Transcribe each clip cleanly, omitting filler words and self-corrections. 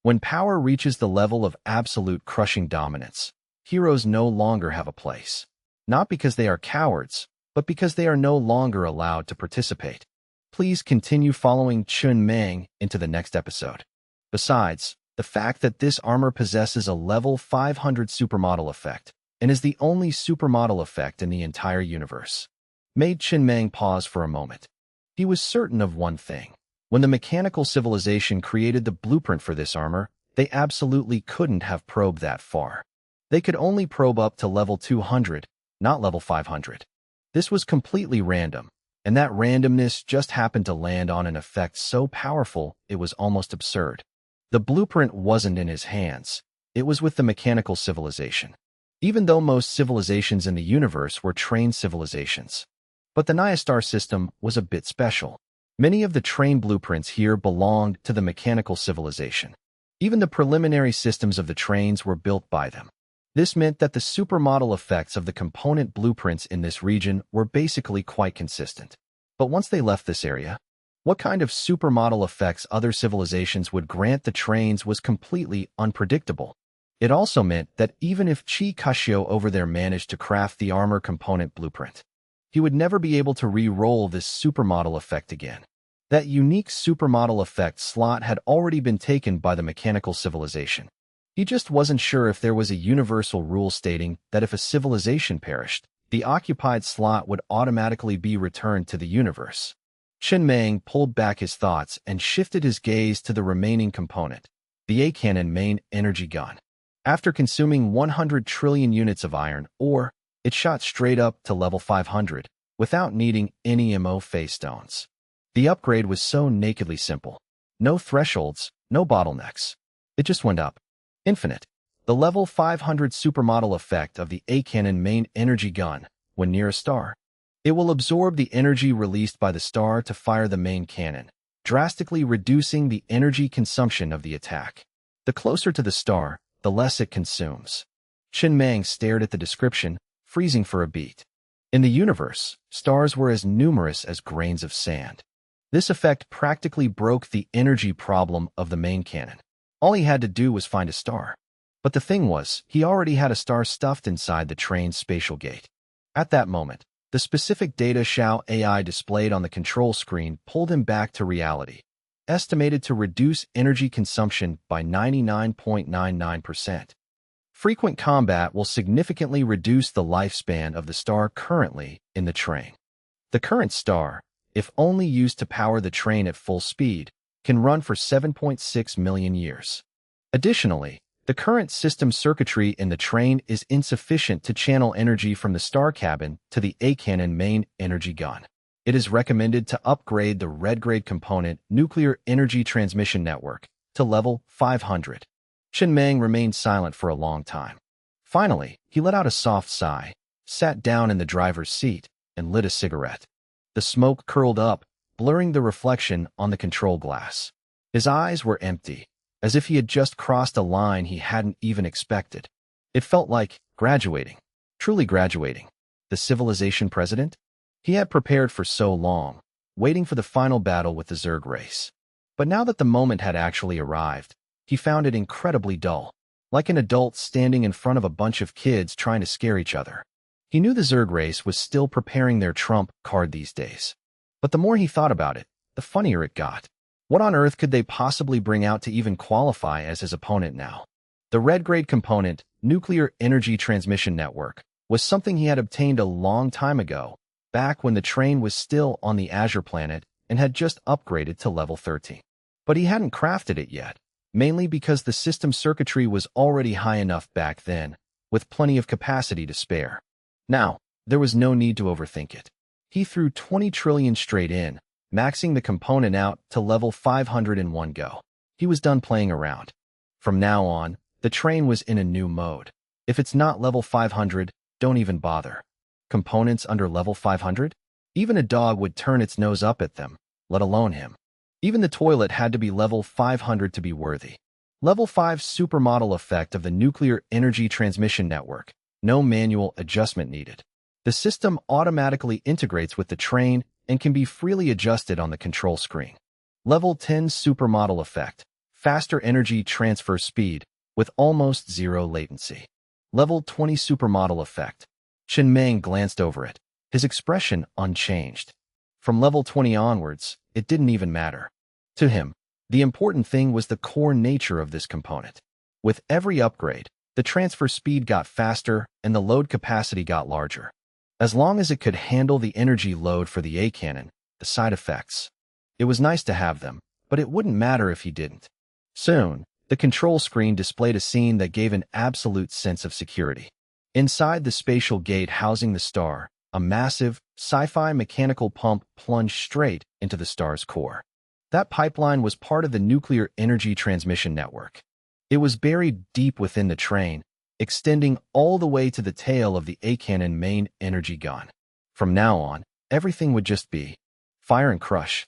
When power reaches the level of absolute crushing dominance, heroes no longer have a place. Not because they are cowards, but because they are no longer allowed to participate. Please continue following Chun Mang into the next episode. Besides, the fact that this armor possesses a level 500 supermodel effect and is the only supermodel effect in the entire universe made Chun Mang pause for a moment. He was certain of one thing. When the mechanical civilization created the blueprint for this armor, they absolutely couldn't have probed that far. They could only probe up to level 200, not level 500. This was completely random, and that randomness just happened to land on an effect so powerful it was almost absurd. The blueprint wasn't in his hands. It was with the mechanical civilization. Even though most civilizations in the universe were trained civilizations. But the Naya star system was a bit special. Many of the train blueprints here belonged to the mechanical civilization. Even the preliminary systems of the trains were built by them. This meant that the supermodel effects of the component blueprints in this region were basically quite consistent. But once they left this area, what kind of supermodel effects other civilizations would grant the trains was completely unpredictable. It also meant that even if Chi Kashio over there managed to craft the armor component blueprint, he would never be able to re-roll this supermodel effect again. That unique supermodel effect slot had already been taken by the mechanical civilization. He just wasn't sure if there was a universal rule stating that if a civilization perished, the occupied slot would automatically be returned to the universe. Chun Mang pulled back his thoughts and shifted his gaze to the remaining component, the A-cannon main energy gun. After consuming 100 trillion units of iron ore, it shot straight up to level 500 without needing any MO phase stones. The upgrade was so nakedly simple. No thresholds, no bottlenecks. It just went up. Infinite. The level 500 supermodel effect of the A-cannon main energy gun when near a star. It will absorb the energy released by the star to fire the main cannon, drastically reducing the energy consumption of the attack. The closer to the star, the less it consumes. Chun Mang stared at the description, freezing for a beat. In the universe, stars were as numerous as grains of sand. This effect practically broke the energy problem of the main cannon. All he had to do was find a star. But the thing was, he already had a star stuffed inside the train's spatial gate. At that moment, the specific data Xiao AI displayed on the control screen pulled him back to reality, estimated to reduce energy consumption by 99.99%. Frequent combat will significantly reduce the lifespan of the star currently in the train. The current star, if only used to power the train at full speed, can run for 7.6 million years. Additionally, the current system circuitry in the train is insufficient to channel energy from the star cabin to the A-cannon main energy gun. It is recommended to upgrade the red-grade component nuclear energy transmission network to level 500. Chun Mang remained silent for a long time. Finally, he let out a soft sigh, sat down in the driver's seat, and lit a cigarette. The smoke curled up, blurring the reflection on the control glass. His eyes were empty, as if he had just crossed a line he hadn't even expected. It felt like graduating, truly graduating. The civilization president? He had prepared for so long, waiting for the final battle with the Zerg race. But now that the moment had actually arrived, he found it incredibly dull, like an adult standing in front of a bunch of kids trying to scare each other. He knew the Zerg race was still preparing their trump card these days. But the more he thought about it, the funnier it got. What on earth could they possibly bring out to even qualify as his opponent now? The red-grade component, nuclear energy transmission network, was something he had obtained a long time ago, back when the train was still on the Azure planet and had just upgraded to level 13. But he hadn't crafted it yet, mainly because the system circuitry was already high enough back then, with plenty of capacity to spare. Now, there was no need to overthink it. He threw 20 trillion straight in, maxing the component out to level 500 in one go. He was done playing around. From now on, the train was in a new mode. If it's not level 500, don't even bother. Components under level 500? Even a dog would turn its nose up at them, let alone him. Even the toilet had to be level 500 to be worthy. Level 5 supermodel effect of the nuclear energy transmission network. No manual adjustment needed. The system automatically integrates with the train and can be freely adjusted on the control screen. Level 10 supermodel effect. faster energy transfer speed, with almost zero latency. Level 20 Supermodel Effect. Chen Meng glanced over it, his expression unchanged. From level 20 onwards, it didn't even matter. To him, the important thing was the core nature of this component. With every upgrade, the transfer speed got faster and the load capacity got larger. As long as it could handle the energy load for the A cannon, the side effects. It was nice to have them, but it wouldn't matter if he didn't. Soon, the control screen displayed a scene that gave an absolute sense of security. Inside the spatial gate housing the star, a massive, sci-fi mechanical pump plunged straight into the star's core. That pipeline was part of the nuclear energy transmission network. It was buried deep within the train, extending all the way to the tail of the A cannon main energy gun. From now on, everything would just be fire and crush.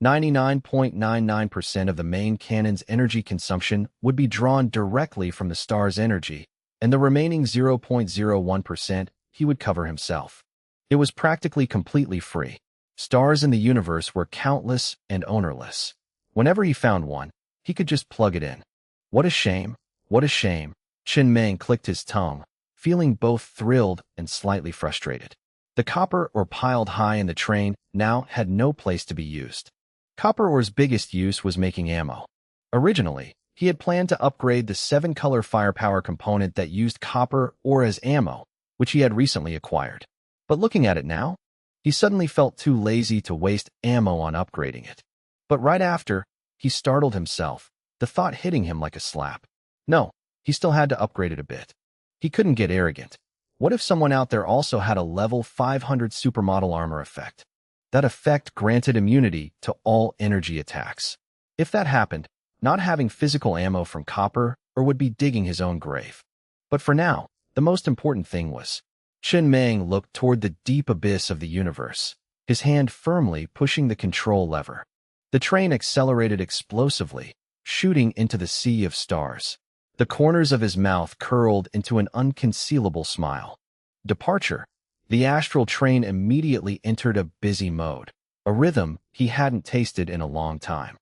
99.99% of the main cannon's energy consumption would be drawn directly from the star's energy, and the remaining 0.01% he would cover himself. It was practically completely free. Stars in the universe were countless and ownerless. Whenever he found one, he could just plug it in. What a shame, what a shame. Chen Meng clicked his tongue, feeling both thrilled and slightly frustrated. The copper ore piled high in the train now had no place to be used. Copper ore's biggest use was making ammo. Originally, he had planned to upgrade the 7-color firepower component that used copper ore as ammo, which he had recently acquired. But looking at it now, he suddenly felt too lazy to waste ammo on upgrading it. But right after, he startled himself, the thought hitting him like a slap. No, he still had to upgrade it a bit. He couldn't get arrogant. What if someone out there also had a level 500 supermodel armor effect? That effect granted immunity to all energy attacks. If that happened, not having physical ammo from copper or would be digging his own grave. But for now, the most important thing was, Chen Meng looked toward the deep abyss of the universe, his hand firmly pushing the control lever. The train accelerated explosively, shooting into the sea of stars. The corners of his mouth curled into an unconcealable smile. Departure. The astral train immediately entered a busy mode, a rhythm he hadn't tasted in a long time.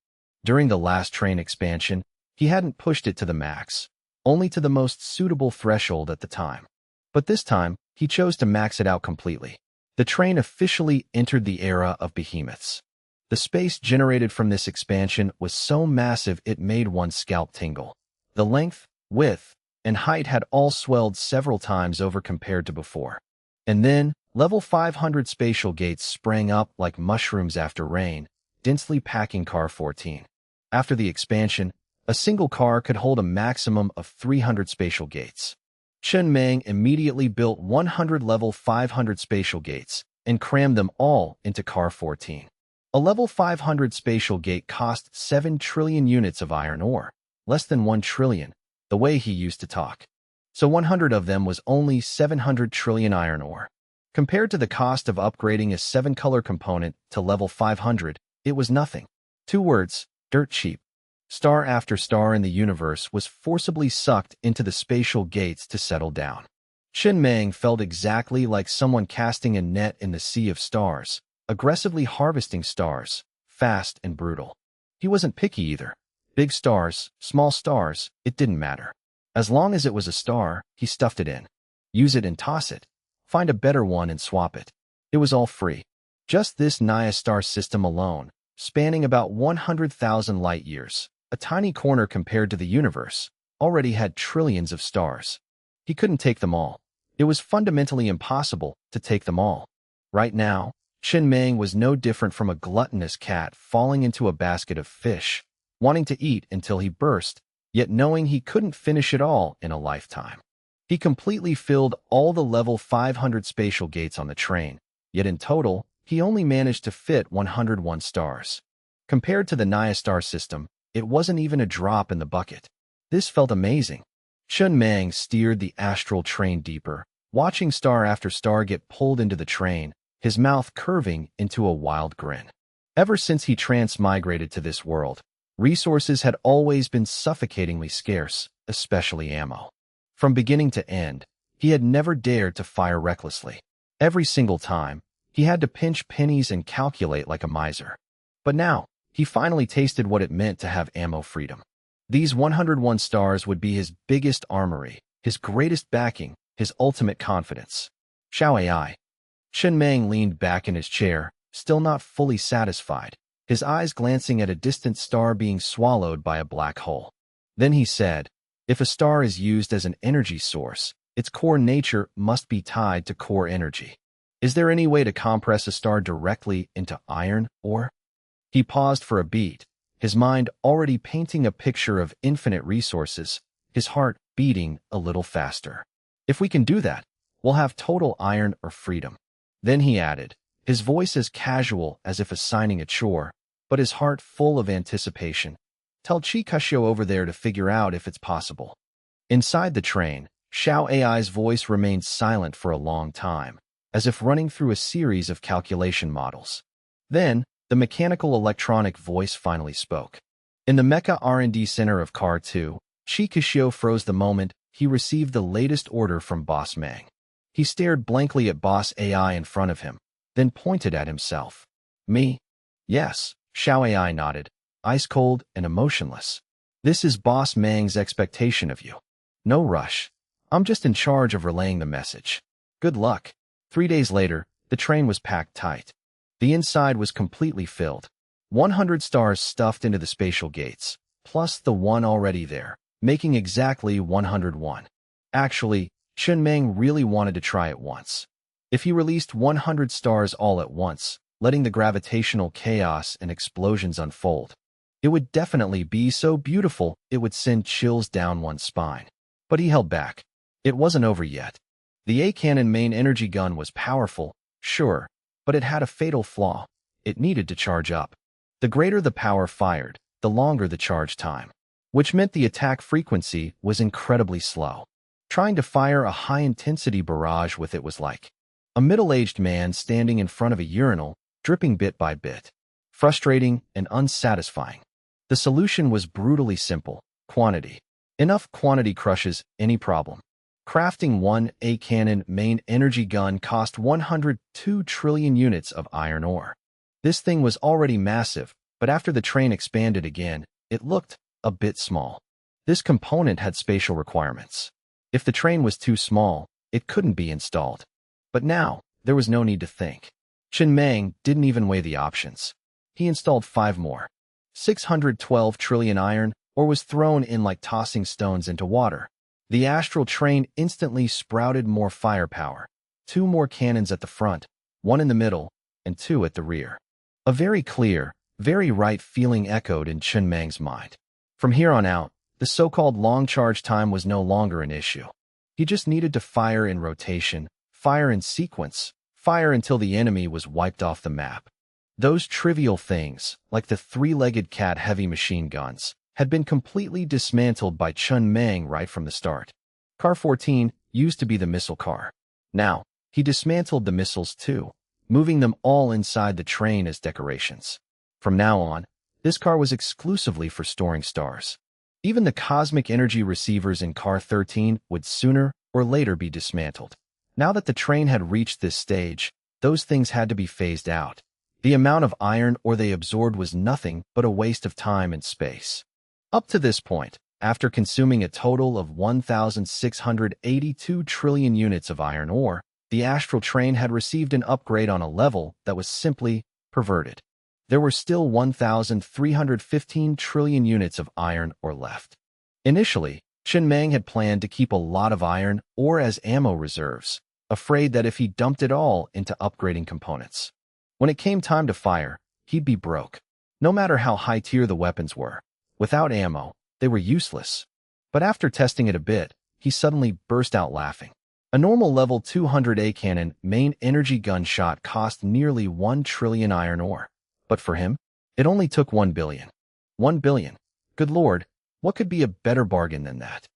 During the last train expansion, he hadn't pushed it to the max, only to the most suitable threshold at the time. But this time, he chose to max it out completely. The train officially entered the era of behemoths. The space generated from this expansion was so massive it made one's scalp tingle. The length, width, and height had all swelled several times over compared to before. And then, level 500 spatial gates sprang up like mushrooms after rain, densely packing Car 14. After the expansion, a single car could hold a maximum of 300 spatial gates. Chen Meng immediately built 100 level 500 spatial gates and crammed them all into Car 14. A level 500 spatial gate cost 7 trillion units of iron ore, less than 1 trillion, the way he used to talk. So 100 of them was only 700 trillion iron ore. Compared to the cost of upgrading a 7-color component to level 500, it was nothing. 2 words, dirt cheap. Star after star in the universe was forcibly sucked into the spatial gates to settle down. Chen Meng felt exactly like someone casting a net in the sea of stars, aggressively harvesting stars, fast and brutal. He wasn't picky either. Big stars, small stars, it didn't matter. As long as it was a star, he stuffed it in. Use it and toss it. Find a better one and swap it. It was all free. Just this Naya star system alone, spanning about 100,000 light-years, a tiny corner compared to the universe, already had trillions of stars. He couldn't take them all. It was fundamentally impossible to take them all. Right now, Chen Meng was no different from a gluttonous cat falling into a basket of fish, wanting to eat until he burst, yet knowing he couldn't finish it all in a lifetime. He completely filled all the level 500 spatial gates on the train, yet in total, he only managed to fit 101 stars. Compared to the Naya star system, it wasn't even a drop in the bucket. This felt amazing. Chen Meng steered the astral train deeper, watching star after star get pulled into the train, his mouth curving into a wild grin. Ever since he transmigrated to this world, resources had always been suffocatingly scarce, especially ammo. From beginning to end, he had never dared to fire recklessly. Every single time, he had to pinch pennies and calculate like a miser. But now, he He finally tasted what it meant to have ammo freedom. These 101 stars would be his biggest armory, his greatest backing, his ultimate confidence. Xiao AI. Chen Meng leaned back in his chair, still not fully satisfied, his eyes glancing at a distant star being swallowed by a black hole. Then he said, if a star is used as an energy source, its core nature must be tied to core energy. Is there any way to compress a star directly into iron ore? He paused for a beat, his mind already painting a picture of infinite resources, his heart beating a little faster. If we can do that, we'll have total iron ore freedom. Then he added, his voice as casual as if assigning a chore, but his heart full of anticipation. Tell Chi Kushio over there to figure out if it's possible. Inside the train, Xiao AI's voice remained silent for a long time, as if running through a series of calculation models. Then, the mechanical electronic voice finally spoke. In the Mecha R&D Center of Car 2, Chi Kushio froze the moment he received the latest order from Boss Mang. He stared blankly at Boss AI in front of him, then pointed at himself. Me? Yes, Xiao AI nodded, ice-cold and emotionless. This is Boss Mang's expectation of you. No rush. I'm just in charge of relaying the message. Good luck. 3 days later, the train was packed tight. The inside was completely filled. 100 stars stuffed into the spatial gates, plus the one already there, making exactly 101. Actually, Chen Meng really wanted to try it once. If he released 100 stars all at once, letting the gravitational chaos and explosions unfold, it would definitely be so beautiful it would send chills down one's spine. But he held back. It wasn't over yet. The A-cannon main energy gun was powerful, sure, but it had a fatal flaw. It needed to charge up. The greater the power fired, the longer the charge time, which meant the attack frequency was incredibly slow. Trying to fire a high-intensity barrage with it was like a middle-aged man standing in front of a urinal, dripping bit by bit. Frustrating and unsatisfying. The solution was brutally simple: quantity. Enough quantity crushes any problem. Crafting one A-cannon main energy gun cost 102 trillion units of iron ore. This thing was already massive, but after the train expanded again, it looked a bit small. This component had spatial requirements. If the train was too small, it couldn't be installed. But now, there was no need to think. Chen Meng didn't even weigh the options. He installed 5 more. 612 trillion iron ore was thrown in like tossing stones into water. The astral train instantly sprouted more firepower. 2 more cannons at the front, 1 in the middle, and 2 at the rear. A very clear, very right feeling echoed in Chen Meng's mind. From here on out, the so-called long charge time was no longer an issue. He just needed to fire in rotation, fire in sequence, fire until the enemy was wiped off the map. Those trivial things, like the 3-legged cat heavy machine guns, had been completely dismantled by Chen Meng right from the start. Car 14 used to be the missile car. Now, he dismantled the missiles too, moving them all inside the train as decorations. From now on, this car was exclusively for storing stars. Even the cosmic energy receivers in Car 13 would sooner or later be dismantled. Now that the train had reached this stage, those things had to be phased out. The amount of iron ore they absorbed was nothing but a waste of time and space. Up to this point, after consuming a total of 1,682 trillion units of iron ore, the astral train had received an upgrade on a level that was simply perverted. There were still 1,315 trillion units of iron ore left. Initially, Chen Meng had planned to keep a lot of iron ore as ammo reserves, afraid that if he dumped it all into upgrading components, when it came time to fire, he'd be broke. No matter how high-tier the weapons were, without ammo, they were useless. But after testing it a bit, he suddenly burst out laughing. A normal level 200A cannon main energy gun shot cost nearly 1 trillion iron ore. But for him, it only took 1 billion. 1 billion. Good lord, what could be a better bargain than that?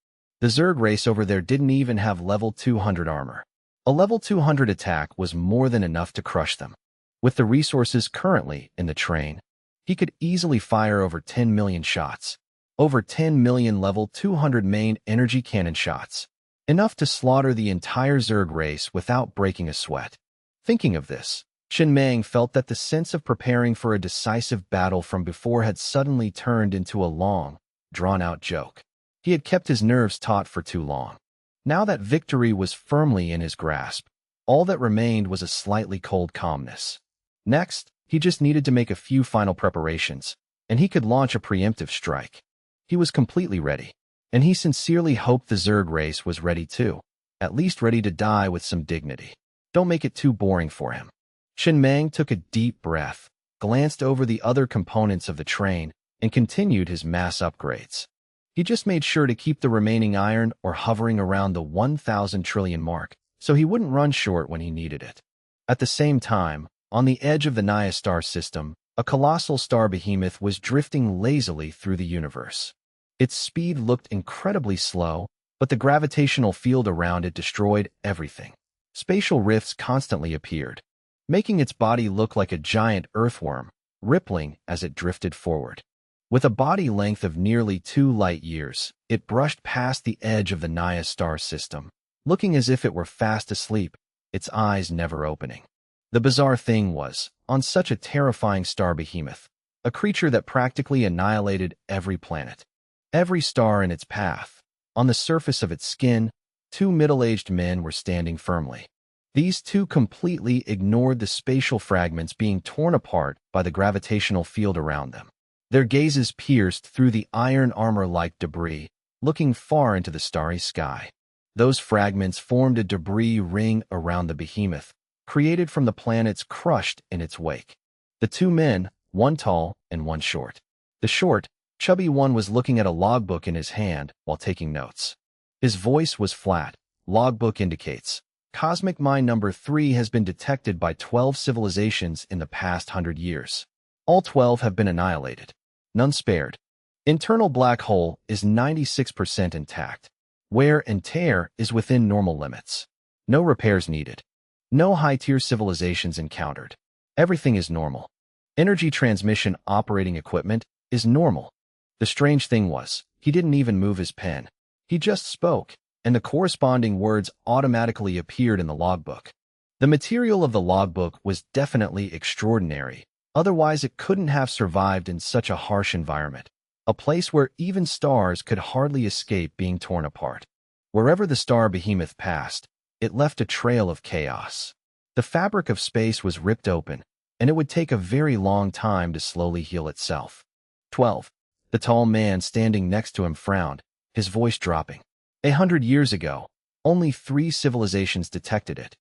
The Zerg race over there didn't even have level 200 armor. A level 200 attack was more than enough to crush them. With the resources currently in the train, he could easily fire over 10 million shots. Over 10 million level 200 main energy cannon shots. Enough to slaughter the entire Zerg race without breaking a sweat. Thinking of this, Shin Mang felt that the sense of preparing for a decisive battle from before had suddenly turned into a long, drawn-out joke. He had kept his nerves taut for too long. Now that victory was firmly in his grasp, all that remained was a slightly cold calmness. Next, he just needed to make a few final preparations, and he could launch a preemptive strike. He was completely ready, and he sincerely hoped the Zerg race was ready too, at least ready to die with some dignity. Don't make it too boring for him. Shin Mang took a deep breath, glanced over the other components of the train, and continued his mass upgrades. He just made sure to keep the remaining iron ore hovering around the 1,000 trillion mark, so he wouldn't run short when he needed it. At the same time, on the edge of the Naya star system, a colossal star behemoth was drifting lazily through the universe. Its speed looked incredibly slow, but the gravitational field around it destroyed everything. Spatial rifts constantly appeared, making its body look like a giant earthworm, rippling as it drifted forward. With a body length of nearly 2 light-years, it brushed past the edge of the Naya star system, looking as if it were fast asleep, its eyes never opening. The bizarre thing was, on such a terrifying star behemoth, a creature that practically annihilated every planet, every star in its path, on the surface of its skin, 2 middle-aged men were standing firmly. These two completely ignored the spatial fragments being torn apart by the gravitational field around them. Their gazes pierced through the iron armor-like debris, looking far into the starry sky. Those fragments formed a debris ring around the behemoth, created from the planets crushed in its wake. The 2 men, one tall and one short. The short, chubby one was looking at a logbook in his hand while taking notes. His voice was flat. Logbook indicates, Cosmic Mine number 3 has been detected by 12 civilizations in the past 100 years. All 12 have been annihilated. None spared. Internal black hole is 96% intact. Wear and tear is within normal limits. No repairs needed. No high-tier civilizations encountered. Everything is normal. Energy transmission operating equipment is normal. The strange thing was, he didn't even move his pen. He just spoke, and the corresponding words automatically appeared in the logbook. The material of the logbook was definitely extraordinary. Otherwise, it couldn't have survived in such a harsh environment, a place where even stars could hardly escape being torn apart. Wherever the star behemoth passed, it left a trail of chaos. The fabric of space was ripped open, and it would take a very long time to slowly heal itself. 12. The tall man standing next to him frowned, his voice dropping. 100 years ago, only 3 civilizations detected it.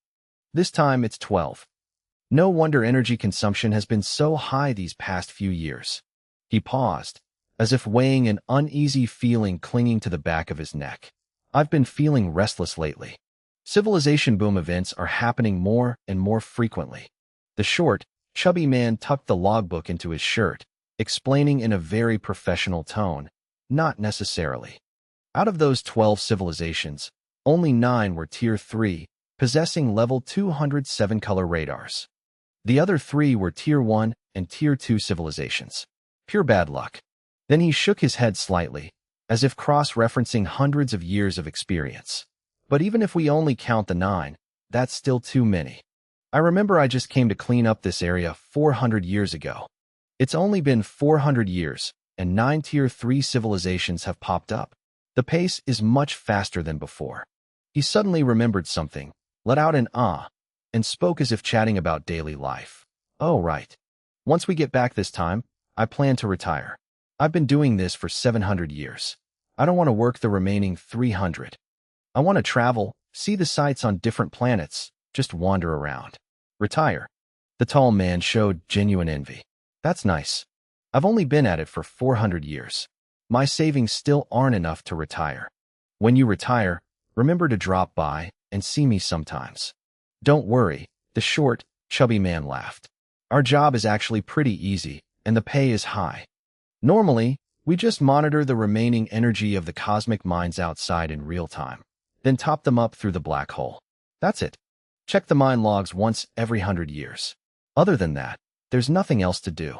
This time it's 12. No wonder energy consumption has been so high these past few years. He paused, as if weighing an uneasy feeling clinging to the back of his neck. I've been feeling restless lately. Civilization boom events are happening more and more frequently. The short, chubby man tucked the logbook into his shirt, explaining in a very professional tone, not necessarily. Out of those 12 civilizations, only 9 were Tier 3, possessing level 207 color radars. The other 3 were Tier 1 and Tier 2 civilizations. Pure bad luck. Then he shook his head slightly, as if cross-referencing hundreds of years of experience. But even if we only count the 9, that's still too many. I remember I just came to clean up this area 400 years ago. It's only been 400 years, and 9 Tier 3 civilizations have popped up. The pace is much faster than before. He suddenly remembered something, let out an ah, and spoke as if chatting about daily life. Oh, right. Once we get back this time, I plan to retire. I've been doing this for 700 years. I don't want to work the remaining 300. I want to travel, see the sights on different planets, just wander around. Retire. The tall man showed genuine envy. That's nice. I've only been at it for 400 years. My savings still aren't enough to retire. When you retire, remember to drop by and see me sometimes. Don't worry, the short, chubby man laughed. Our job is actually pretty easy, and the pay is high. Normally, we just monitor the remaining energy of the cosmic mines outside in real time, then top them up through the black hole. That's it. Check the mine logs once every 100 years. Other than that, there's nothing else to do.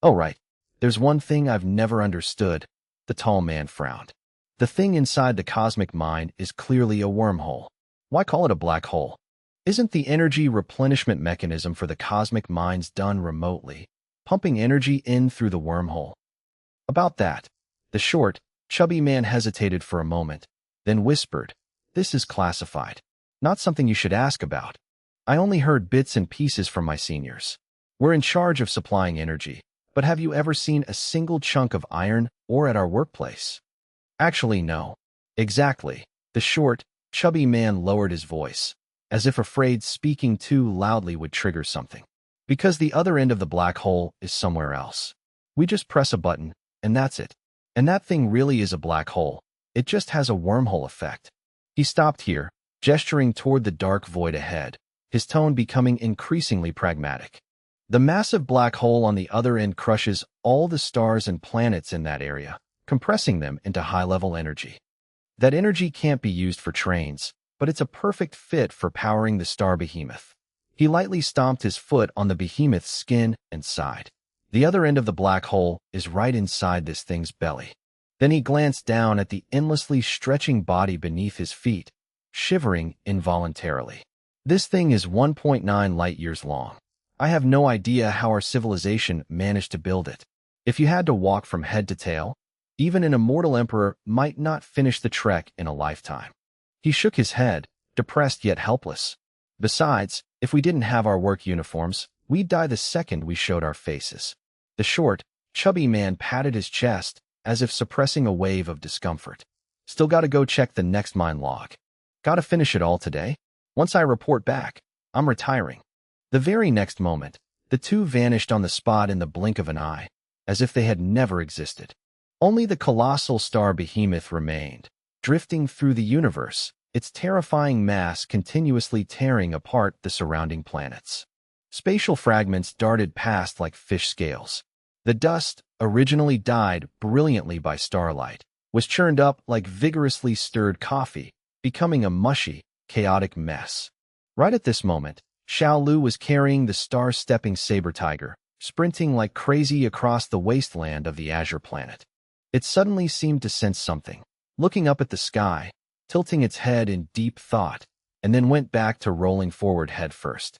Oh right, there's one thing I've never understood. The tall man frowned. The thing inside the cosmic mine is clearly a wormhole. Why call it a black hole? Isn't the energy replenishment mechanism for the cosmic minds done remotely, pumping energy in through the wormhole? About that, the short, chubby man hesitated for a moment, then whispered, "This is classified. Not something you should ask about. I only heard bits and pieces from my seniors. We're in charge of supplying energy, but have you ever seen a single chunk of iron ore at our workplace?" Actually, no. Exactly. The short, chubby man lowered his voice, as if afraid speaking too loudly would trigger something. Because the other end of the black hole is somewhere else. We just press a button, and that's it. And that thing really is a black hole. It just has a wormhole effect. He stopped here, gesturing toward the dark void ahead, his tone becoming increasingly pragmatic. The massive black hole on the other end crushes all the stars and planets in that area, compressing them into high-level energy. That energy can't be used for trains, but it's a perfect fit for powering the star behemoth. He lightly stomped his foot on the behemoth's skin and sighed. The other end of the black hole is right inside this thing's belly. Then he glanced down at the endlessly stretching body beneath his feet, shivering involuntarily. This thing is 1.9 light-years long. I have no idea how our civilization managed to build it. If you had to walk from head to tail, even an immortal emperor might not finish the trek in a lifetime. He shook his head, depressed yet helpless. Besides, if we didn't have our work uniforms, we'd die the second we showed our faces. The short, chubby man patted his chest, as if suppressing a wave of discomfort. Still gotta go check the next mine log. Gotta finish it all today. Once I report back, I'm retiring. The very next moment, the two vanished on the spot in the blink of an eye, as if they had never existed. Only the colossal star behemoth remained, drifting through the universe, its terrifying mass continuously tearing apart the surrounding planets. Spatial fragments darted past like fish scales. The dust, originally dyed brilliantly by starlight, was churned up like vigorously stirred coffee, becoming a mushy, chaotic mess. Right at this moment, Xiao Lu was carrying the star-stepping saber tiger, sprinting like crazy across the wasteland of the Azure planet. It suddenly seemed to sense something, looking up at the sky, tilting its head in deep thought, and then went back to rolling forward head first.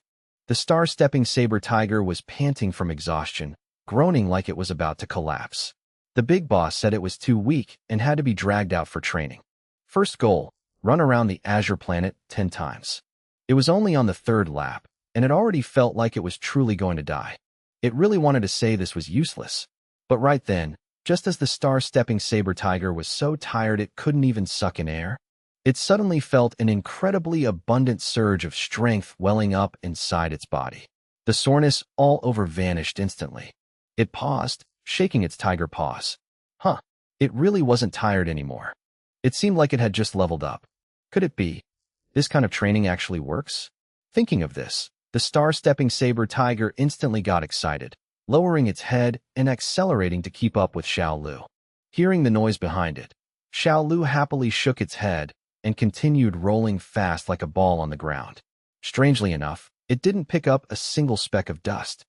The star-stepping saber tiger was panting from exhaustion, groaning like it was about to collapse. The big boss said it was too weak and had to be dragged out for training. First goal, run around the Azure planet 10 times. It was only on the third lap, and it already felt like it was truly going to die. It really wanted to say this was useless. But right then, just as the star-stepping saber tiger was so tired it couldn't even suck in air, it suddenly felt an incredibly abundant surge of strength welling up inside its body. The soreness all over vanished instantly. It paused, shaking its tiger paws. It really wasn't tired anymore. It seemed like it had just leveled up. Could it be? This kind of training actually works? Thinking of this, the star-stepping saber tiger instantly got excited, lowering its head and accelerating to keep up with Xiao Lu. Hearing the noise behind it, Xiao Lu happily shook its head and continued rolling fast like a ball on the ground. Strangely enough, it didn't pick up a single speck of dust.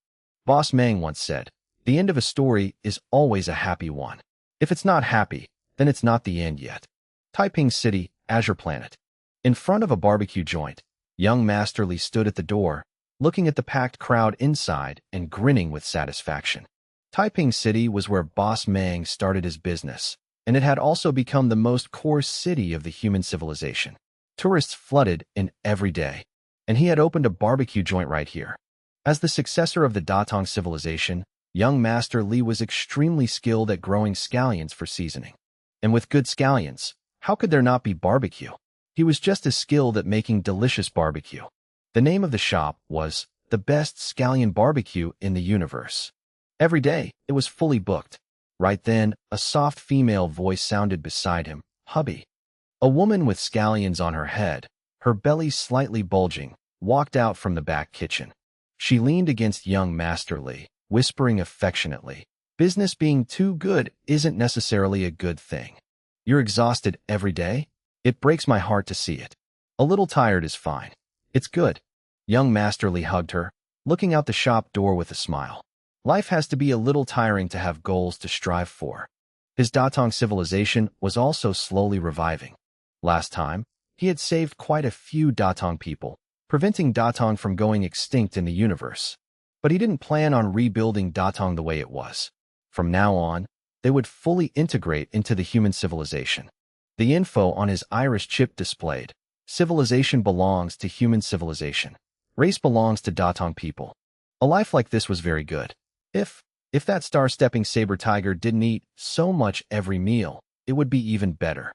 Boss Mang once said, "The end of a story is always a happy one. If it's not happy, then it's not the end yet." Taiping City, Azure Planet. In front of a barbecue joint, young Master Li stood at the door, looking at the packed crowd inside and grinning with satisfaction. Taiping City was where Boss Mang started his business, and it had also become the most core city of the human civilization. Tourists flooded in every day, and he had opened a barbecue joint right here. As the successor of the Datong civilization, young Master Li was extremely skilled at growing scallions for seasoning. And with good scallions, how could there not be barbecue? He was just as skilled at making delicious barbecue. The name of the shop was the best scallion barbecue in the universe. Every day, it was fully booked. Right then, a soft female voice sounded beside him, "Hubby." A woman with scallions on her head, her belly slightly bulging, walked out from the back kitchen. She leaned against young Master Li, whispering affectionately, "Business being too good isn't necessarily a good thing. You're exhausted every day? It breaks my heart to see it. A little tired is fine. It's good." Young Master Li hugged her, looking out the shop door with a smile. Life has to be a little tiring to have goals to strive for. His Datong civilization was also slowly reviving. Last time, he had saved quite a few Datong people, preventing Datong from going extinct in the universe. But he didn't plan on rebuilding Datong the way it was. From now on, they would fully integrate into the human civilization. The info on his iris chip displayed: civilization belongs to human civilization. Race belongs to Datong people. A life like this was very good. If that star-stepping saber tiger didn't eat so much every meal, it would be even better.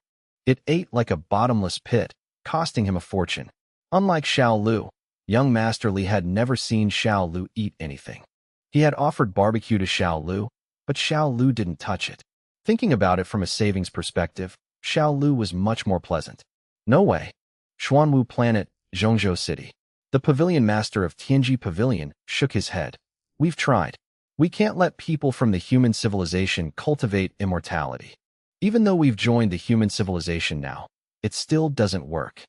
It ate like a bottomless pit, costing him a fortune. Unlike Xiao Lu, young Master Li had never seen Xiao Lu eat anything. He had offered barbecue to Xiao Lu, but Xiao Lu didn't touch it. Thinking about it from a savings perspective, Xiao Lu was much more pleasant. No way. Xuanwu Planet, Zhongzhou City. The pavilion master of Tianji Pavilion shook his head. We've tried. We can't let people from the human civilization cultivate immortality. Even though we've joined the human civilization now, it still doesn't work.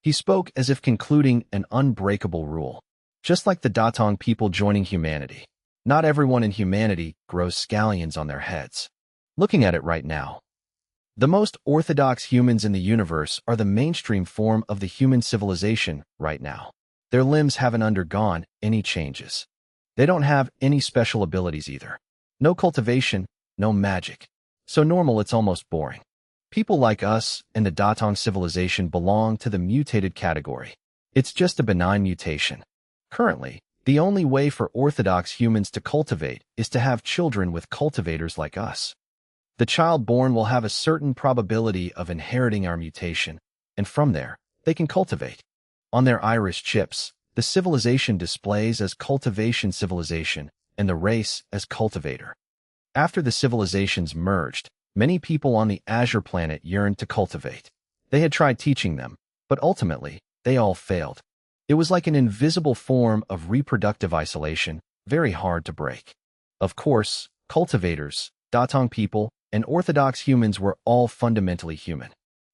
He spoke as if concluding an unbreakable rule. Just like the Datong people joining humanity. Not everyone in humanity grows scallions on their heads. Looking at it right now, the most orthodox humans in the universe are the mainstream form of the human civilization right now. Their limbs haven't undergone any changes. They don't have any special abilities either. No cultivation, no magic. So normal it's almost boring. People like us and the Datong civilization belong to the mutated category. It's just a benign mutation. Currently, the only way for orthodox humans to cultivate is to have children with cultivators like us. The child born will have a certain probability of inheriting our mutation, and from there, they can cultivate. On their iris chips, the civilization displays as cultivation civilization and the race as cultivator. After the civilizations merged, many people on the Azure planet yearned to cultivate. They had tried teaching them, but ultimately, they all failed. It was like an invisible form of reproductive isolation, very hard to break. Of course, cultivators, Datong people, and orthodox humans were all fundamentally human.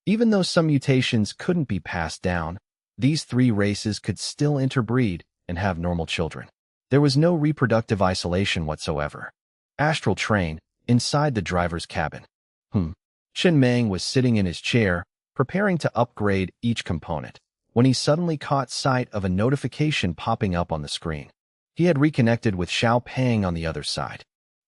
Even though some mutations couldn't be passed down, these three races could still interbreed and have normal children. There was no reproductive isolation whatsoever. Astral train, inside the driver's cabin. Chen Meng was sitting in his chair, preparing to upgrade each component, when he suddenly caught sight of a notification popping up on the screen. He had reconnected with Xiao Pang on the other side.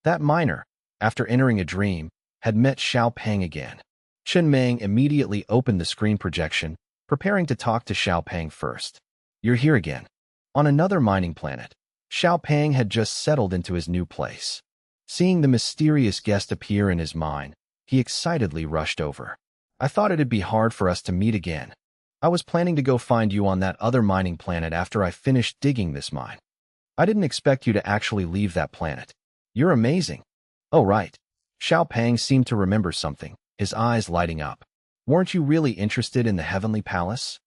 That miner, after entering a dream, had met Xiao Pang again. Chen Meng immediately opened the screen projection, preparing to talk to Xiao Pang first. You're here again. On another mining planet, Xiao Pang had just settled into his new place. Seeing the mysterious guest appear in his mind, he excitedly rushed over. I thought it'd be hard for us to meet again. I was planning to go find you on that other mining planet after I finished digging this mine. I didn't expect you to actually leave that planet. You're amazing. Oh, right. Xiao Pang seemed to remember something, his eyes lighting up. Weren't you really interested in the Heavenly Palace?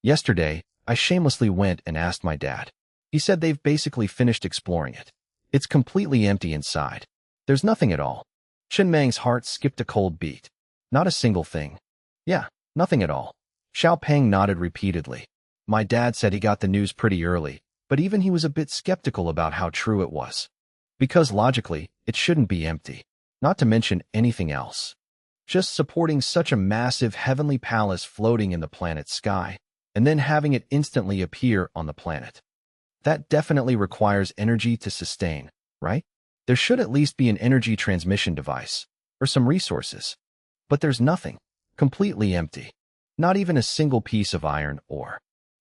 Yesterday, I shamelessly went and asked my dad. He said they've basically finished exploring it. It's completely empty inside. There's nothing at all. Chen Meng's heart skipped a cold beat. Not a single thing. Yeah, nothing at all. Xiao Pang nodded repeatedly. My dad said he got the news pretty early, but even he was a bit skeptical about how true it was. Because logically, it shouldn't be empty. Not to mention anything else. Just supporting such a massive heavenly palace floating in the planet's sky, and then having it instantly appear on the planet. That definitely requires energy to sustain, right? There should at least be an energy transmission device, or some resources. But there's nothing. Completely empty. Not even a single piece of iron ore.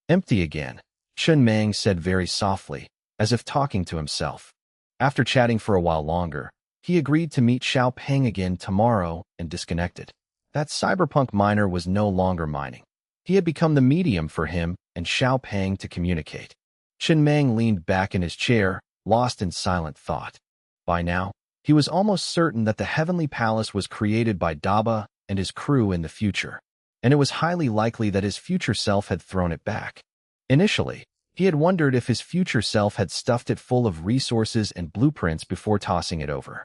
Empty again, Chen Meng said very softly, as if talking to himself. After chatting for a while longer, he agreed to meet Xiao Pang again tomorrow and disconnected. That cyberpunk miner was no longer mining. He had become the medium for him and Xiao Pang to communicate. Chen Meng leaned back in his chair, lost in silent thought. By now, he was almost certain that the Heavenly Palace was created by Daba and his crew in the future, and it was highly likely that his future self had thrown it back. Initially, he had wondered if his future self had stuffed it full of resources and blueprints before tossing it over.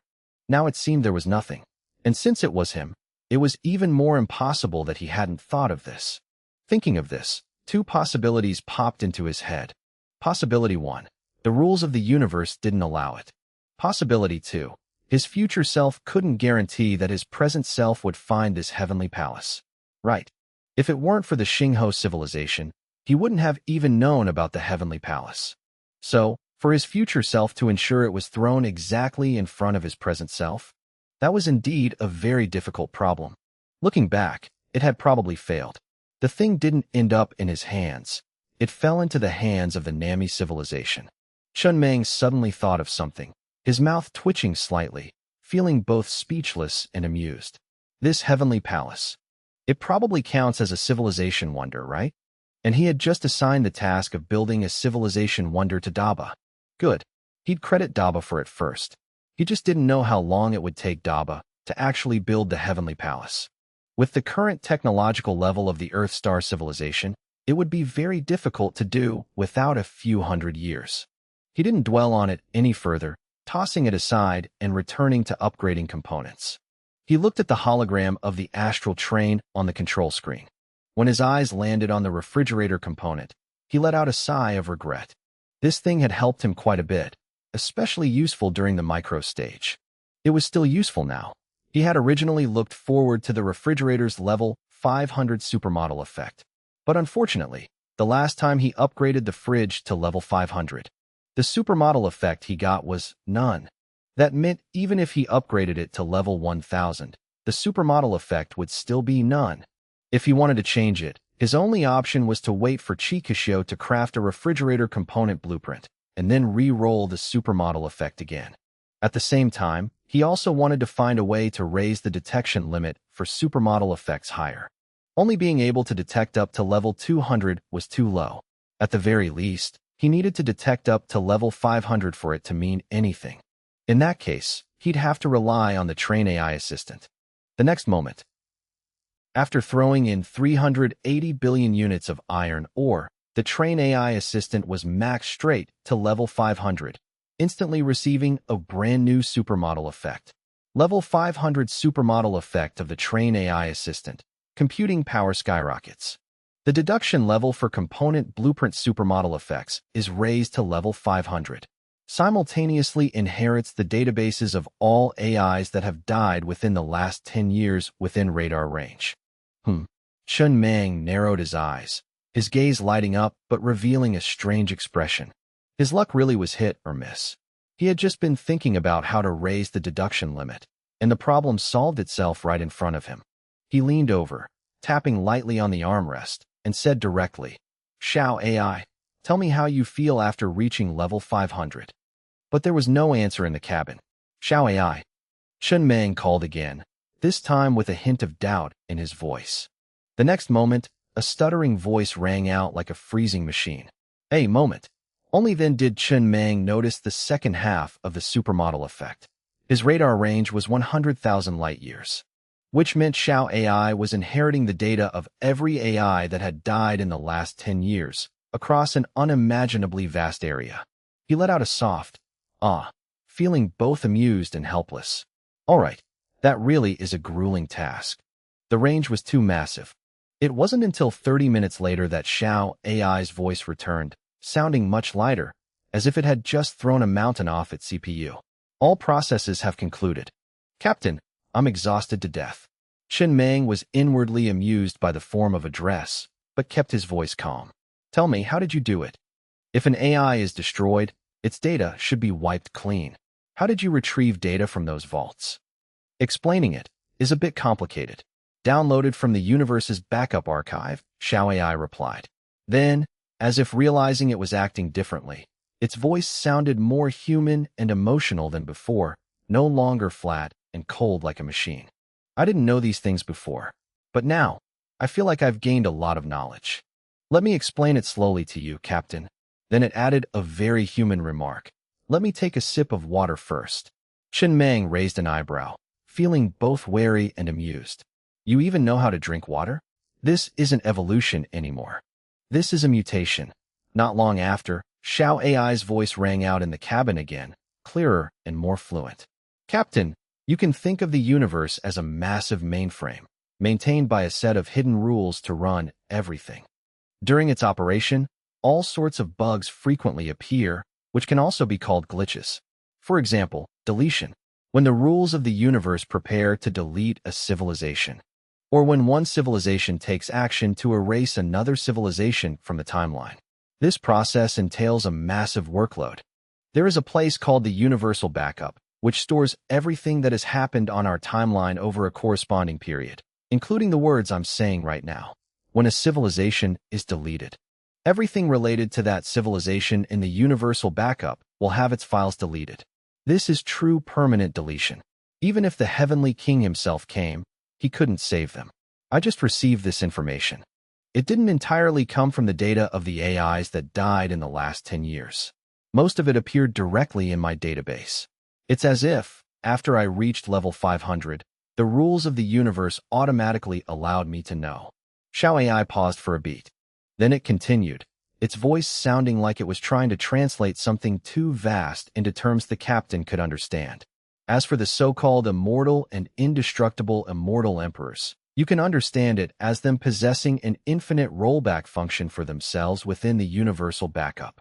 Now it seemed there was nothing, and since it was him, it was even more impossible that he hadn't thought of this. Thinking of this, two possibilities popped into his head. Possibility 1. The rules of the universe didn't allow it. Possibility 2. His future self couldn't guarantee that his present self would find this heavenly palace. Right. If it weren't for the Xingho civilization, he wouldn't have even known about the heavenly palace. So, for his future self to ensure it was thrown exactly in front of his present self, that was indeed a very difficult problem. Looking back, it had probably failed. The thing didn't end up in his hands. It fell into the hands of the Nami civilization. Chun Mang suddenly thought of something, his mouth twitching slightly, feeling both speechless and amused. This heavenly palace. It probably counts as a civilization wonder, right? And he had just assigned the task of building a civilization wonder to Daba. Good. He'd credit Daba for it first. He just didn't know how long it would take Daba to actually build the heavenly palace. With the current technological level of the Earth-star civilization, it would be very difficult to do without a few hundred years. He didn't dwell on it any further, tossing it aside and returning to upgrading components. He looked at the hologram of the astral train on the control screen. When his eyes landed on the refrigerator component, he let out a sigh of regret. This thing had helped him quite a bit, especially useful during the micro stage. It was still useful now. He had originally looked forward to the refrigerator's level 500 supermodel effect. But unfortunately, the last time he upgraded the fridge to level 500, the supermodel effect he got was none. That meant even if he upgraded it to level 1000, the supermodel effect would still be none. If he wanted to change it, his only option was to wait for Chikashio to craft a refrigerator component blueprint, and then re-roll the supermodel effect again. At the same time, he also wanted to find a way to raise the detection limit for supermodel effects higher. Only being able to detect up to level 200 was too low. At the very least, he needed to detect up to level 500 for it to mean anything. In that case, he'd have to rely on the Train AI assistant. The next moment, after throwing in 380 billion units of iron ore, the Train AI assistant was maxed straight to level 500, instantly receiving a brand new supermodel effect. Level 500 supermodel effect of the Train AI assistant. Computing power skyrockets. The deduction level for component blueprint supermodel effects is raised to level 500. Simultaneously inherits the databases of all AIs that have died within the last 10 years within radar range. Chun Mang narrowed his eyes, his gaze lighting up but revealing a strange expression. His luck really was hit or miss. He had just been thinking about how to raise the deduction limit, and the problem solved itself right in front of him. He leaned over, tapping lightly on the armrest, and said directly, "Xiao AI, tell me how you feel after reaching level 500. But there was no answer in the cabin. "Xiao AI." Chun Mang called again, this time with a hint of doubt in his voice. The next moment, a stuttering voice rang out like a freezing machine. A moment. Only then did Chun Mang notice the second half of the supermodel effect. His radar range was 100,000 light-years, which meant Xiao AI was inheriting the data of every AI that had died in the last 10 years, across an unimaginably vast area. He let out a soft, feeling both amused and helpless. All right, that really is a grueling task. The range was too massive. It wasn't until 30 minutes later that Xiao AI's voice returned, sounding much lighter, as if it had just thrown a mountain off its CPU. All processes have concluded. Captain, I'm exhausted to death. Chun Mang was inwardly amused by the form of address, but kept his voice calm. Tell me, how did you do it? If an AI is destroyed, its data should be wiped clean. How did you retrieve data from those vaults? Explaining it is a bit complicated. Downloaded from the universe's backup archive, Xiao AI replied. Then, as if realizing it was acting differently, its voice sounded more human and emotional than before, no longer flat and cold like a machine. I didn't know these things before, but now, I feel like I've gained a lot of knowledge. Let me explain it slowly to you, Captain. Then it added a very human remark. Let me take a sip of water first. Chun Mang raised an eyebrow, feeling both wary and amused. You even know how to drink water? This isn't evolution anymore. This is a mutation. Not long after, Xiao AI's voice rang out in the cabin again, clearer and more fluent. Captain, you can think of the universe as a massive mainframe, maintained by a set of hidden rules to run everything. During its operation, all sorts of bugs frequently appear, which can also be called glitches. For example, deletion, when the rules of the universe prepare to delete a civilization. or when one civilization takes action to erase another civilization from the timeline. This process entails a massive workload. There is a place called the universal backup, which stores everything that has happened on our timeline over a corresponding period, including the words I'm saying right now. When a civilization is deleted, everything related to that civilization in the universal backup will have its files deleted. This is true permanent deletion. Even if the Heavenly King himself came, he couldn't save them. I just received this information. It didn't entirely come from the data of the AIs that died in the last 10 years. Most of it appeared directly in my database. It's as if, after I reached level 500, the rules of the universe automatically allowed me to know. Xiao AI paused for a beat. Then it continued, its voice sounding like it was trying to translate something too vast into terms the captain could understand. As for the so-called immortal and indestructible immortal emperors, you can understand it as them possessing an infinite rollback function for themselves within the universal backup.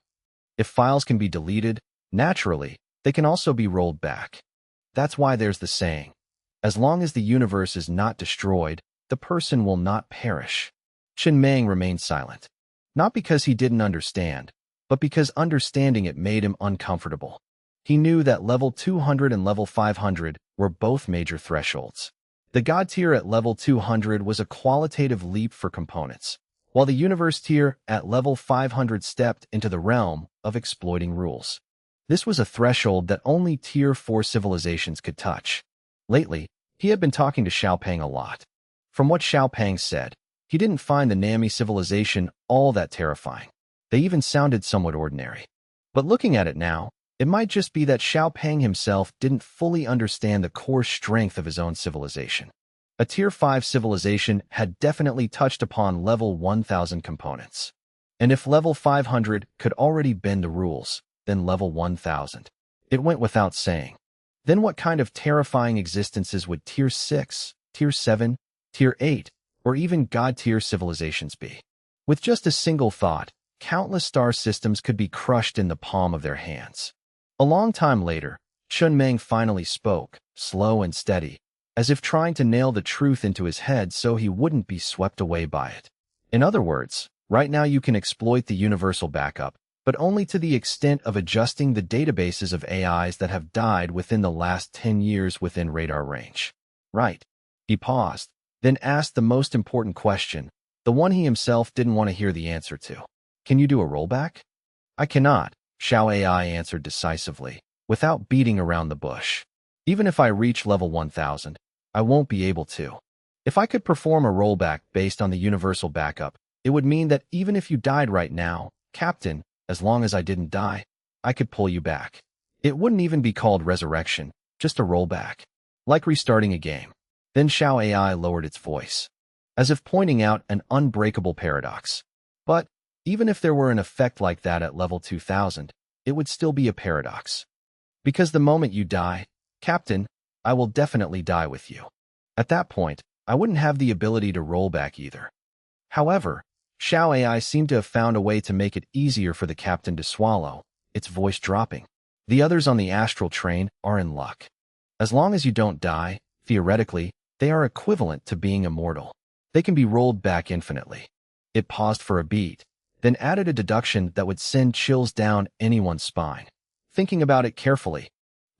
If files can be deleted, naturally, they can also be rolled back. That's why there's the saying, as long as the universe is not destroyed, the person will not perish. Chen Meng remained silent. Not because he didn't understand, but because understanding it made him uncomfortable. He knew that level 200 and level 500 were both major thresholds. The God tier at level 200 was a qualitative leap for components, while the universe tier at level 500 stepped into the realm of exploiting rules. This was a threshold that only tier 4 civilizations could touch. Lately, he had been talking to Xiaopeng a lot. From what Xiaopeng said, he didn't find the Nami civilization all that terrifying. They even sounded somewhat ordinary. But looking at it now, it might just be that Xiaopeng himself didn't fully understand the core strength of his own civilization. A tier 5 civilization had definitely touched upon level 1000 components. And if level 500 could already bend the rules, then level 1000. It went without saying. Then what kind of terrifying existences would tier 6, tier 7, tier 8, or even god-tier civilizations be? With just a single thought, countless star systems could be crushed in the palm of their hands. A long time later, Chen Meng finally spoke, slow and steady, as if trying to nail the truth into his head so he wouldn't be swept away by it. In other words, right now you can exploit the universal backup, but only to the extent of adjusting the databases of AIs that have died within the last 10 years within radar range. Right. He paused, then asked the most important question, the one he himself didn't want to hear the answer to. Can you do a rollback? I cannot, Xiao AI answered decisively, without beating around the bush. Even if I reach level 1000, I won't be able to. If I could perform a rollback based on the universal backup, it would mean that even if you died right now, Captain, as long as I didn't die, I could pull you back. It wouldn't even be called resurrection, just a rollback. Like restarting a game. Then Xiao AI lowered its voice, as if pointing out an unbreakable paradox. But, even if there were an effect like that at level 2000, it would still be a paradox. Because the moment you die, Captain, I will definitely die with you. At that point, I wouldn't have the ability to roll back either. However, Xiao AI seemed to have found a way to make it easier for the captain to swallow, its voice dropping. The others on the astral train are in luck. As long as you don't die, theoretically, they are equivalent to being immortal. They can be rolled back infinitely. It paused for a beat, then added a deduction that would send chills down anyone's spine. Thinking about it carefully,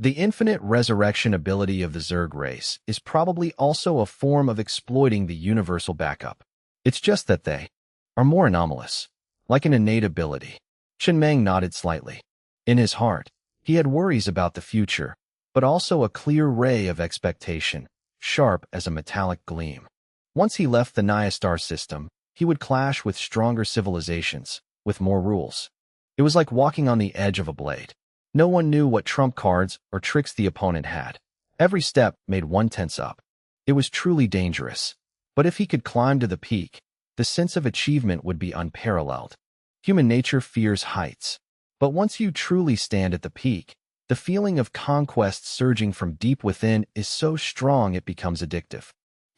the infinite resurrection ability of the Zerg race is probably also a form of exploiting the universal backup. It's just that they are more anomalous, like an innate ability. Chen Meng nodded slightly. In his heart, he had worries about the future, but also a clear ray of expectation, sharp as a metallic gleam. Once he left the Naya star system, he would clash with stronger civilizations, with more rules. It was like walking on the edge of a blade. No one knew what trump cards or tricks the opponent had. Every step made one tense up. It was truly dangerous. But if he could climb to the peak, the sense of achievement would be unparalleled. Human nature fears heights. But once you truly stand at the peak, the feeling of conquest surging from deep within is so strong it becomes addictive.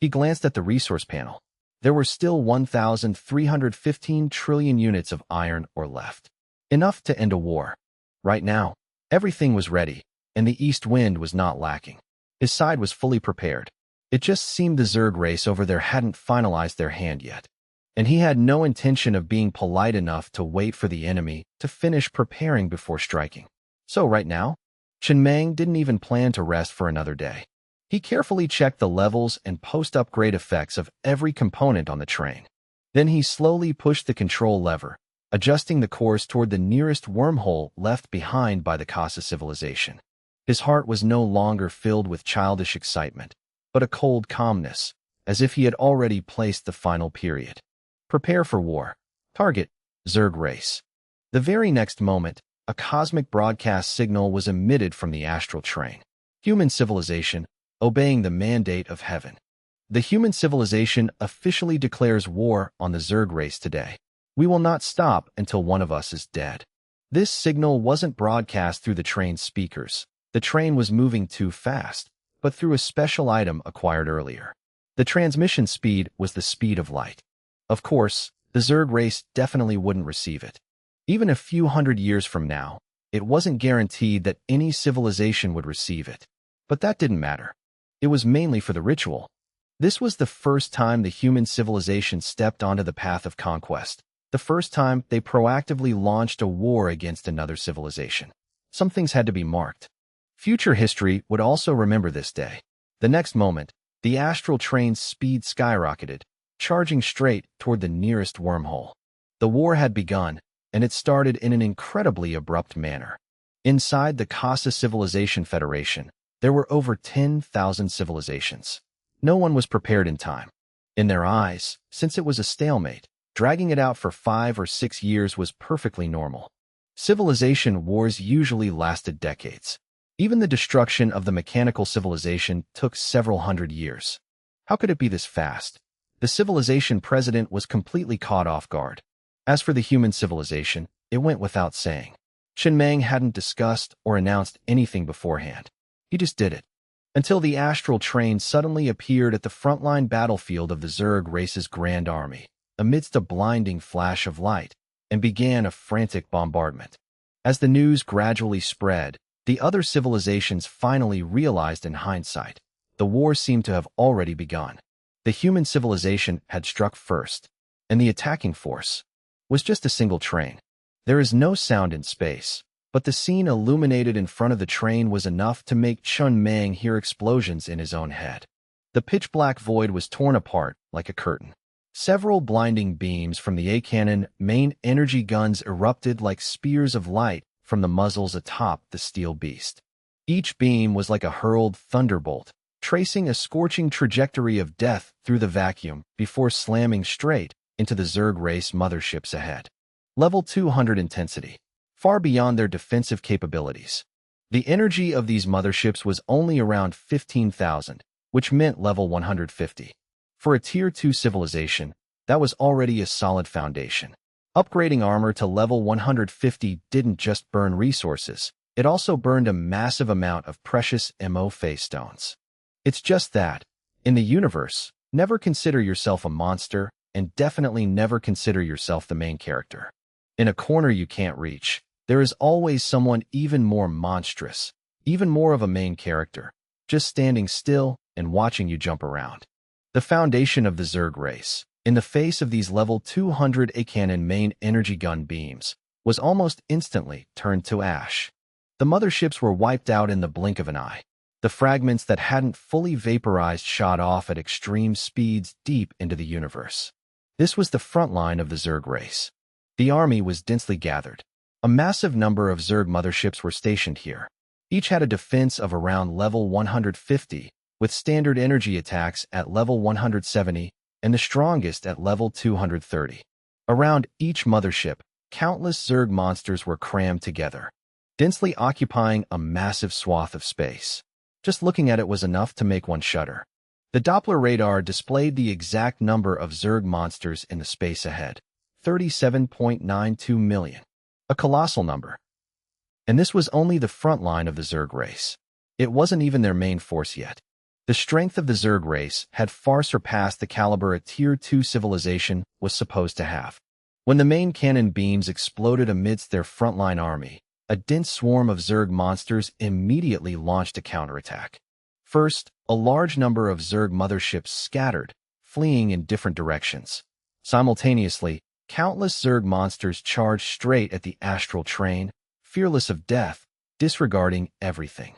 He glanced at the resource panel. There were still 1,315 trillion units of iron ore left. Enough to end a war. Right now, everything was ready, and the east wind was not lacking. His side was fully prepared. It just seemed the Zerg race over there hadn't finalized their hand yet, and he had no intention of being polite enough to wait for the enemy to finish preparing before striking. So right now, Chen Meng didn't even plan to rest for another day. He carefully checked the levels and post-upgrade effects of every component on the train. Then he slowly pushed the control lever, adjusting the course toward the nearest wormhole left behind by the Casa civilization. His heart was no longer filled with childish excitement, but a cold calmness, as if he had already placed the final period. Prepare for war. Target, Zerg race. The very next moment, a cosmic broadcast signal was emitted from the astral train. Human civilization, obeying the mandate of heaven. The human civilization officially declares war on the Zerg race today. We will not stop until one of us is dead. This signal wasn't broadcast through the train's speakers. The train was moving too fast, but through a special item acquired earlier. The transmission speed was the speed of light. Of course, the Zerg race definitely wouldn't receive it. Even a few hundred years from now, it wasn't guaranteed that any civilization would receive it. But that didn't matter. It was mainly for the ritual. This was the first time the human civilization stepped onto the path of conquest, the first time they proactively launched a war against another civilization. Some things had to be marked. Future history would also remember this day. The next moment, the astral train's speed skyrocketed, charging straight toward the nearest wormhole. The war had begun, and it started in an incredibly abrupt manner. Inside the Casa Civilization Federation, there were over 10,000 civilizations. No one was prepared in time. In their eyes, since it was a stalemate, dragging it out for 5 or 6 years was perfectly normal. Civilization wars usually lasted decades. Even the destruction of the mechanical civilization took several hundred years. How could it be this fast? The civilization president was completely caught off guard. As for the human civilization, it went without saying. Chen Meng hadn't discussed or announced anything beforehand. He just did it. Until the astral train suddenly appeared at the frontline battlefield of the Zerg race's grand army, amidst a blinding flash of light, and began a frantic bombardment. As the news gradually spread, the other civilizations finally realized in hindsight, the war seemed to have already begun. The human civilization had struck first, and the attacking force was just a single train. There is no sound in space, but the scene illuminated in front of the train was enough to make Chen Meng hear explosions in his own head. The pitch-black void was torn apart like a curtain. Several blinding beams from the A-cannon main energy guns erupted like spears of light from the muzzles atop the steel beast. Each beam was like a hurled thunderbolt, tracing a scorching trajectory of death through the vacuum before slamming straight into the Zerg race motherships ahead. Level 200 intensity, far beyond their defensive capabilities. The energy of these motherships was only around 15,000, which meant level 150. For a Tier 2 civilization, that was already a solid foundation. Upgrading armor to level 150 didn't just burn resources, it also burned a massive amount of precious MO phase stones. It's just that, in the universe, never consider yourself a monster, and definitely never consider yourself the main character. In a corner you can't reach, there is always someone even more monstrous, even more of a main character, just standing still and watching you jump around. The foundation of the Zerg race, in the face of these level 200 A-cannon main energy gun beams, was almost instantly turned to ash. The motherships were wiped out in the blink of an eye. The fragments that hadn't fully vaporized shot off at extreme speeds deep into the universe. This was the front line of the Zerg race. The army was densely gathered. A massive number of Zerg motherships were stationed here. Each had a defense of around level 150, with standard energy attacks at level 170 and the strongest at level 230. Around each mothership, countless Zerg monsters were crammed together, densely occupying a massive swath of space. Just looking at it was enough to make one shudder. The Doppler radar displayed the exact number of Zerg monsters in the space ahead, 37.92 million. A colossal number. And this was only the front line of the Zerg race. It wasn't even their main force yet. The strength of the Zerg race had far surpassed the caliber a Tier 2 civilization was supposed to have. When the main cannon beams exploded amidst their frontline army, a dense swarm of Zerg monsters immediately launched a counterattack. First, a large number of Zerg motherships scattered, fleeing in different directions. Simultaneously, countless Zerg monsters charged straight at the astral train, fearless of death, disregarding everything.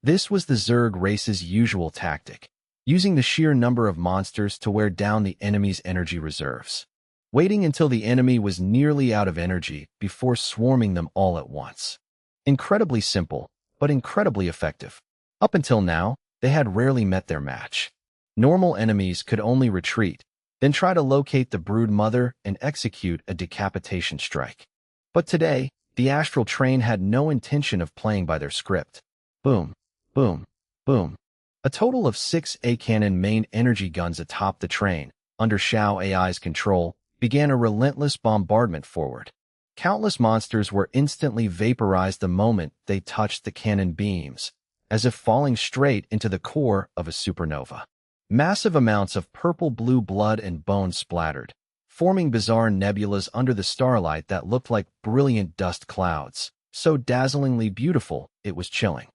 This was the Zerg race's usual tactic, using the sheer number of monsters to wear down the enemy's energy reserves, waiting until the enemy was nearly out of energy before swarming them all at once. Incredibly simple, but incredibly effective. Up until now, they had rarely met their match. Normal enemies could only retreat, then try to locate the brood mother and execute a decapitation strike. But today, the astral train had no intention of playing by their script. Boom, boom, boom. A total of 6 A-cannon main energy guns atop the train, under Xiao AI's control, began a relentless bombardment forward. Countless monsters were instantly vaporized the moment they touched the cannon beams, as if falling straight into the core of a supernova. Massive amounts of purple-blue blood and bone splattered, forming bizarre nebulas under the starlight that looked like brilliant dust clouds, so dazzlingly beautiful it was chilling.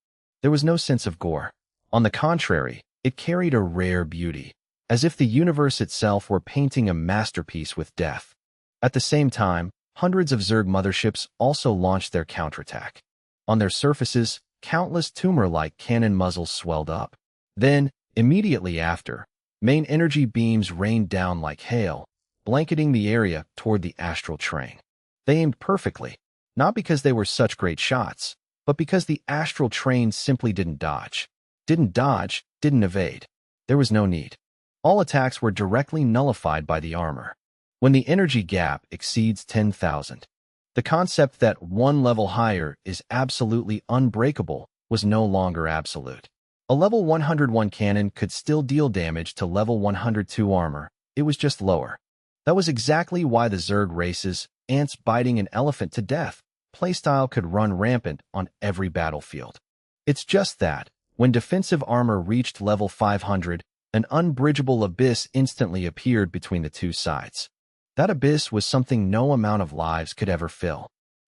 There was no sense of gore. On the contrary, it carried a rare beauty, as if the universe itself were painting a masterpiece with death. At the same time, hundreds of Zerg motherships also launched their counterattack. On their surfaces, countless tumor-like cannon muzzles swelled up. Then, immediately after, main energy beams rained down like hail, blanketing the area toward the astral train. They aimed perfectly, not because they were such great shots, but because the astral train simply didn't dodge. Didn't evade. There was no need. All attacks were directly nullified by the armor. When the energy gap exceeds 10,000, the concept that one level higher is absolutely unbreakable was no longer absolute. A level 101 cannon could still deal damage to level 102 armor, it was just lower. That was exactly why the Zerg race's ants biting an elephant to death playstyle could run rampant on every battlefield. It's just that, when defensive armor reached level 500, an unbridgeable abyss instantly appeared between the two sides. That abyss was something no amount of lives could ever fill.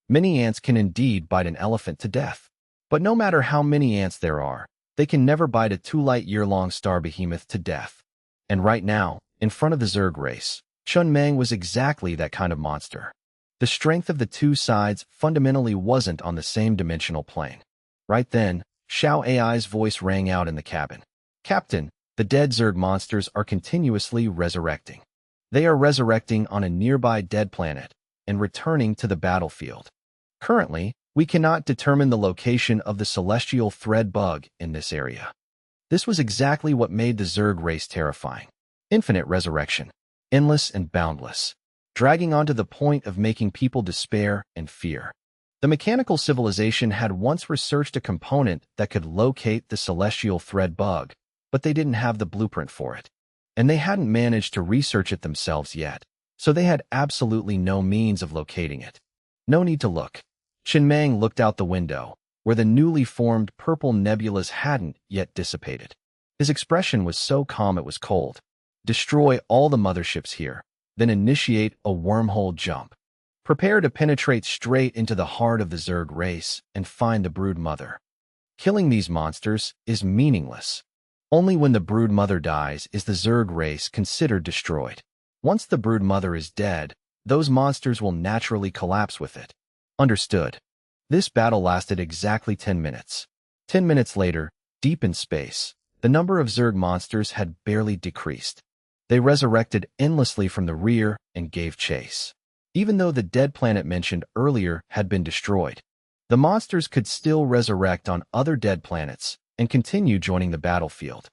Many ants can indeed bite an elephant to death. But no matter how many ants there are, they can never bite a 2-light-year-long star behemoth to death. And right now, in front of the Zerg race, Chun Mang was exactly that kind of monster. The strength of the two sides fundamentally wasn't on the same dimensional plane. Right then, Xiao AI's voice rang out in the cabin. "Captain, the dead Zerg monsters are continuously resurrecting. They are resurrecting on a nearby dead planet and returning to the battlefield. Currently, we cannot determine the location of the celestial thread bug in this area." This was exactly what made the Zerg race terrifying. Infinite resurrection, endless and boundless, dragging on to the point of making people despair and fear. The mechanical civilization had once researched a component that could locate the celestial thread bug, but they didn't have the blueprint for it. And they hadn't managed to research it themselves yet, so they had absolutely no means of locating it. No need to look. Chen Mang looked out the window, where the newly formed purple nebulas hadn't yet dissipated. His expression was so calm it was cold. Destroy all the motherships here, then initiate a wormhole jump. Prepare to penetrate straight into the heart of the Zerg race and find the brood mother. Killing these monsters is meaningless. Only when the brood mother dies is the Zerg race considered destroyed. Once the brood mother is dead, those monsters will naturally collapse with it. Understood. This battle lasted exactly 10 minutes. 10 minutes later, deep in space, the number of Zerg monsters had barely decreased. They resurrected endlessly from the rear and gave chase. Even though the dead planet mentioned earlier had been destroyed, the monsters could still resurrect on other dead planets and continue joining the battlefield.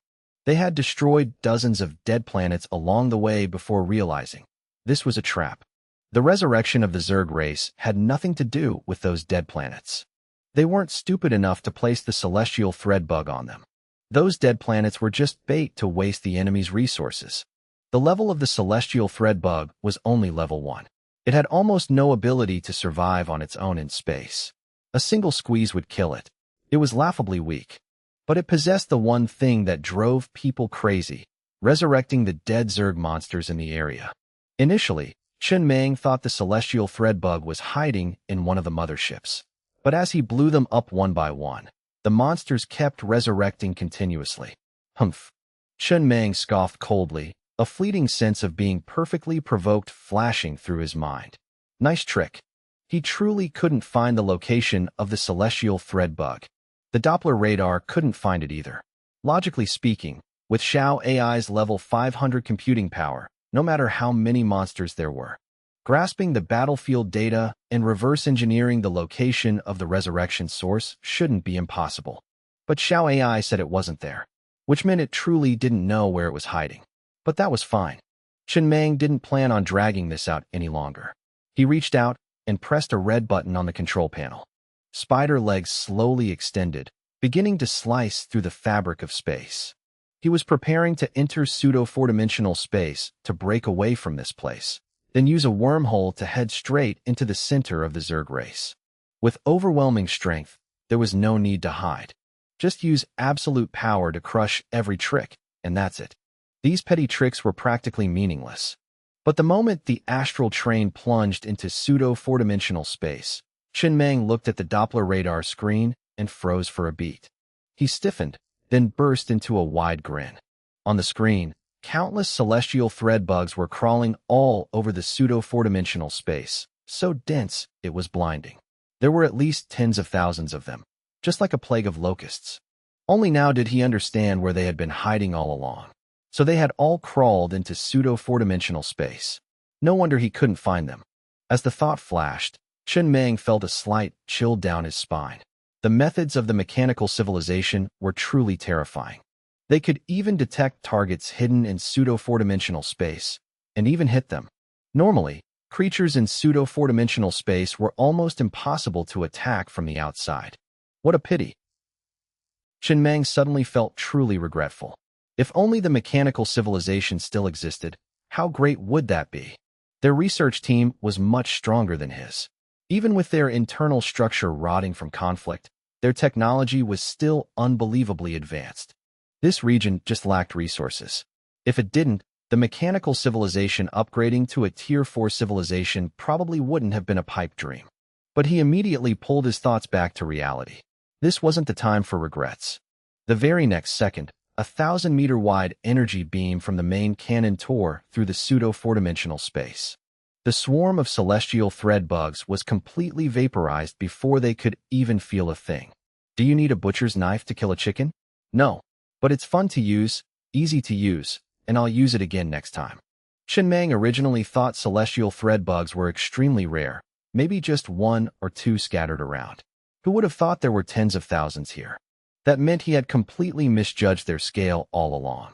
They had destroyed dozens of dead planets along the way before realizing this was a trap. The resurrection of the Zerg race had nothing to do with those dead planets. They weren't stupid enough to place the celestial thread bug on them. Those dead planets were just bait to waste the enemy's resources. The level of the celestial thread bug was only level 1. It had almost no ability to survive on its own in space. A single squeeze would kill it. It was laughably weak. But it possessed the one thing that drove people crazy, resurrecting the dead Zerg monsters in the area. Initially, Chen Mang thought the celestial thread bug was hiding in one of the motherships. But as he blew them up one by one, the monsters kept resurrecting continuously. Humph. Chen Meng scoffed coldly, a fleeting sense of being perfectly provoked flashing through his mind. Nice trick. He truly couldn't find the location of the celestial thread bug. The Doppler radar couldn't find it either. Logically speaking, with Xiao AI's level 500 computing power, no matter how many monsters there were, grasping the battlefield data and reverse engineering the location of the resurrection source shouldn't be impossible. But Xiao AI said it wasn't there, which meant it truly didn't know where it was hiding. But that was fine. Chen Meng didn't plan on dragging this out any longer. He reached out and pressed a red button on the control panel. Spider legs slowly extended, beginning to slice through the fabric of space. He was preparing to enter pseudo-four-dimensional space to break away from this place, then use a wormhole to head straight into the center of the Zerg race. With overwhelming strength, there was no need to hide. Just use absolute power to crush every trick, and that's it. These petty tricks were practically meaningless. But the moment the astral train plunged into pseudo-four-dimensional space, Chen Meng looked at the Doppler radar screen and froze for a beat. He stiffened, then burst into a wide grin. On the screen, countless celestial thread bugs were crawling all over the pseudo-four-dimensional space, so dense it was blinding. There were at least tens of thousands of them, just like a plague of locusts. Only now did he understand where they had been hiding all along. So they had all crawled into pseudo-four-dimensional space. No wonder he couldn't find them. As the thought flashed, Chen Meng felt a slight chill down his spine. The methods of the mechanical civilization were truly terrifying. They could even detect targets hidden in pseudo-four-dimensional space, and even hit them. Normally, creatures in pseudo-four-dimensional space were almost impossible to attack from the outside. What a pity. Chen Meng suddenly felt truly regretful. If only the mechanical civilization still existed, how great would that be? Their research team was much stronger than his. Even with their internal structure rotting from conflict, their technology was still unbelievably advanced. This region just lacked resources. If it didn't, the mechanical civilization upgrading to a Tier 4 civilization probably wouldn't have been a pipe dream. But he immediately pulled his thoughts back to reality. This wasn't the time for regrets. The very next second, a 1,000-meter-wide energy beam from the main cannon tore through the pseudo-four-dimensional space. The swarm of celestial thread bugs was completely vaporized before they could even feel a thing. Do you need a butcher's knife to kill a chicken? No. But it's fun to use, easy to use, and I'll use it again next time. Chen Meng originally thought celestial thread bugs were extremely rare, maybe just one or two scattered around. Who would have thought there were tens of thousands here? That meant he had completely misjudged their scale all along.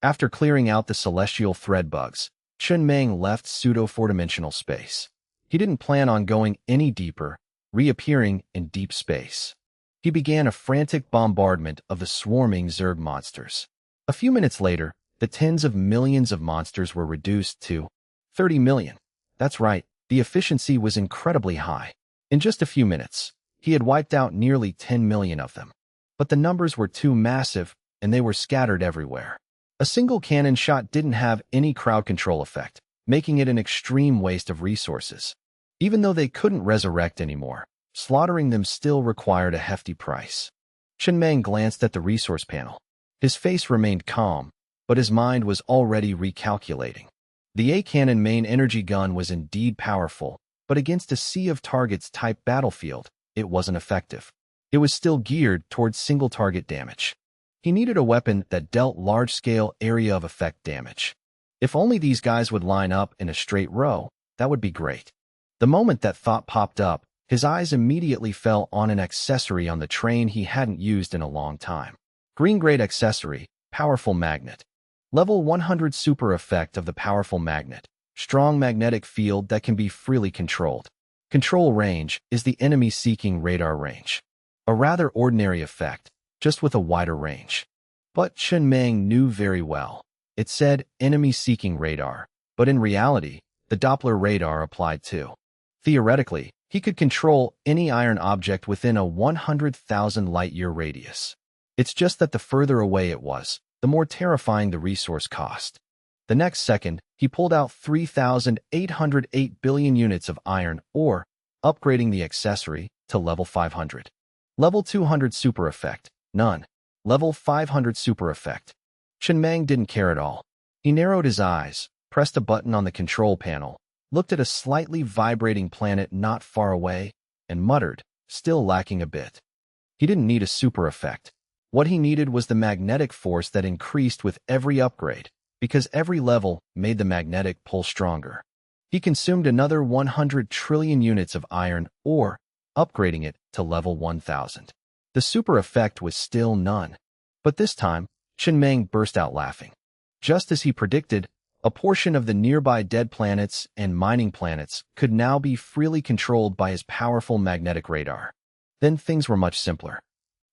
After clearing out the celestial thread bugs, Chen Meng left pseudo-four-dimensional space. He didn't plan on going any deeper, reappearing in deep space. He began a frantic bombardment of the swarming Zerg monsters. A few minutes later, the tens of millions of monsters were reduced to 30 million. That's right, the efficiency was incredibly high. In just a few minutes, he had wiped out nearly 10 million of them. But the numbers were too massive, and they were scattered everywhere. A single cannon shot didn't have any crowd control effect, making it an extreme waste of resources. Even though they couldn't resurrect anymore, slaughtering them still required a hefty price. Chen Meng glanced at the resource panel. His face remained calm, but his mind was already recalculating. The A-cannon main energy gun was indeed powerful, but against a sea of targets type battlefield, it wasn't effective. It was still geared towards single-target damage. He needed a weapon that dealt large-scale area of effect damage. If only these guys would line up in a straight row, that would be great. The moment that thought popped up, his eyes immediately fell on an accessory on the train he hadn't used in a long time. Green-grade accessory, powerful magnet. Level 100 super effect of the powerful magnet. Strong magnetic field that can be freely controlled. Control range is the enemy-seeking radar range. A rather ordinary effect, just with a wider range. But Chen Meng knew very well. It said enemy-seeking radar, but in reality, the Doppler radar applied too. Theoretically, he could control any iron object within a 100,000 light-year radius. It's just that the further away it was, the more terrifying the resource cost. The next second, he pulled out 3,808 billion units of iron ore, upgrading the accessory to level 500. Level 200 super effect, none. Level 500 super effect, Chen Meng didn't care at all. He narrowed his eyes, pressed a button on the control panel, looked at a slightly vibrating planet not far away, and muttered, still lacking a bit. He didn't need a super effect. What he needed was the magnetic force that increased with every upgrade, because every level made the magnetic pull stronger. He consumed another 100 trillion units of iron ore, upgrading it to level 1000. The super effect was still none. But this time, Chen Meng burst out laughing. Just as he predicted, a portion of the nearby dead planets and mining planets could now be freely controlled by his powerful magnetic radar. Then things were much simpler.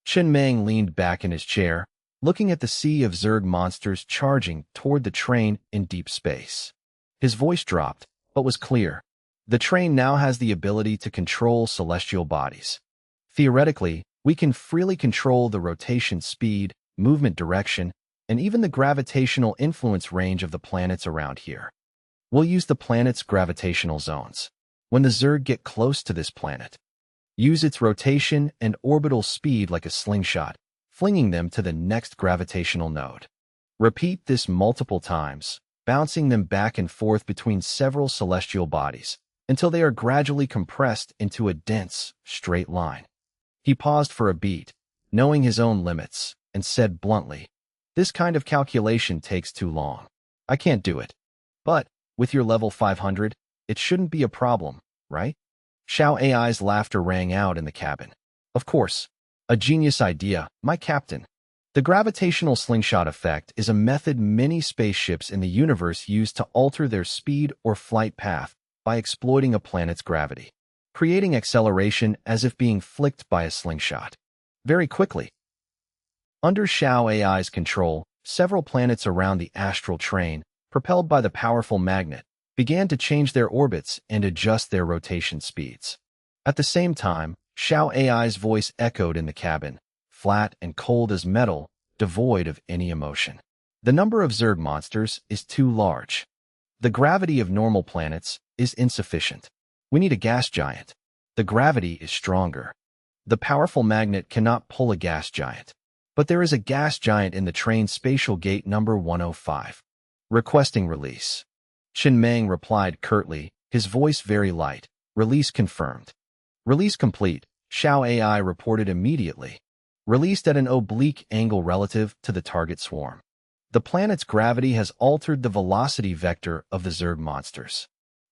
Chen Meng leaned back in his chair, looking at the sea of Zerg monsters charging toward the train in deep space. His voice dropped, but was clear. The train now has the ability to control celestial bodies. Theoretically, we can freely control the rotation speed, movement direction, and even the gravitational influence range of the planets around here. We'll use the planet's gravitational zones. When the Zerg get close to this planet, use its rotation and orbital speed like a slingshot, flinging them to the next gravitational node. Repeat this multiple times, bouncing them back and forth between several celestial bodies, until they are gradually compressed into a dense, straight line. He paused for a beat, knowing his own limits, and said bluntly, "This kind of calculation takes too long. I can't do it. But, with your level 500, it shouldn't be a problem, right?" Xiao AI's laughter rang out in the cabin. "Of course. A genius idea, my captain. The gravitational slingshot effect is a method many spaceships in the universe use to alter their speed or flight path by exploiting a planet's gravity, creating acceleration as if being flicked by a slingshot. Very quickly." Under Xiao AI's control, several planets around the astral train, propelled by the powerful magnet, began to change their orbits and adjust their rotation speeds. At the same time, Xiao AI's voice echoed in the cabin, flat and cold as metal, devoid of any emotion. "The number of Zerg monsters is too large. The gravity of normal planets is insufficient. We need a gas giant. The gravity is stronger. The powerful magnet cannot pull a gas giant. But there is a gas giant in the train's spatial gate number 105. Requesting release." Chen Meng replied curtly, his voice very light. "Release confirmed." "Release complete," Xiao AI reported immediately. "Released at an oblique angle relative to the target swarm. The planet's gravity has altered the velocity vector of the Zerg monsters.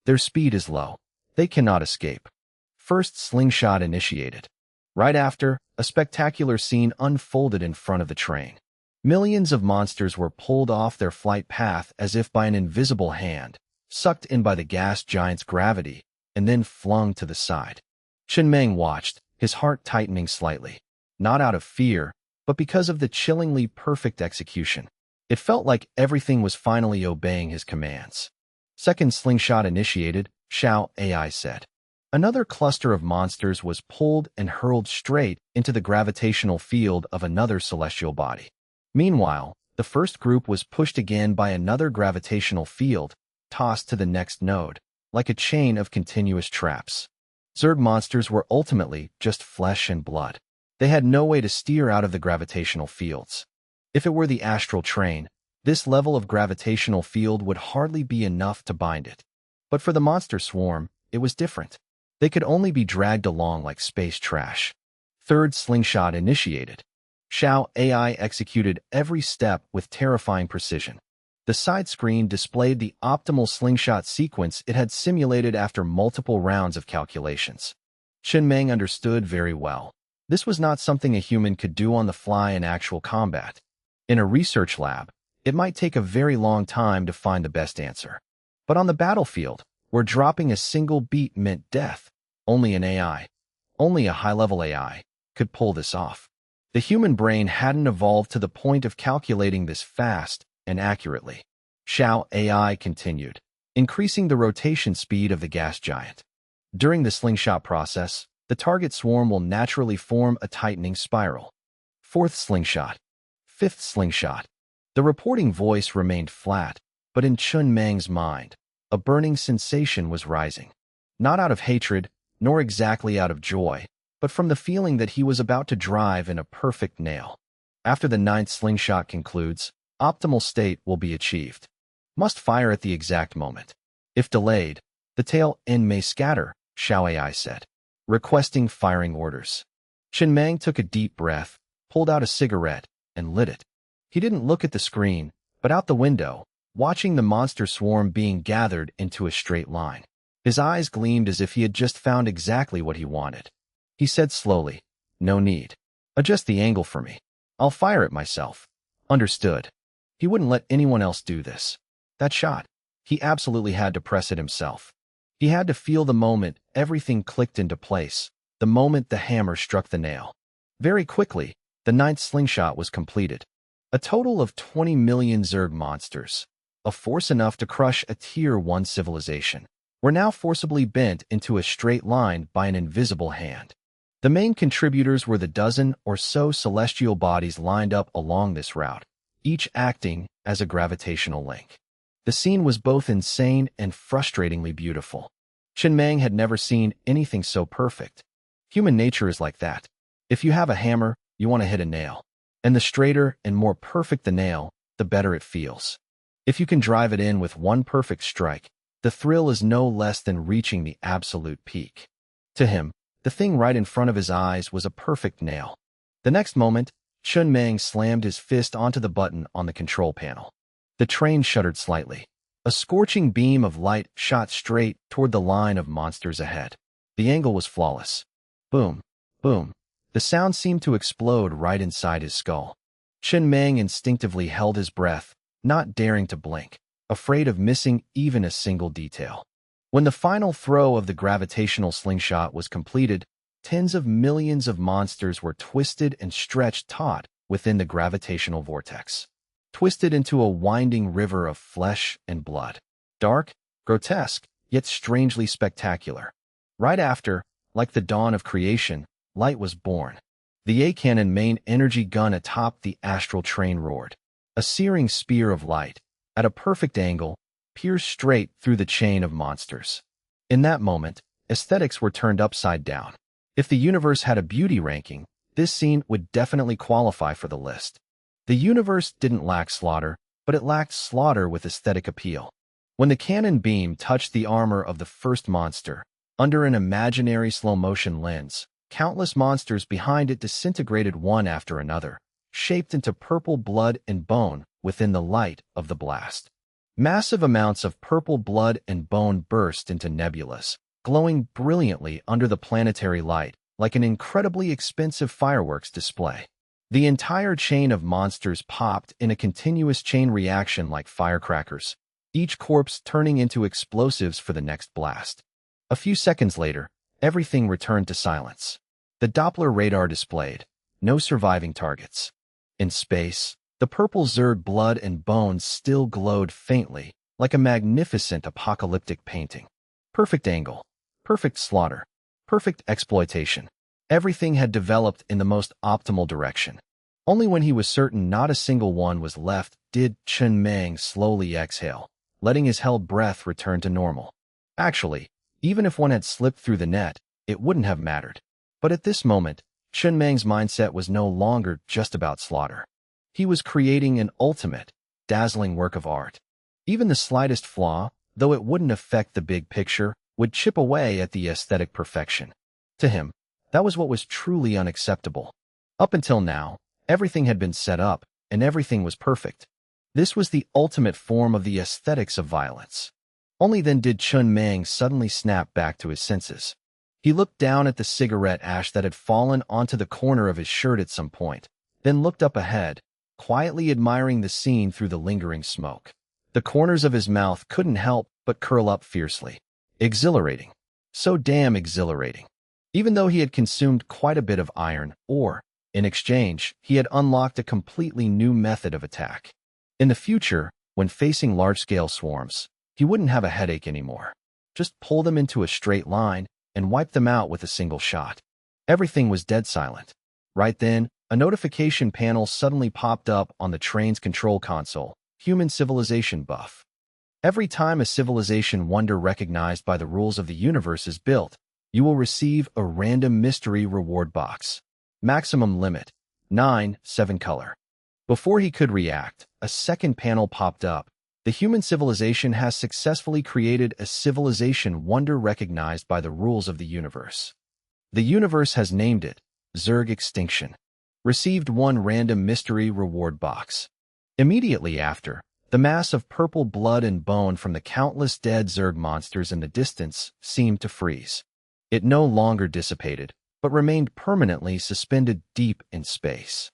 Their speed is low. They cannot escape." First slingshot initiated. Right after, a spectacular scene unfolded in front of the train. Millions of monsters were pulled off their flight path as if by an invisible hand, sucked in by the gas giant's gravity, and then flung to the side. Chen Meng watched, his heart tightening slightly, not out of fear, but because of the chillingly perfect execution. It felt like everything was finally obeying his commands. Second slingshot initiated, Xiao AI said. Another cluster of monsters was pulled and hurled straight into the gravitational field of another celestial body. Meanwhile, the first group was pushed again by another gravitational field, tossed to the next node, like a chain of continuous traps. Zerg monsters were ultimately just flesh and blood. They had no way to steer out of the gravitational fields. If it were the astral train, this level of gravitational field would hardly be enough to bind it. But for the monster swarm, it was different. They could only be dragged along like space trash. Third slingshot initiated. Xiao AI executed every step with terrifying precision. The side screen displayed the optimal slingshot sequence it had simulated after multiple rounds of calculations. Chen Meng understood very well. This was not something a human could do on the fly in actual combat. In a research lab, it might take a very long time to find the best answer. But on the battlefield, where dropping a single beat meant death, only an AI, only a high-level AI, could pull this off. The human brain hadn't evolved to the point of calculating this fast and accurately. Xiao AI continued, increasing the rotation speed of the gas giant. During the slingshot process, the target swarm will naturally form a tightening spiral. Fourth slingshot. Fifth slingshot. The reporting voice remained flat, but in Chen Meng's mind, a burning sensation was rising. Not out of hatred, nor exactly out of joy, but from the feeling that he was about to drive in a perfect nail. After the ninth slingshot concludes, Optimal state will be achieved. Must fire at the exact moment. If delayed, the tail end may scatter, Xiao AI said, requesting firing orders. Chen Meng took a deep breath, pulled out a cigarette, and lit it. He didn't look at the screen, but out the window, watching the monster swarm being gathered into a straight line. His eyes gleamed as if he had just found exactly what he wanted. He said slowly, "No need. Adjust the angle for me. I'll fire it myself." Understood. He wouldn't let anyone else do this. That shot. He absolutely had to press it himself. He had to feel the moment everything clicked into place, the moment the hammer struck the nail. Very quickly, the 9th slingshot was completed. A total of 20 million Zerg monsters, a force enough to crush a Tier 1 civilization, were now forcibly bent into a straight line by an invisible hand. The main contributors were the dozen or so celestial bodies lined up along this route, each acting as a gravitational link. The scene was both insane and frustratingly beautiful. Chen Meng had never seen anything so perfect. Human nature is like that. If you have a hammer, you want to hit a nail. And the straighter and more perfect the nail, the better it feels. If you can drive it in with one perfect strike, the thrill is no less than reaching the absolute peak. To him, the thing right in front of his eyes was a perfect nail. The next moment, Chen Meng slammed his fist onto the button on the control panel. The train shuddered slightly. A scorching beam of light shot straight toward the line of monsters ahead. The angle was flawless. Boom, boom. The sound seemed to explode right inside his skull. Chen Meng instinctively held his breath, not daring to blink, afraid of missing even a single detail. When the final throw of the gravitational slingshot was completed, tens of millions of monsters were twisted and stretched taut within the gravitational vortex. Twisted into a winding river of flesh and blood. Dark, grotesque, yet strangely spectacular. Right after, like the dawn of creation, light was born. The A-cannon main energy gun atop the astral train roared. A searing spear of light, at a perfect angle, pierced straight through the chain of monsters. In that moment, aesthetics were turned upside down. If the universe had a beauty ranking, this scene would definitely qualify for the list. The universe didn't lack slaughter, but it lacked slaughter with aesthetic appeal. When the cannon beam touched the armor of the first monster, under an imaginary slow-motion lens, countless monsters behind it disintegrated one after another, shaped into purple blood and bone within the light of the blast. Massive amounts of purple blood and bone burst into nebulas, glowing brilliantly under the planetary light, like an incredibly expensive fireworks display. The entire chain of monsters popped in a continuous chain reaction like firecrackers, each corpse turning into explosives for the next blast. A few seconds later, everything returned to silence. The Doppler radar displayed no surviving targets. In space, the purple Zerg blood and bones still glowed faintly, like a magnificent apocalyptic painting. Perfect angle, perfect slaughter, perfect exploitation. Everything had developed in the most optimal direction. Only when he was certain not a single one was left did Chen Meng slowly exhale, letting his held breath return to normal. Actually, even if one had slipped through the net, it wouldn't have mattered. But at this moment, Chen Meng's mindset was no longer just about slaughter. He was creating an ultimate, dazzling work of art. Even the slightest flaw, though it wouldn't affect the big picture, would chip away at the aesthetic perfection. To him, that was what was truly unacceptable. Up until now, everything had been set up, and everything was perfect. This was the ultimate form of the aesthetics of violence. Only then did Chen Meng suddenly snap back to his senses. He looked down at the cigarette ash that had fallen onto the corner of his shirt at some point, then looked up ahead, quietly admiring the scene through the lingering smoke. The corners of his mouth couldn't help but curl up fiercely. Exhilarating. So damn exhilarating. Even though he had consumed quite a bit of iron ore, in exchange, he had unlocked a completely new method of attack. In the future, when facing large-scale swarms, he wouldn't have a headache anymore. Just pull them into a straight line and wipe them out with a single shot. Everything was dead silent. Right then, a notification panel suddenly popped up on the train's control console. Human civilization buff. Every time a civilization wonder recognized by the rules of the universe is built, you will receive a random mystery reward box. Maximum limit, 9, 7 color. Before he could react, a second panel popped up. The human civilization has successfully created a civilization wonder recognized by the rules of the universe. The universe has named it Zerg Extinction. Received 1 random mystery reward box. Immediately after, the mass of purple blood and bone from the countless dead Zerg monsters in the distance seemed to freeze. It no longer dissipated, but remained permanently suspended deep in space.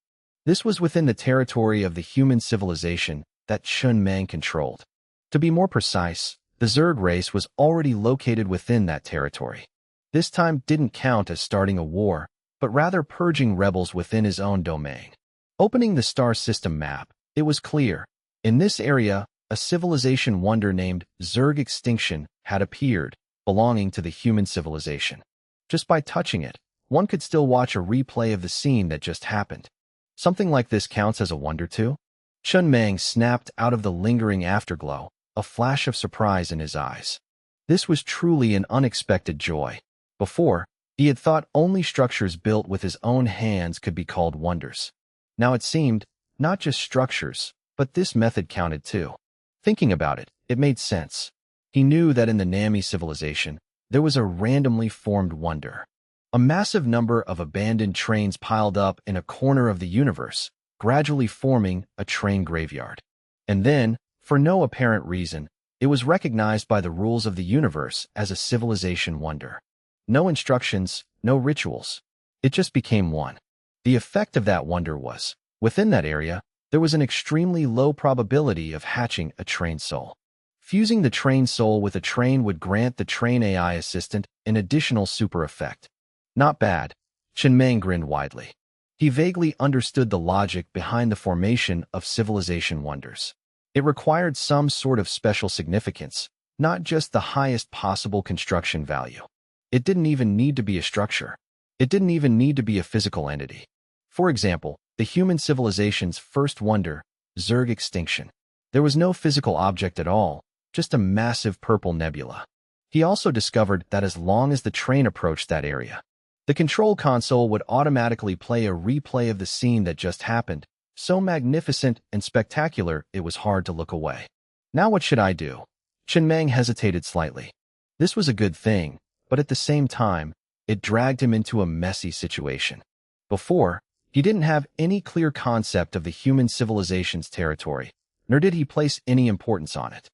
This was within the territory of the human civilization that Chun Mang controlled. To be more precise, the Zerg race was already located within that territory. This time didn't count as starting a war, but rather purging rebels within his own domain. Opening the star system map, it was clear. In this area, a civilization wonder named Zerg Extinction had appeared, belonging to the human civilization. Just by touching it, one could still watch a replay of the scene that just happened. Something like this counts as a wonder too? Chun Mang snapped out of the lingering afterglow, a flash of surprise in his eyes. This was truly an unexpected joy. Before, he had thought only structures built with his own hands could be called wonders. Now it seemed, not just structures, but this method counted too. Thinking about it, it made sense. He knew that in the Nami civilization, there was a randomly formed wonder. A massive number of abandoned trains piled up in a corner of the universe, gradually forming a train graveyard. And then, for no apparent reason, it was recognized by the rules of the universe as a civilization wonder. No instructions, no rituals. It just became one. The effect of that wonder was, within that area, there was an extremely low probability of hatching a train soul. Fusing the train soul with a train would grant the train AI assistant an additional super effect. Not bad. Chun Mang grinned widely. He vaguely understood the logic behind the formation of civilization wonders. It required some sort of special significance, not just the highest possible construction value. It didn't even need to be a structure. It didn't even need to be a physical entity. For example, the human civilization's first wonder, Zerg Extinction. There was no physical object at all, just a massive purple nebula. He also discovered that as long as the train approached that area, the control console would automatically play a replay of the scene that just happened, so magnificent and spectacular it was hard to look away. Now what should I do? Chun Mang hesitated slightly. This was a good thing, but at the same time, it dragged him into a messy situation. Before, he didn't have any clear concept of the human civilization's territory, nor did he place any importance on it.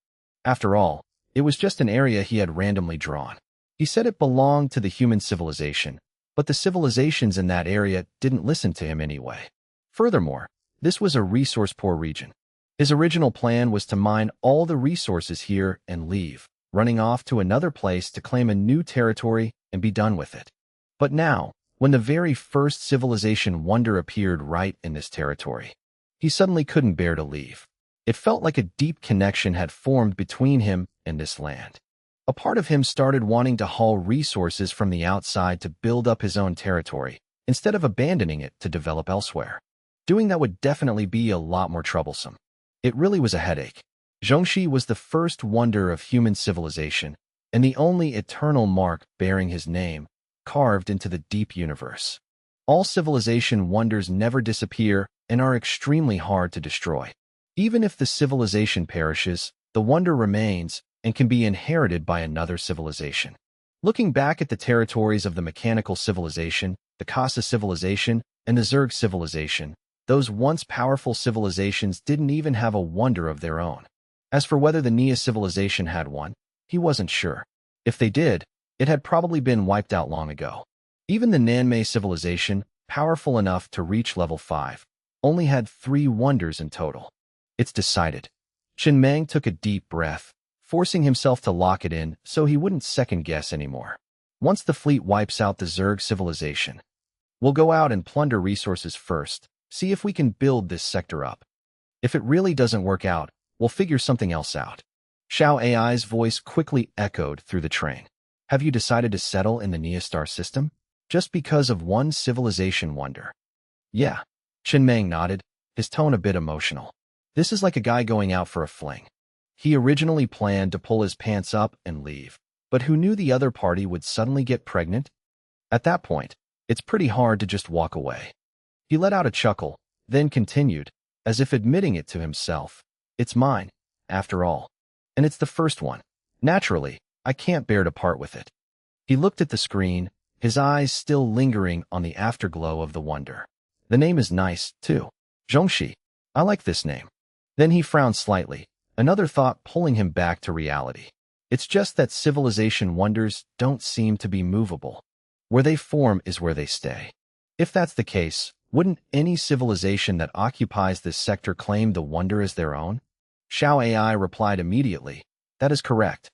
After all, it was just an area he had randomly drawn. He said it belonged to the human civilization, but the civilizations in that area didn't listen to him anyway. Furthermore, this was a resource-poor region. His original plan was to mine all the resources here and leave, running off to another place to claim a new territory and be done with it. But now, when the very first civilization wonder appeared right in this territory, he suddenly couldn't bear to leave. It felt like a deep connection had formed between him and this land. A part of him started wanting to haul resources from the outside to build up his own territory, instead of abandoning it to develop elsewhere. Doing that would definitely be a lot more troublesome. It really was a headache. Zhongxi was the first wonder of human civilization, and the only eternal mark bearing his name, carved into the deep universe. All civilization wonders never disappear and are extremely hard to destroy. Even if the civilization perishes, the wonder remains and can be inherited by another civilization. Looking back at the territories of the mechanical civilization, the Kasa civilization, and the Zerg civilization, those once powerful civilizations didn't even have a wonder of their own. As for whether the Nia civilization had one, he wasn't sure. If they did, it had probably been wiped out long ago. Even the Nanmei civilization, powerful enough to reach level 5, only had 3 wonders in total. It's decided. Chun Mang took a deep breath, forcing himself to lock it in so he wouldn't second-guess anymore. Once the fleet wipes out the Zerg civilization, we'll go out and plunder resources first, see if we can build this sector up. If it really doesn't work out, we'll figure something else out. Xiao AI's voice quickly echoed through the train. Have you decided to settle in the Nia star system? Just because of one civilization wonder? Yeah. Chun Mang nodded, his tone a bit emotional. This is like a guy going out for a fling. He originally planned to pull his pants up and leave, but who knew the other party would suddenly get pregnant? At that point, it's pretty hard to just walk away. He let out a chuckle, then continued, as if admitting it to himself. It's mine, after all. And it's the first one. Naturally, I can't bear to part with it. He looked at the screen, his eyes still lingering on the afterglow of the wonder. The name is nice, too. Zhongxi. I like this name. Then he frowned slightly, another thought pulling him back to reality. It's just that civilization wonders don't seem to be movable. Where they form is where they stay. If that's the case, wouldn't any civilization that occupies this sector claim the wonder as their own? Xiao AI replied immediately. That is correct.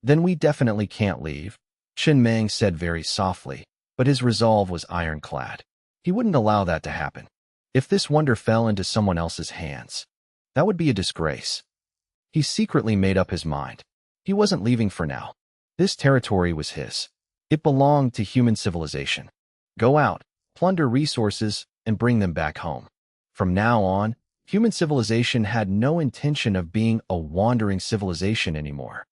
Then we definitely can't leave, Chen Meng said very softly, but his resolve was ironclad. He wouldn't allow that to happen. If this wonder fell into someone else's hands, that would be a disgrace. He secretly made up his mind. He wasn't leaving for now. This territory was his. It belonged to human civilization. Go out, plunder resources, and bring them back home. From now on, human civilization had no intention of being a wandering civilization anymore.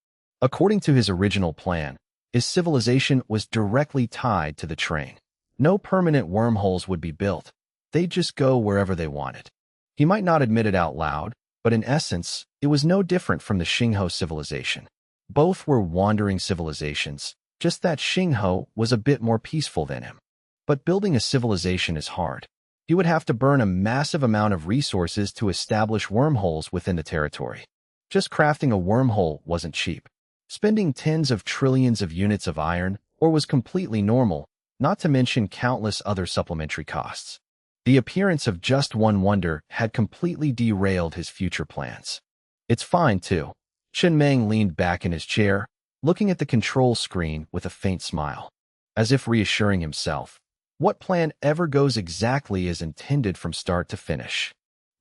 According to his original plan, his civilization was directly tied to the train. No permanent wormholes would be built. They'd just go wherever they wanted. He might not admit it out loud, but in essence, it was no different from the Xingho civilization. Both were wandering civilizations, just that Xingho was a bit more peaceful than him. But building a civilization is hard. He would have to burn a massive amount of resources to establish wormholes within the territory. Just crafting a wormhole wasn't cheap. Spending tens of trillions of units of iron ore was completely normal, not to mention countless other supplementary costs. The appearance of just one wonder had completely derailed his future plans. It's fine, too. Chen Meng leaned back in his chair, looking at the control screen with a faint smile. As if reassuring himself, what plan ever goes exactly as intended from start to finish?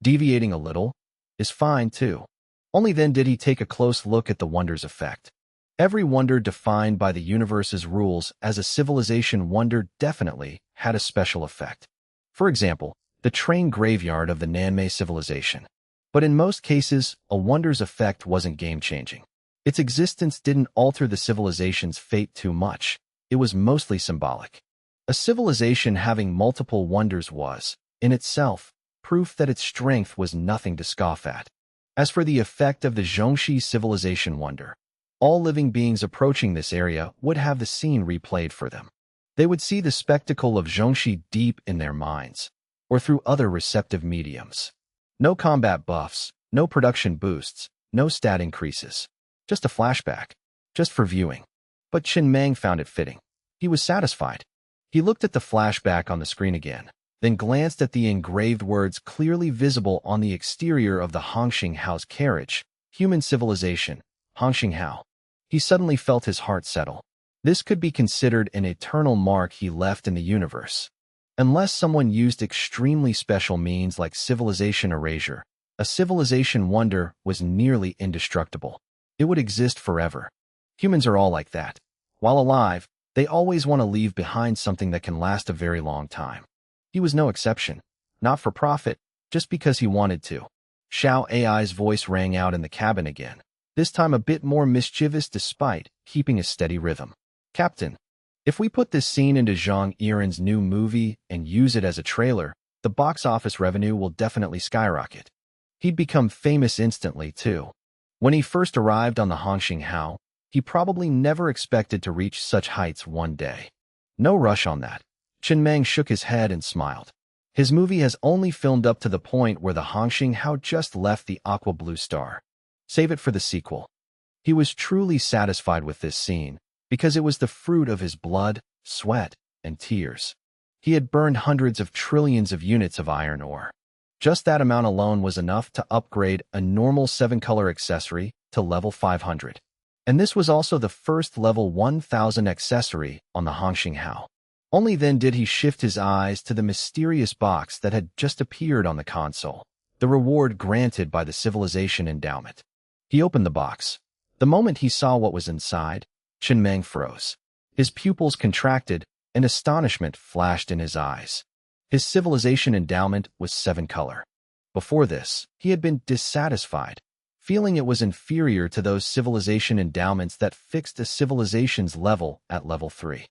Deviating a little is fine, too. Only then did he take a close look at the wonder's effect. Every wonder defined by the universe's rules as a civilization wonder definitely had a special effect. For example, the train graveyard of the Nanmei civilization. But in most cases, a wonder's effect wasn't game-changing. Its existence didn't alter the civilization's fate too much. It was mostly symbolic. A civilization having multiple wonders was, in itself, proof that its strength was nothing to scoff at. As for the effect of the Zhongxi civilization wonder, all living beings approaching this area would have the scene replayed for them. They would see the spectacle of Zhongxi deep in their minds, or through other receptive mediums. No combat buffs, no production boosts, no stat increases. Just a flashback, just for viewing. But Chen Meng found it fitting. He was satisfied. He looked at the flashback on the screen again, then glanced at the engraved words clearly visible on the exterior of the Hongxing Hao's carriage, human civilization, Hongxing Hao. He suddenly felt his heart settle. This could be considered an eternal mark he left in the universe. Unless someone used extremely special means like civilization erasure, a civilization wonder was nearly indestructible. It would exist forever. Humans are all like that. While alive, they always want to leave behind something that can last a very long time. He was no exception. Not for profit, just because he wanted to. Xiao AI's voice rang out in the cabin again, this time a bit more mischievous despite keeping a steady rhythm. Captain, if we put this scene into Zhang Yiren's new movie and use it as a trailer, the box office revenue will definitely skyrocket. He'd become famous instantly, too. When he first arrived on the Hongxing Hao, he probably never expected to reach such heights one day. No rush on that. Chen Meng shook his head and smiled. His movie has only filmed up to the point where the Hongxing Hao just left the aqua blue star. Save it for the sequel. He was truly satisfied with this scene, because it was the fruit of his blood, sweat, and tears. He had burned hundreds of trillions of units of iron ore. Just that amount alone was enough to upgrade a normal 7-color accessory to level 500. And this was also the first level 1000 accessory on the Hongxing Hao. Only then did he shift his eyes to the mysterious box that had just appeared on the console, the reward granted by the civilization endowment. He opened the box. The moment he saw what was inside, Chen Meng froze. His pupils contracted, and astonishment flashed in his eyes. His civilization endowment was 7-color. Before this, he had been dissatisfied, feeling it was inferior to those civilization endowments that fixed a civilization's level at level 3.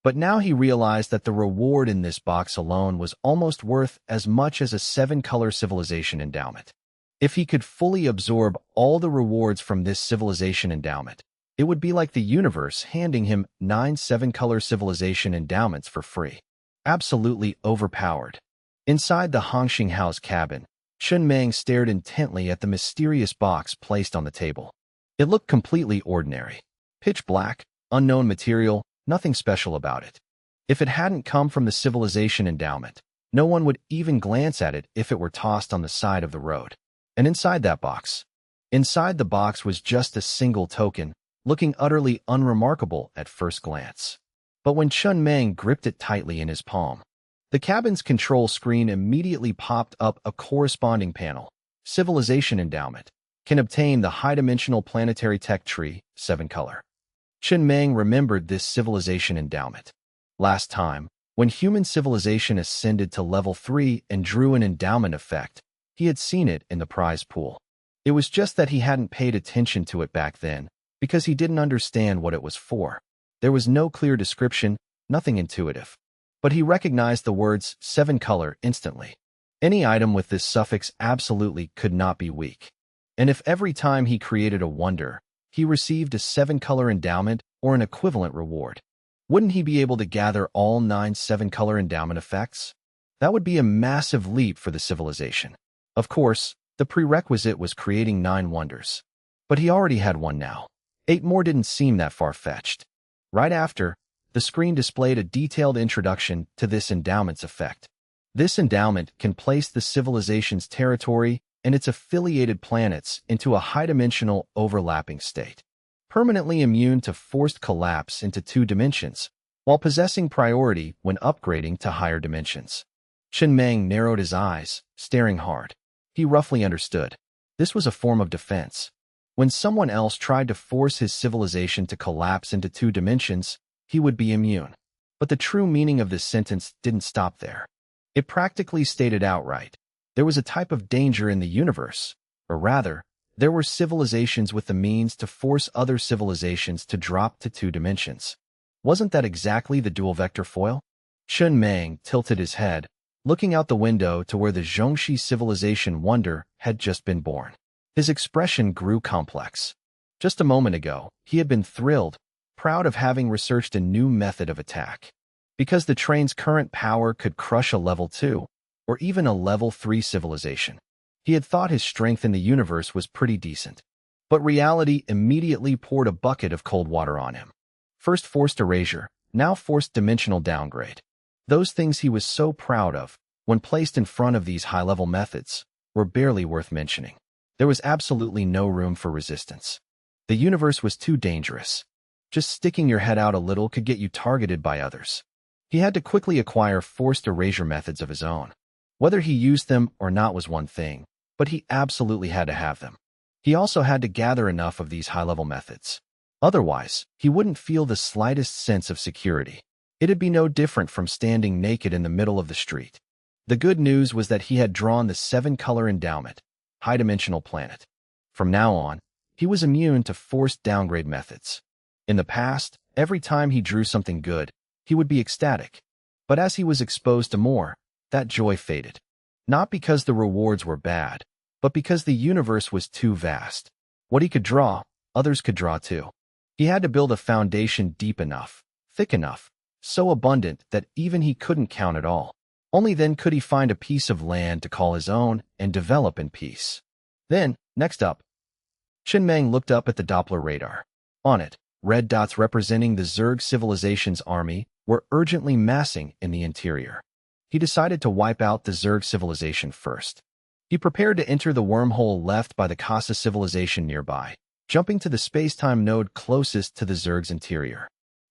But now he realized that the reward in this box alone was almost worth as much as a 7-color civilization endowment. If he could fully absorb all the rewards from this civilization endowment, it would be like the universe handing him 9 7-color civilization endowments for free. Absolutely overpowered. Inside the Hongxing House cabin, Chun Mang stared intently at the mysterious box placed on the table. It looked completely ordinary. Pitch black, unknown material, nothing special about it. If it hadn't come from the civilization endowment, no one would even glance at it if it were tossed on the side of the road. And inside the box was just a single token, looking utterly unremarkable at first glance. But when Chun Mang gripped it tightly in his palm, the cabin's control screen immediately popped up a corresponding panel. Civilization endowment. Can obtain the high-dimensional planetary tech tree, 7-color. Chun Mang remembered this civilization endowment. Last time, when human civilization ascended to level 3 and drew an endowment effect, he had seen it in the prize pool. It was just that he hadn't paid attention to it back then, because he didn't understand what it was for. There was no clear description, nothing intuitive. But he recognized the words 7-color instantly. Any item with this suffix absolutely could not be weak. And if every time he created a wonder, he received a 7-color endowment or an equivalent reward, wouldn't he be able to gather all 9 7-color endowment effects? That would be a massive leap for the civilization. Of course, the prerequisite was creating 9 wonders. But he already had one now. 8 more didn't seem that far-fetched. Right after, the screen displayed a detailed introduction to this endowment's effect. This endowment can place the civilization's territory and its affiliated planets into a high-dimensional overlapping state, permanently immune to forced collapse into 2 dimensions, while possessing priority when upgrading to higher dimensions. Chun Mang narrowed his eyes, staring hard. He roughly understood. This was a form of defense. When someone else tried to force his civilization to collapse into 2 dimensions, he would be immune. But the true meaning of this sentence didn't stop there. It practically stated outright, there was a type of danger in the universe, or rather, there were civilizations with the means to force other civilizations to drop to 2 dimensions. Wasn't that exactly the dual-vector foil? Chun Mang tilted his head, looking out the window to where the Zhongxi civilization wonder had just been born. His expression grew complex. Just a moment ago, he had been thrilled, proud of having researched a new method of attack. Because the train's current power could crush a level 2, or even a level 3 civilization. He had thought his strength in the universe was pretty decent. But reality immediately poured a bucket of cold water on him. First forced erasure, now forced dimensional downgrade. Those things he was so proud of, when placed in front of these high-level methods, were barely worth mentioning. There was absolutely no room for resistance. The universe was too dangerous. Just sticking your head out a little could get you targeted by others. He had to quickly acquire forced erasure methods of his own. Whether he used them or not was one thing, but he absolutely had to have them. He also had to gather enough of these high-level methods. Otherwise, he wouldn't feel the slightest sense of security. It'd be no different from standing naked in the middle of the street. The good news was that he had drawn the 7-color endowment, high-dimensional planet. From now on, he was immune to forced downgrade methods. In the past, every time he drew something good, he would be ecstatic. But as he was exposed to more, that joy faded. Not because the rewards were bad, but because the universe was too vast. What he could draw, others could draw too. He had to build a foundation deep enough, thick enough, so abundant that even he couldn't count it all. Only then could he find a piece of land to call his own and develop in peace. Then, next up, Chun Mang looked up at the Doppler radar. On it, red dots representing the Zerg civilization's army were urgently massing in the interior. He decided to wipe out the Zerg civilization first. He prepared to enter the wormhole left by the Casa civilization nearby, jumping to the space-time node closest to the Zerg's interior.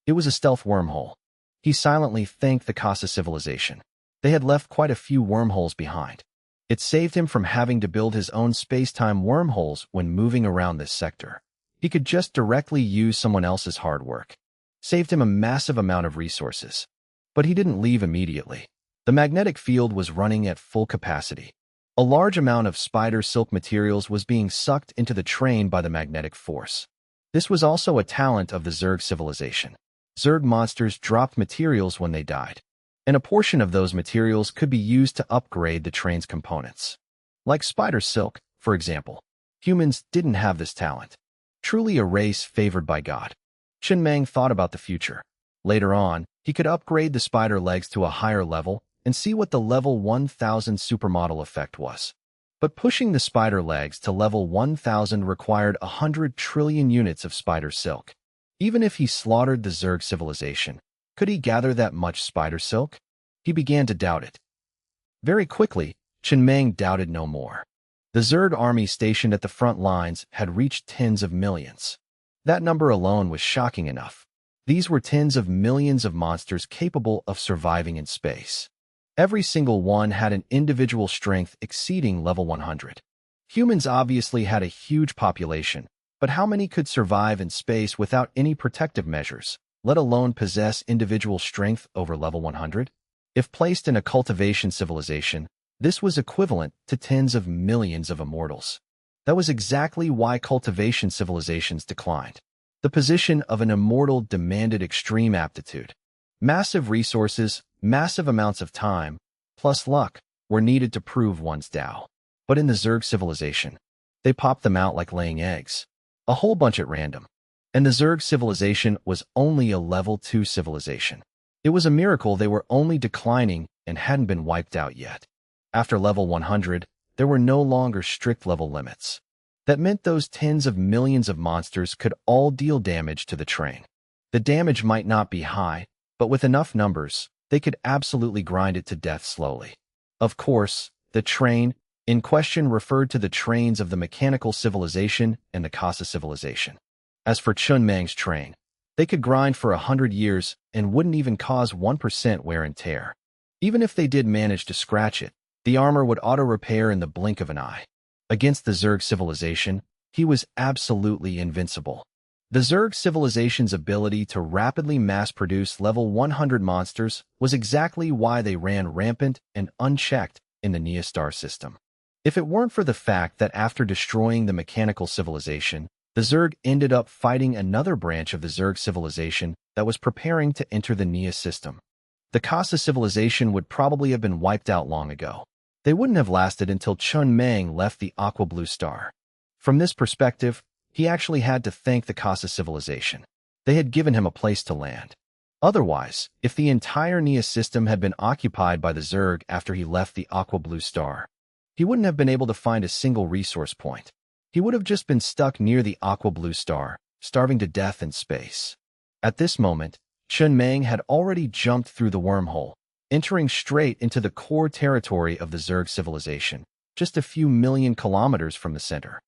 It was a stealth wormhole. He silently thanked the Casa civilization. They had left quite a few wormholes behind. It saved him from having to build his own space-time wormholes when moving around this sector. He could just directly use someone else's hard work. Saved him a massive amount of resources. But he didn't leave immediately. The magnetic field was running at full capacity. A large amount of spider silk materials was being sucked into the train by the magnetic force. This was also a talent of the Zerg civilization. Zerg monsters dropped materials when they died, and a portion of those materials could be used to upgrade the train's components. Like spider silk, for example. Humans didn't have this talent. Truly a race favored by God. Chen Meng thought about the future. Later on, he could upgrade the spider legs to a higher level and see what the level 1000 supermodel effect was. But pushing the spider legs to level 1000 required 100 trillion units of spider silk. Even if he slaughtered the Zerg civilization, could he gather that much spider silk? He began to doubt it. Very quickly, Chen Meng doubted no more. The Zerg army stationed at the front lines had reached tens of millions. That number alone was shocking enough. These were tens of millions of monsters capable of surviving in space. Every single one had an individual strength exceeding level 100. Humans obviously had a huge population, but how many could survive in space without any protective measures, let alone possess individual strength over level 100? If placed in a cultivation civilization, this was equivalent to tens of millions of immortals. That was exactly why cultivation civilizations declined. The position of an immortal demanded extreme aptitude. Massive resources, massive amounts of time, plus luck, were needed to prove one's Tao. But in the Zerg civilization, they popped them out like laying eggs. A whole bunch at random. And the Zerg civilization was only a level 2 civilization. It was a miracle they were only declining and hadn't been wiped out yet. After level 100, there were no longer strict level limits. That meant those tens of millions of monsters could all deal damage to the train. The damage might not be high, but with enough numbers, they could absolutely grind it to death slowly. Of course, the train in question referred to the trains of the mechanical civilization and the Casa civilization. As for Chen Meng's train, they could grind for 100 years and wouldn't even cause 1% wear and tear. Even if they did manage to scratch it, the armor would auto-repair in the blink of an eye. Against the Zerg civilization, he was absolutely invincible. The Zerg civilization's ability to rapidly mass-produce level 100 monsters was exactly why they ran rampant and unchecked in the Nia star system. If it weren't for the fact that after destroying the mechanical civilization, the Zerg ended up fighting another branch of the Zerg civilization that was preparing to enter the Nia system, the Casa civilization would probably have been wiped out long ago. They wouldn't have lasted until Chen Meng left the Aqua Blue Star. From this perspective, he actually had to thank the Casa civilization. They had given him a place to land. Otherwise, if the entire Nia system had been occupied by the Zerg after he left the Aqua Blue Star, he wouldn't have been able to find a single resource point. He would have just been stuck near the Aqua Blue Star, starving to death in space. At this moment, Chen Meng had already jumped through the wormhole, entering straight into the core territory of the Zerg civilization, just a few million kilometers from the center.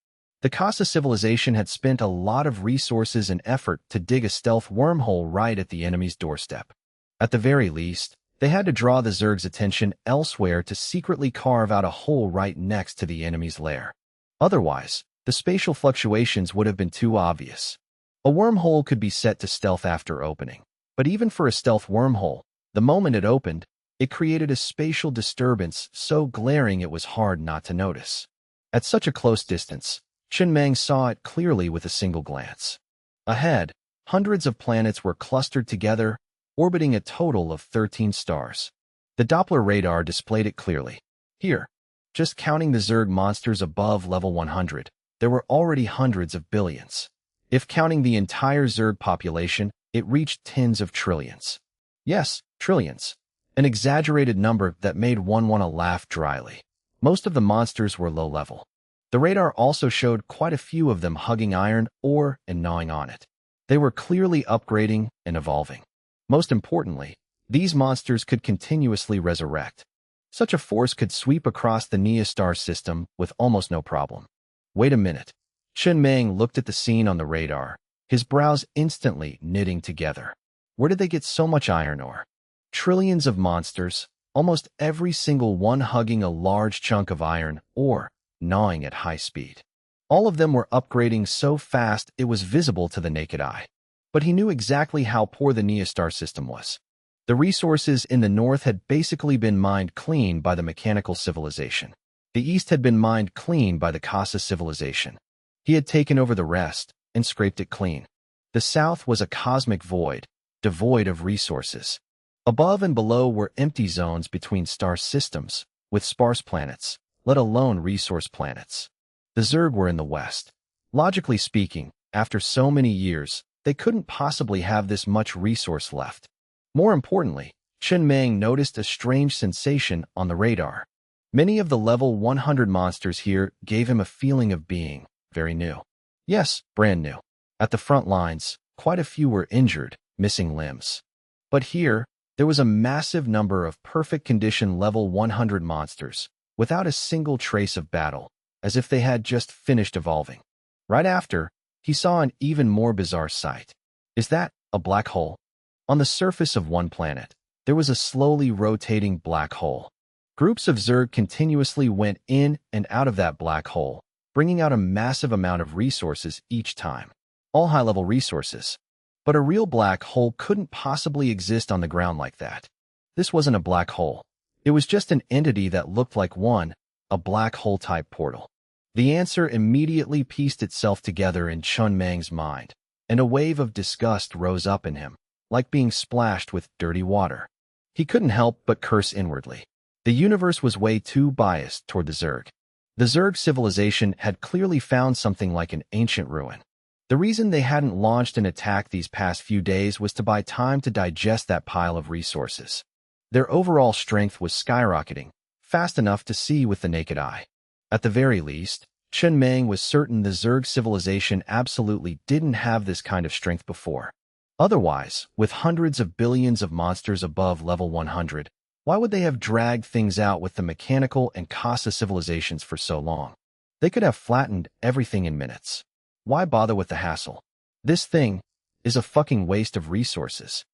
The Casa civilization had spent a lot of resources and effort to dig a stealth wormhole right at the enemy's doorstep. At the very least, they had to draw the Zerg's attention elsewhere to secretly carve out a hole right next to the enemy's lair. Otherwise, the spatial fluctuations would have been too obvious. A wormhole could be set to stealth after opening, but even for a stealth wormhole, the moment it opened, it created a spatial disturbance so glaring it was hard not to notice. At such a close distance, Chen Meng saw it clearly with a single glance. Ahead, hundreds of planets were clustered together, orbiting a total of 13 stars. The Doppler radar displayed it clearly. Here, just counting the Zerg monsters above level 100, there were already hundreds of billions. If counting the entire Zerg population, it reached tens of trillions. Yes, trillions. An exaggerated number that made one want to laugh dryly. Most of the monsters were low level. The radar also showed quite a few of them hugging iron ore and gnawing on it. They were clearly upgrading and evolving. Most importantly, these monsters could continuously resurrect. Such a force could sweep across the Nia star system with almost no problem. Wait a minute. Chen Meng looked at the scene on the radar, his brows instantly knitting together. Where did they get so much iron ore? Trillions of monsters, almost every single one hugging a large chunk of iron ore, gnawing at high speed. All of them were upgrading so fast it was visible to the naked eye. But he knew exactly how poor the Nia star system was. The resources in the north had basically been mined clean by the mechanical civilization. The east had been mined clean by the Casa civilization. He had taken over the rest and scraped it clean. The south was a cosmic void, devoid of resources. Above and below were empty zones between star systems, with sparse planets, let alone resource planets. The Zerg were in the west. Logically speaking, after so many years, they couldn't possibly have this much resource left. More importantly, Chen Meng noticed a strange sensation on the radar. Many of the level 100 monsters here gave him a feeling of being very new. Yes, brand new. At the front lines, quite a few were injured, missing limbs. But here, there was a massive number of perfect condition level 100 monsters, without a single trace of battle, as if they had just finished evolving. Right after, he saw an even more bizarre sight. Is that a black hole? On the surface of one planet, there was a slowly rotating black hole. Groups of Zerg continuously went in and out of that black hole, bringing out a massive amount of resources each time. All high-level resources. But a real black hole couldn't possibly exist on the ground like that. This wasn't a black hole. It was just an entity that looked like one, a black hole-type portal. The answer immediately pieced itself together in Chun Meng's mind, and a wave of disgust rose up in him, like being splashed with dirty water. He couldn't help but curse inwardly. The universe was way too biased toward the Zerg. The Zerg civilization had clearly found something like an ancient ruin. The reason they hadn't launched an attack these past few days was to buy time to digest that pile of resources. Their overall strength was skyrocketing, fast enough to see with the naked eye. At the very least, Chen Meng was certain the Zerg civilization absolutely didn't have this kind of strength before. Otherwise, with hundreds of billions of monsters above level 100, why would they have dragged things out with the mechanical and Kasa civilizations for so long? They could have flattened everything in minutes. Why bother with the hassle? This thing is a fucking waste of resources.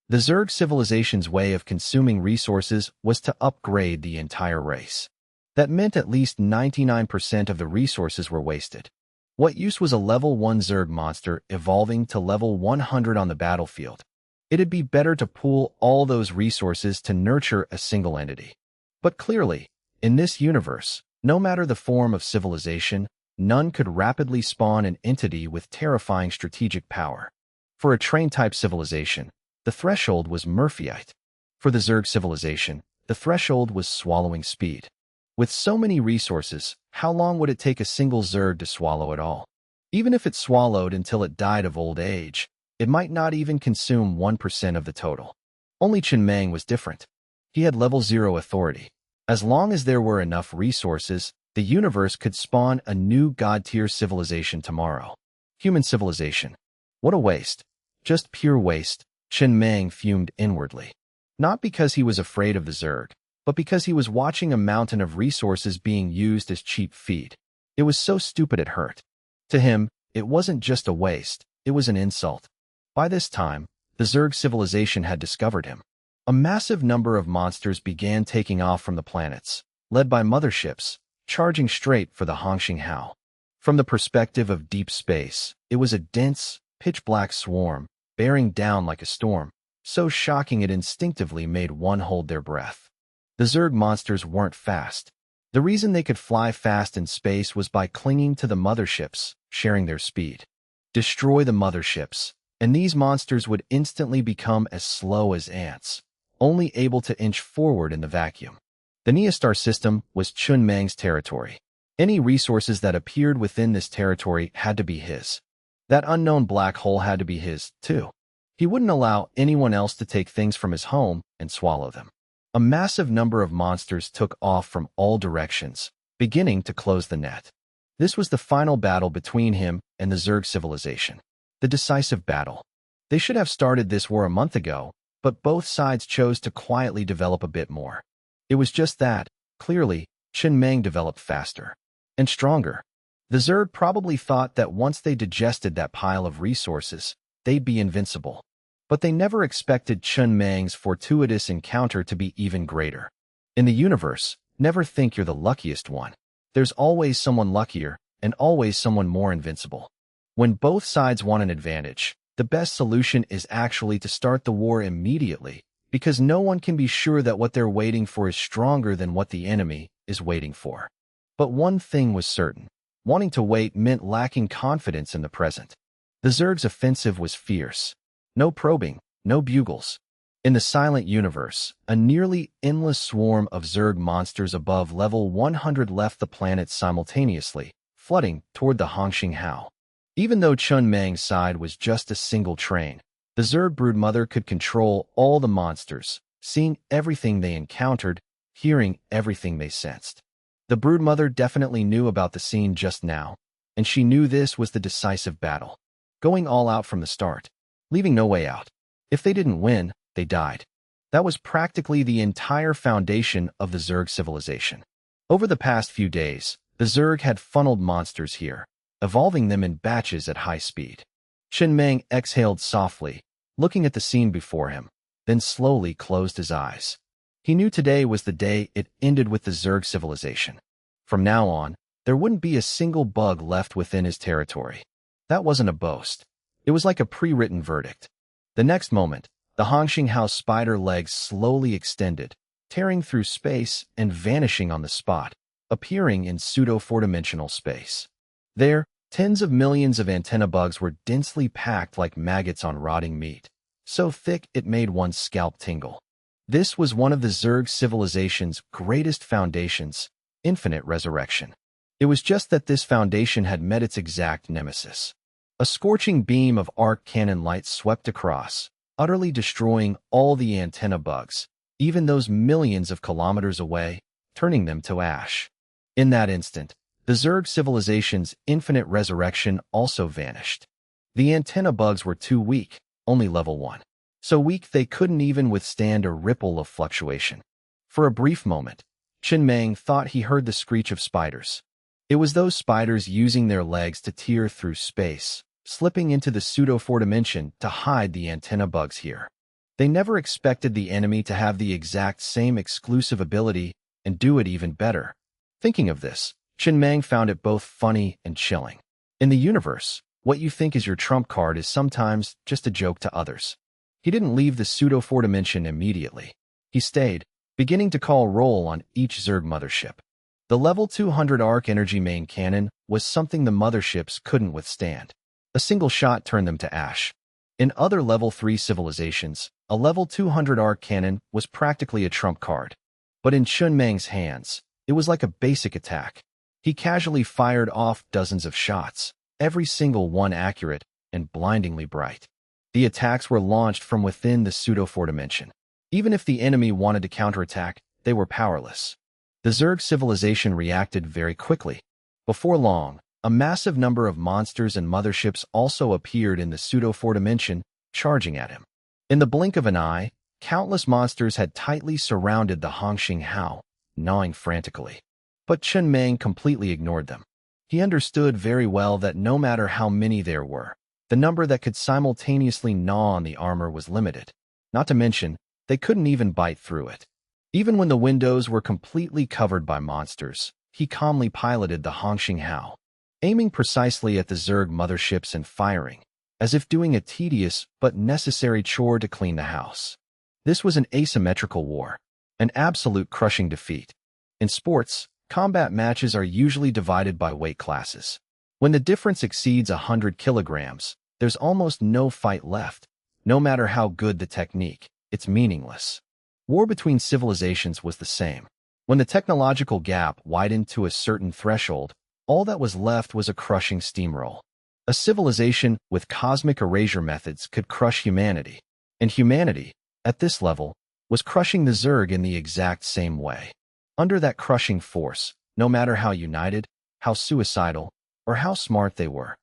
The Zerg civilization's way of consuming resources was to upgrade the entire race. That meant at least 99% of the resources were wasted. What use was a level 1 Zerg monster evolving to level 100 on the battlefield? It'd be better to pool all those resources to nurture a single entity. But clearly, in this universe, no matter the form of civilization, none could rapidly spawn an entity with terrifying strategic power. For a train-type civilization, the threshold was Murphyite. For the Zerg civilization, the threshold was swallowing speed. With so many resources, how long would it take a single Zerg to swallow it all? Even if it swallowed until it died of old age, it might not even consume 1% of the total. Only Chen Meng was different. He had level 0 authority. As long as there were enough resources, the universe could spawn a new god-tier civilization tomorrow. Human civilization. What a waste. Just pure waste, Chen Meng fumed inwardly. Not because he was afraid of the Zerg, but because he was watching a mountain of resources being used as cheap feed. It was so stupid it hurt. To him, it wasn't just a waste, it was an insult. By this time, the Zerg civilization had discovered him. A massive number of monsters began taking off from the planets, led by motherships, charging straight for the Hongxing Hao. From the perspective of deep space, it was a dense, pitch-black swarm, bearing down like a storm, so shocking it instinctively made one hold their breath. The Zerg monsters weren't fast. The reason they could fly fast in space was by clinging to the motherships, sharing their speed. Destroy the motherships, and these monsters would instantly become as slow as ants, only able to inch forward in the vacuum. The Neostar system was Chun Meng's territory. Any resources that appeared within this territory had to be his. That unknown black hole had to be his, too. He wouldn't allow anyone else to take things from his home and swallow them. A massive number of monsters took off from all directions, beginning to close the net. This was the final battle between him and the Zerg civilization. The decisive battle. They should have started this war a month ago, but both sides chose to quietly develop a bit more. It was just that, clearly, Chen Meng developed faster and stronger. The Zerg probably thought that once they digested that pile of resources, they'd be invincible. But they never expected Chen Meng's fortuitous encounter to be even greater. In the universe, never think you're the luckiest one. There's always someone luckier, and always someone more invincible. When both sides want an advantage, the best solution is actually to start the war immediately, because no one can be sure that what they're waiting for is stronger than what the enemy is waiting for. But one thing was certain. Wanting to wait meant lacking confidence in the present. The Zerg's offensive was fierce. No probing, no bugles. In the silent universe, a nearly endless swarm of Zerg monsters above level 100 left the planet simultaneously, flooding toward the Hongxing Hao. Even though Chun Meng's side was just a single train, the Zerg broodmother could control all the monsters, seeing everything they encountered, hearing everything they sensed. The broodmother definitely knew about the scene just now, and she knew this was the decisive battle. Going all out from the start, leaving no way out. If they didn't win, they died. That was practically the entire foundation of the Zerg civilization. Over the past few days, the Zerg had funneled monsters here, evolving them in batches at high speed. Chen Meng exhaled softly, looking at the scene before him, then slowly closed his eyes. He knew today was the day it ended with the Zerg civilization. From now on, there wouldn't be a single bug left within his territory. That wasn't a boast. It was like a pre-written verdict. The next moment, the Hongxing House spider legs slowly extended, tearing through space and vanishing on the spot, appearing in pseudo-four-dimensional space. There, tens of millions of antenna bugs were densely packed like maggots on rotting meat, so thick it made one's scalp tingle. This was one of the Zerg civilization's greatest foundations, infinite resurrection. It was just that this foundation had met its exact nemesis. A scorching beam of arc cannon light swept across, utterly destroying all the antenna bugs, even those millions of kilometers away, turning them to ash. In that instant, the Zerg civilization's infinite resurrection also vanished. The antenna bugs were too weak, only level 1. So weak they couldn't even withstand a ripple of fluctuation. For a brief moment, Chen Meng thought he heard the screech of spiders. It was those spiders using their legs to tear through space, slipping into the pseudo-four dimension to hide the antenna bugs here. They never expected the enemy to have the exact same exclusive ability and do it even better. Thinking of this, Chen Meng found it both funny and chilling. In the universe, what you think is your trump card is sometimes just a joke to others. He didn't leave the pseudo-four dimension immediately. He stayed, beginning to call roll on each Zerg mothership. The level 200 arc energy main cannon was something the motherships couldn't withstand. A single shot turned them to ash. In other level 3 civilizations, a level 200 arc cannon was practically a trump card. But in Chun Meng's hands, it was like a basic attack. He casually fired off dozens of shots, every single one accurate and blindingly bright. The attacks were launched from within the pseudo-four dimension. Even if the enemy wanted to counterattack, they were powerless. The Zerg civilization reacted very quickly. Before long, a massive number of monsters and motherships also appeared in the pseudo-four dimension, charging at him. In the blink of an eye, countless monsters had tightly surrounded the Hongxing Hao, gnawing frantically. But Chen Meng completely ignored them. He understood very well that no matter how many there were, the number that could simultaneously gnaw on the armor was limited. Not to mention, they couldn't even bite through it. Even when the windows were completely covered by monsters, he calmly piloted the Hongxing Hao, aiming precisely at the Zerg motherships and firing, as if doing a tedious but necessary chore to clean the house. This was an asymmetrical war, an absolute crushing defeat. In sports, combat matches are usually divided by weight classes. When the difference exceeds 100 kilograms, there's almost no fight left. No matter how good the technique, it's meaningless. War between civilizations was the same. When the technological gap widened to a certain threshold, all that was left was a crushing steamroll. A civilization with cosmic erasure methods could crush humanity, and humanity, at this level, was crushing the Zerg in the exact same way. Under that crushing force, no matter how united, how suicidal, or how smart they were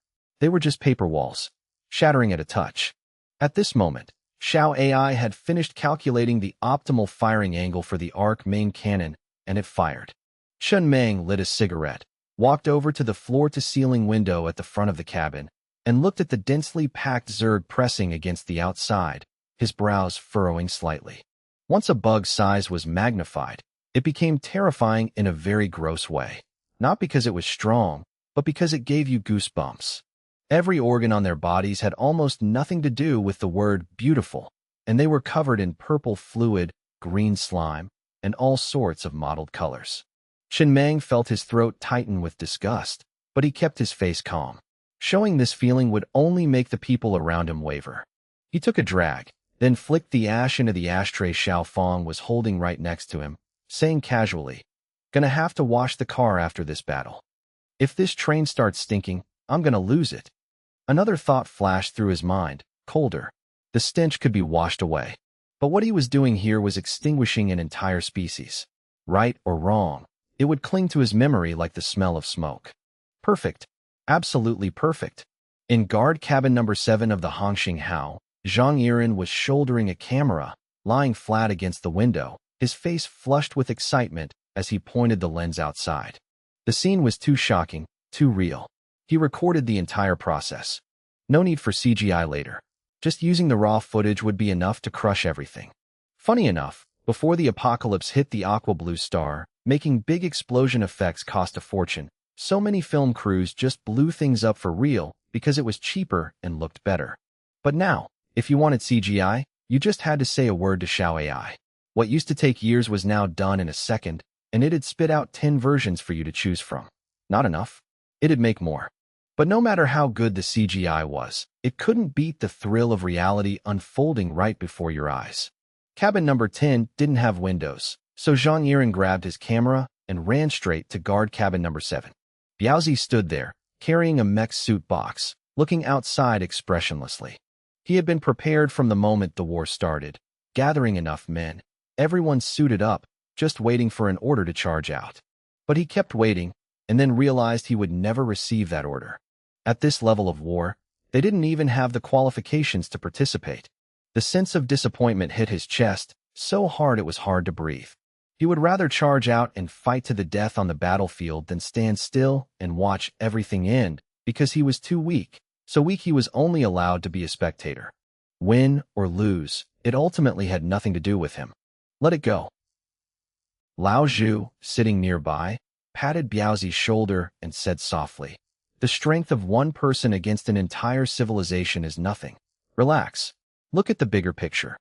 just paper walls, shattering at a touch. At this moment, Xiao AI had finished calculating the optimal firing angle for the arc main cannon, and it fired. Chen Meng lit a cigarette, walked over to the floor-to-ceiling window at the front of the cabin, and looked at the densely packed Zerg pressing against the outside, his brows furrowing slightly. Once a bug's size was magnified, it became terrifying in a very gross way. Not because it was strong, but because it gave you goosebumps. Every organ on their bodies had almost nothing to do with the word beautiful, and they were covered in purple fluid, green slime, and all sorts of mottled colors. Chen Meng felt his throat tighten with disgust, but he kept his face calm. Showing this feeling would only make the people around him waver. He took a drag, then flicked the ash into the ashtray Xiao Fong was holding right next to him, saying casually, "Gonna have to wash the car after this battle. If this train starts stinking, I'm gonna lose it." Another thought flashed through his mind, colder. The stench could be washed away. But what he was doing here was extinguishing an entire species. Right or wrong, it would cling to his memory like the smell of smoke. Perfect. Absolutely perfect. In guard cabin number 7 of the Hongxing Hao, Zhang Yiren was shouldering a camera, lying flat against the window, his face flushed with excitement as he pointed the lens outside. The scene was too shocking, too real. He recorded the entire process. No need for CGI later. Just using the raw footage would be enough to crush everything. Funny enough, before the apocalypse hit the Aqua Blue Star, making big explosion effects cost a fortune, so many film crews just blew things up for real because it was cheaper and looked better. But now, if you wanted CGI, you just had to say a word to Xiao AI. What used to take years was now done in a second, and it'd spit out 10 versions for you to choose from. Not enough. It'd make more. But no matter how good the CGI was, it couldn't beat the thrill of reality unfolding right before your eyes. Cabin number 10 didn't have windows, so Zhang Yiren grabbed his camera and ran straight to guard cabin number 7. Biaozi stood there, carrying a mech suit box, looking outside expressionlessly. He had been prepared from the moment the war started, gathering enough men, everyone suited up, just waiting for an order to charge out. But he kept waiting, and then realized he would never receive that order. At this level of war, they didn't even have the qualifications to participate. The sense of disappointment hit his chest, so hard it was hard to breathe. He would rather charge out and fight to the death on the battlefield than stand still and watch everything end, because he was too weak, so weak he was only allowed to be a spectator. Win or lose, it ultimately had nothing to do with him. Let it go. Lao Zhu, sitting nearby, patted Biaozi's shoulder and said softly, "The strength of one person against an entire civilization is nothing. Relax. Look at the bigger picture.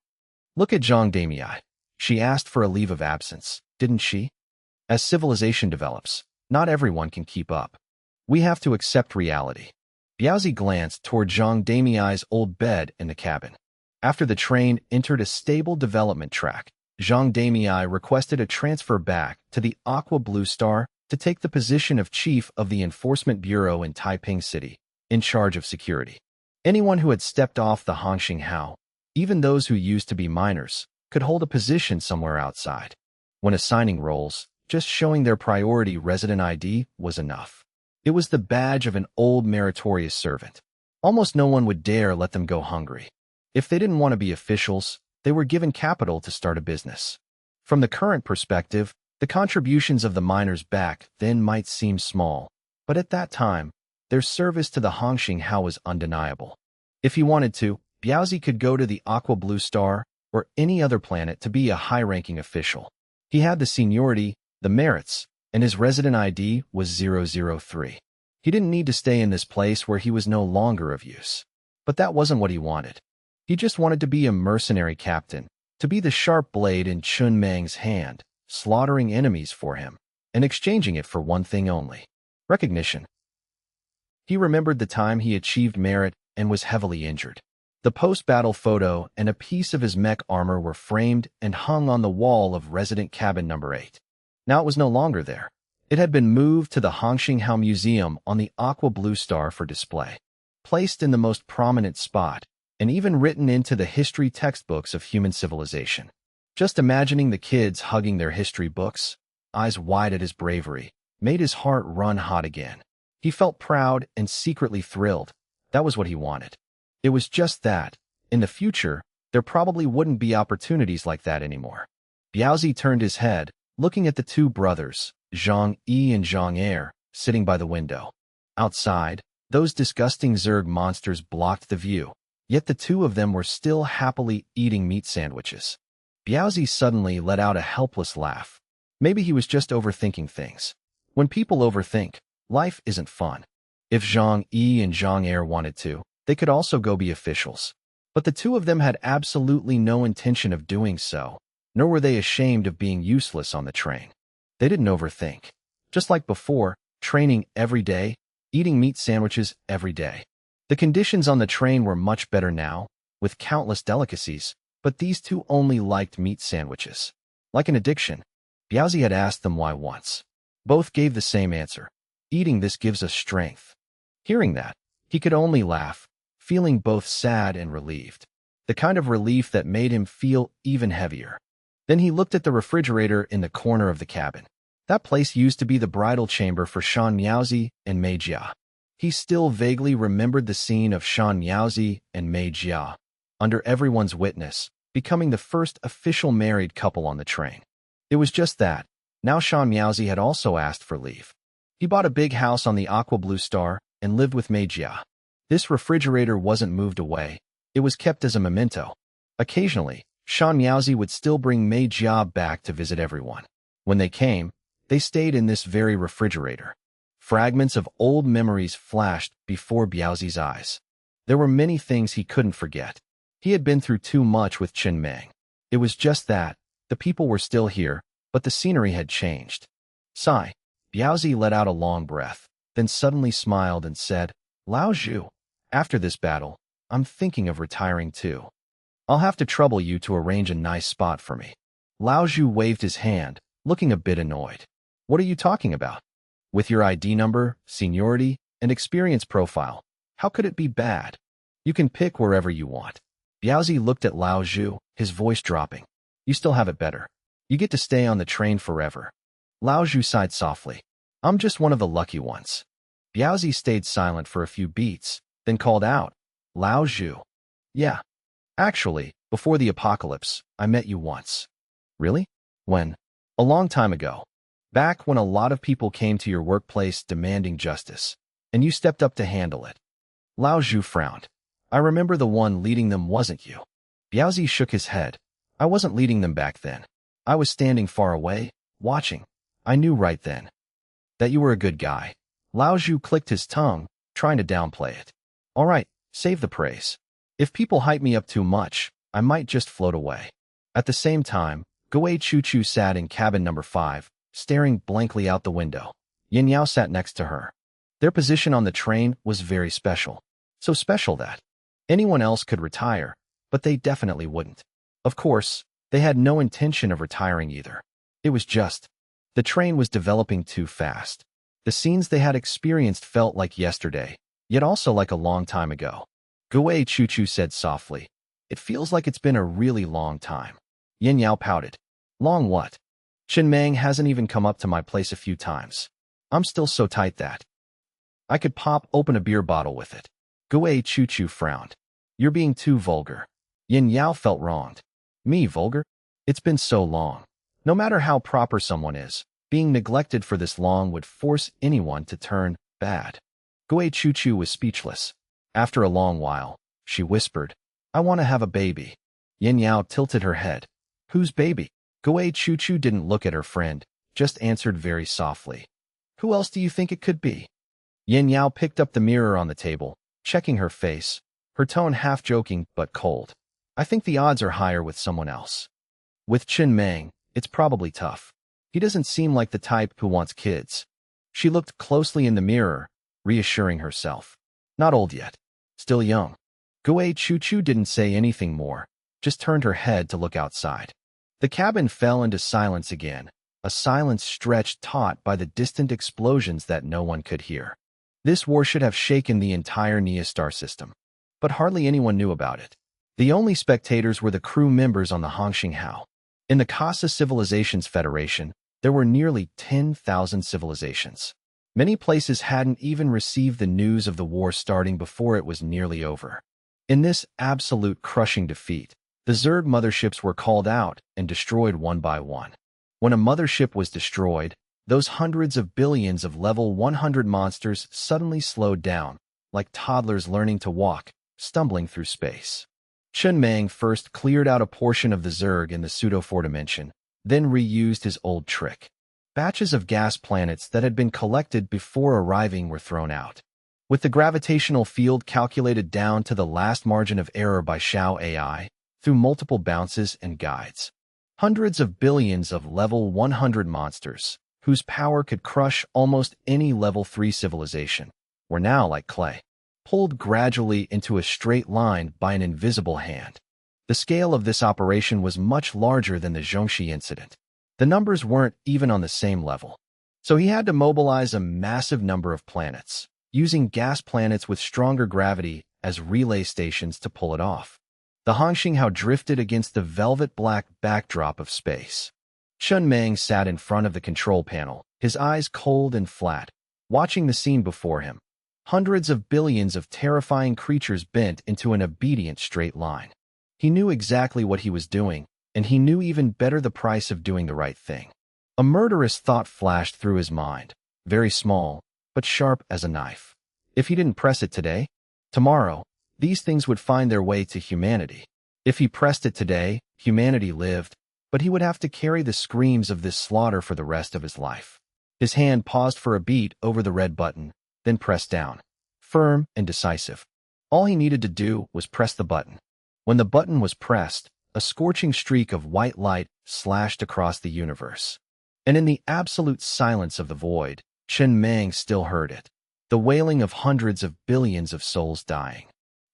Look at Zhang Damei. She asked for a leave of absence, didn't she? As civilization develops, not everyone can keep up. We have to accept reality." Biaozi glanced toward Zhang Damei's old bed in the cabin. After the train entered a stable development track, Zhang Damei requested a transfer back to the Aqua Blue Star to take the position of chief of the Enforcement Bureau in Taiping City, in charge of security. Anyone who had stepped off the Hongxing Hao, even those who used to be minors, could hold a position somewhere outside. When assigning roles, just showing their priority resident ID was enough. It was the badge of an old meritorious servant. Almost no one would dare let them go hungry. If they didn't want to be officials, they were given capital to start a business. From the current perspective, the contributions of the miners back then might seem small, but at that time, their service to the Hongxing Hao was undeniable. If he wanted to, Biaozi could go to the Aqua Blue Star or any other planet to be a high-ranking official. He had the seniority, the merits, and his resident ID was 003. He didn't need to stay in this place where he was no longer of use. But that wasn't what he wanted. He just wanted to be a mercenary captain, to be the sharp blade in Chun Meng's hand, slaughtering enemies for him, and exchanging it for one thing only: recognition. He remembered the time he achieved merit and was heavily injured. The post-battle photo and a piece of his mech armor were framed and hung on the wall of resident cabin number 8. Now it was no longer there. It had been moved to the Hongxing Hao Museum on the Aqua Blue Star for display, placed in the most prominent spot, and even written into the history textbooks of human civilization. Just imagining the kids hugging their history books, eyes wide at his bravery, made his heart run hot again. He felt proud and secretly thrilled. That was what he wanted. It was just that, in the future, there probably wouldn't be opportunities like that anymore. Biaozi turned his head, looking at the two brothers, Zhang Yi and Zhang Er, sitting by the window. Outside, those disgusting Zerg monsters blocked the view, yet the two of them were still happily eating meat sandwiches. Biaozi suddenly let out a helpless laugh. Maybe he was just overthinking things. When people overthink, life isn't fun. If Zhang Yi and Zhang Er wanted to, they could also go be officials. But the two of them had absolutely no intention of doing so, nor were they ashamed of being useless on the train. They didn't overthink. Just like before, training every day, eating meat sandwiches every day. The conditions on the train were much better now, with countless delicacies, but these two only liked meat sandwiches. Like an addiction, Biaozi had asked them why once. Both gave the same answer. Eating this gives us strength. Hearing that, he could only laugh, feeling both sad and relieved. The kind of relief that made him feel even heavier. Then he looked at the refrigerator in the corner of the cabin. That place used to be the bridal chamber for Shan Miaozi and Mei Jia. He still vaguely remembered the scene of Shan Miaozi and Mei Jia, under everyone's witness, becoming the first official married couple on the train. It was just that. Now Shan Miaozi had also asked for leave. He bought a big house on the Aqua Blue Star and lived with Mei Jia. This refrigerator wasn't moved away. It was kept as a memento. Occasionally, Shan Miaozi would still bring Mei Jia back to visit everyone. When they came, they stayed in this very refrigerator. Fragments of old memories flashed before Biaozi's eyes. There were many things he couldn't forget. He had been through too much with Chen Meng. It was just that, the people were still here, but the scenery had changed. Sigh. Biaozi let out a long breath, then suddenly smiled and said, Lao Zhu, after this battle, I'm thinking of retiring too. I'll have to trouble you to arrange a nice spot for me. Lao Zhu waved his hand, looking a bit annoyed. What are you talking about? With your ID number, seniority, and experience profile, how could it be bad? You can pick wherever you want. Biaozi looked at Lao Zhu, his voice dropping. You still have it better. You get to stay on the train forever. Lao Zhu sighed softly. I'm just one of the lucky ones. Biaozi stayed silent for a few beats, then called out, Lao Zhu. Yeah. Actually, before the apocalypse, I met you once. Really? When? A long time ago. Back when a lot of people came to your workplace demanding justice, and you stepped up to handle it. Lao Zhu frowned. I remember the one leading them wasn't you. Biaozi shook his head. I wasn't leading them back then. I was standing far away, watching. I knew right then that you were a good guy. Lao Zhu clicked his tongue, trying to downplay it. All right, save the praise. If people hype me up too much, I might just float away. At the same time, Guo Chu sat in cabin number 5, staring blankly out the window. Yin Yao sat next to her. Their position on the train was very special. So special that anyone else could retire, but they definitely wouldn't. Of course, they had no intention of retiring either. It was just, the train was developing too fast. The scenes they had experienced felt like yesterday, yet also like a long time ago. Guo Chu said softly, It feels like it's been a really long time. Yin Yao pouted. Long what? Chen Meng hasn't even come up to my place a few times. I'm still so tight that I could pop open a beer bottle with it. Guo Chu frowned. You're being too vulgar. Yin Yao felt wronged. Me vulgar? It's been so long. No matter how proper someone is, being neglected for this long would force anyone to turn bad. Guo Chu was speechless. After a long while, she whispered, I want to have a baby. Yin Yao tilted her head. Whose baby? Guo Chu didn't look at her friend, just answered very softly. Who else do you think it could be? Yin Yao picked up the mirror on the table, checking her face, her tone half joking but cold. I think the odds are higher with someone else. With Chen Meng, it's probably tough. He doesn't seem like the type who wants kids. She looked closely in the mirror, reassuring herself. Not old yet. Still young. Guo Chu didn't say anything more, just turned her head to look outside. The cabin fell into silence again, a silence stretched taut by the distant explosions that no one could hear. This war should have shaken the entire Nia star system. But hardly anyone knew about it. The only spectators were the crew members on the Hongxinghao. In the Casa Civilizations Federation, there were nearly 10,000 civilizations. Many places hadn't even received the news of the war starting before it was nearly over. In this absolute crushing defeat, the Zerg motherships were called out and destroyed one by one. When a mothership was destroyed, those hundreds of billions of level 100 monsters suddenly slowed down, like toddlers learning to walk, stumbling through space. Chen Meng first cleared out a portion of the Zerg in the pseudo-4 dimension, then reused his old trick. Batches of gas planets that had been collected before arriving were thrown out. With the gravitational field calculated down to the last margin of error by Xiao AI, through multiple bounces and guides. Hundreds of billions of level 100 monsters, whose power could crush almost any level 3 civilization, were now like clay, pulled gradually into a straight line by an invisible hand. The scale of this operation was much larger than the Zhongxi incident. The numbers weren't even on the same level. So he had to mobilize a massive number of planets, using gas planets with stronger gravity as relay stations to pull it off. The Hongxinghao drifted against the velvet-black backdrop of space. Chun Meng sat in front of the control panel, his eyes cold and flat, watching the scene before him. Hundreds of billions of terrifying creatures bent into an obedient straight line. He knew exactly what he was doing, and he knew even better the price of doing the right thing. A murderous thought flashed through his mind, very small, but sharp as a knife. If he didn't press it today, tomorrow, these things would find their way to humanity. If he pressed it today, humanity lived, but he would have to carry the screams of this slaughter for the rest of his life. His hand paused for a beat over the red button, then pressed down. Firm and decisive. All he needed to do was press the button. When the button was pressed, a scorching streak of white light slashed across the universe. And in the absolute silence of the void, Chen Meng still heard it. The wailing of hundreds of billions of souls dying.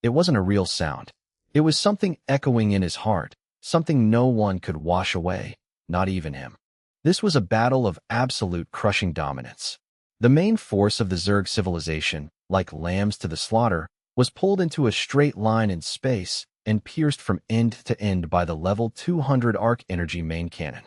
It wasn't a real sound. It was something echoing in his heart, something no one could wash away, not even him. This was a battle of absolute crushing dominance. The main force of the Zerg civilization, like lambs to the slaughter, was pulled into a straight line in space and pierced from end to end by the level 200 arc energy main cannon.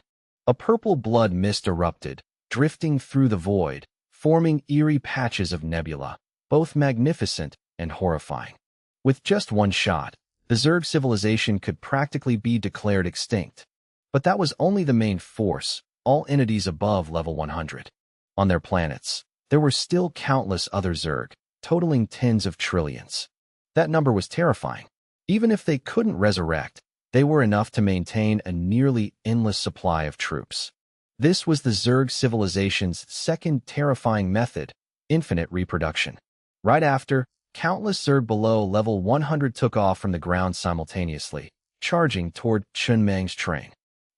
A purple blood mist erupted, drifting through the void, forming eerie patches of nebula, both magnificent and horrifying. With just one shot, the Zerg civilization could practically be declared extinct. But that was only the main force, all entities above level 100. On their planets, there were still countless other Zerg, totaling tens of trillions. That number was terrifying. Even if they couldn't resurrect, they were enough to maintain a nearly endless supply of troops. This was the Zerg civilization's second terrifying method, infinite reproduction. Right after, countless Zerg below level 100 took off from the ground simultaneously, charging toward Chun Meng's train.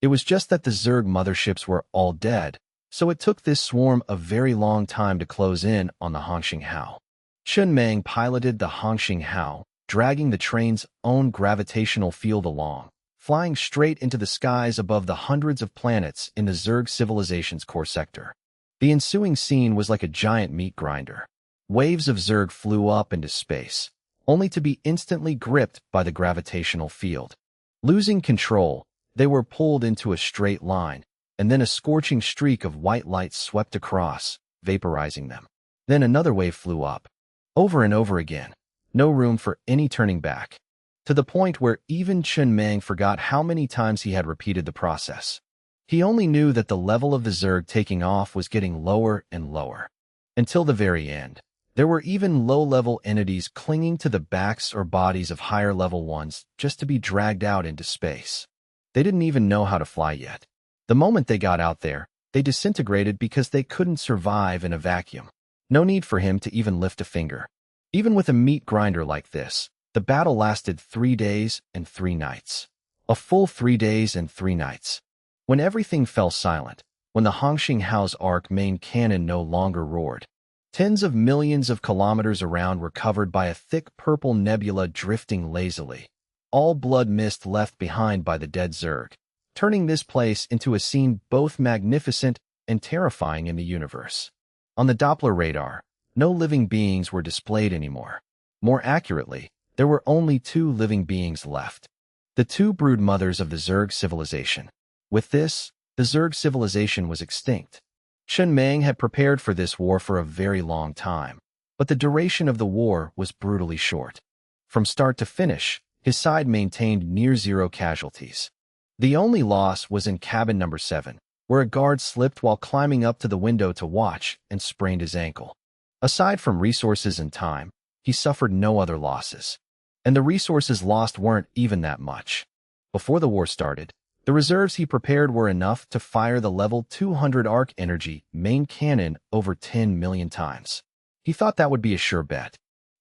It was just that the Zerg motherships were all dead, so it took this swarm a very long time to close in on the Hongxinghao. Chun Meng piloted the Hongxinghao, dragging the train's own gravitational field along, flying straight into the skies above the hundreds of planets in the Zerg civilization's core sector. The ensuing scene was like a giant meat grinder. Waves of Zerg flew up into space, only to be instantly gripped by the gravitational field. Losing control, they were pulled into a straight line, and then a scorching streak of white light swept across, vaporizing them. Then another wave flew up. Over and over again. No room for any turning back. To the point where even Chun Meng forgot how many times he had repeated the process. He only knew that the level of the Zerg taking off was getting lower and lower. Until the very end, there were even low-level entities clinging to the backs or bodies of higher-level ones just to be dragged out into space. They didn't even know how to fly yet. The moment they got out there, they disintegrated because they couldn't survive in a vacuum. No need for him to even lift a finger. Even with a meat grinder like this, the battle lasted 3 days and 3 nights. A full 3 days and 3 nights. When everything fell silent, when the Hongxinghao's arc main cannon no longer roared, tens of millions of kilometers around were covered by a thick purple nebula drifting lazily, all blood mist left behind by the dead Zerg, turning this place into a scene both magnificent and terrifying in the universe. On the Doppler radar, no living beings were displayed anymore. More accurately, there were only 2 living beings left. The 2 brood mothers of the Zerg civilization. With this, the Zerg civilization was extinct. Chun Meng had prepared for this war for a very long time, but the duration of the war was brutally short. From start to finish, his side maintained near-zero casualties. The only loss was in cabin number 7, where a guard slipped while climbing up to the window to watch and sprained his ankle. Aside from resources and time, he suffered no other losses. And the resources lost weren't even that much. Before the war started, the reserves he prepared were enough to fire the level 200 arc energy main cannon over 10 million times. He thought that would be a sure bet.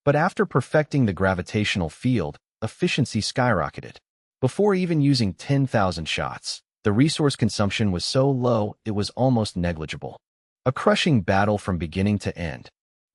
But after perfecting the gravitational field, efficiency skyrocketed. Before even using 10,000 shots, the resource consumption was so low it was almost negligible. A crushing battle from beginning to end.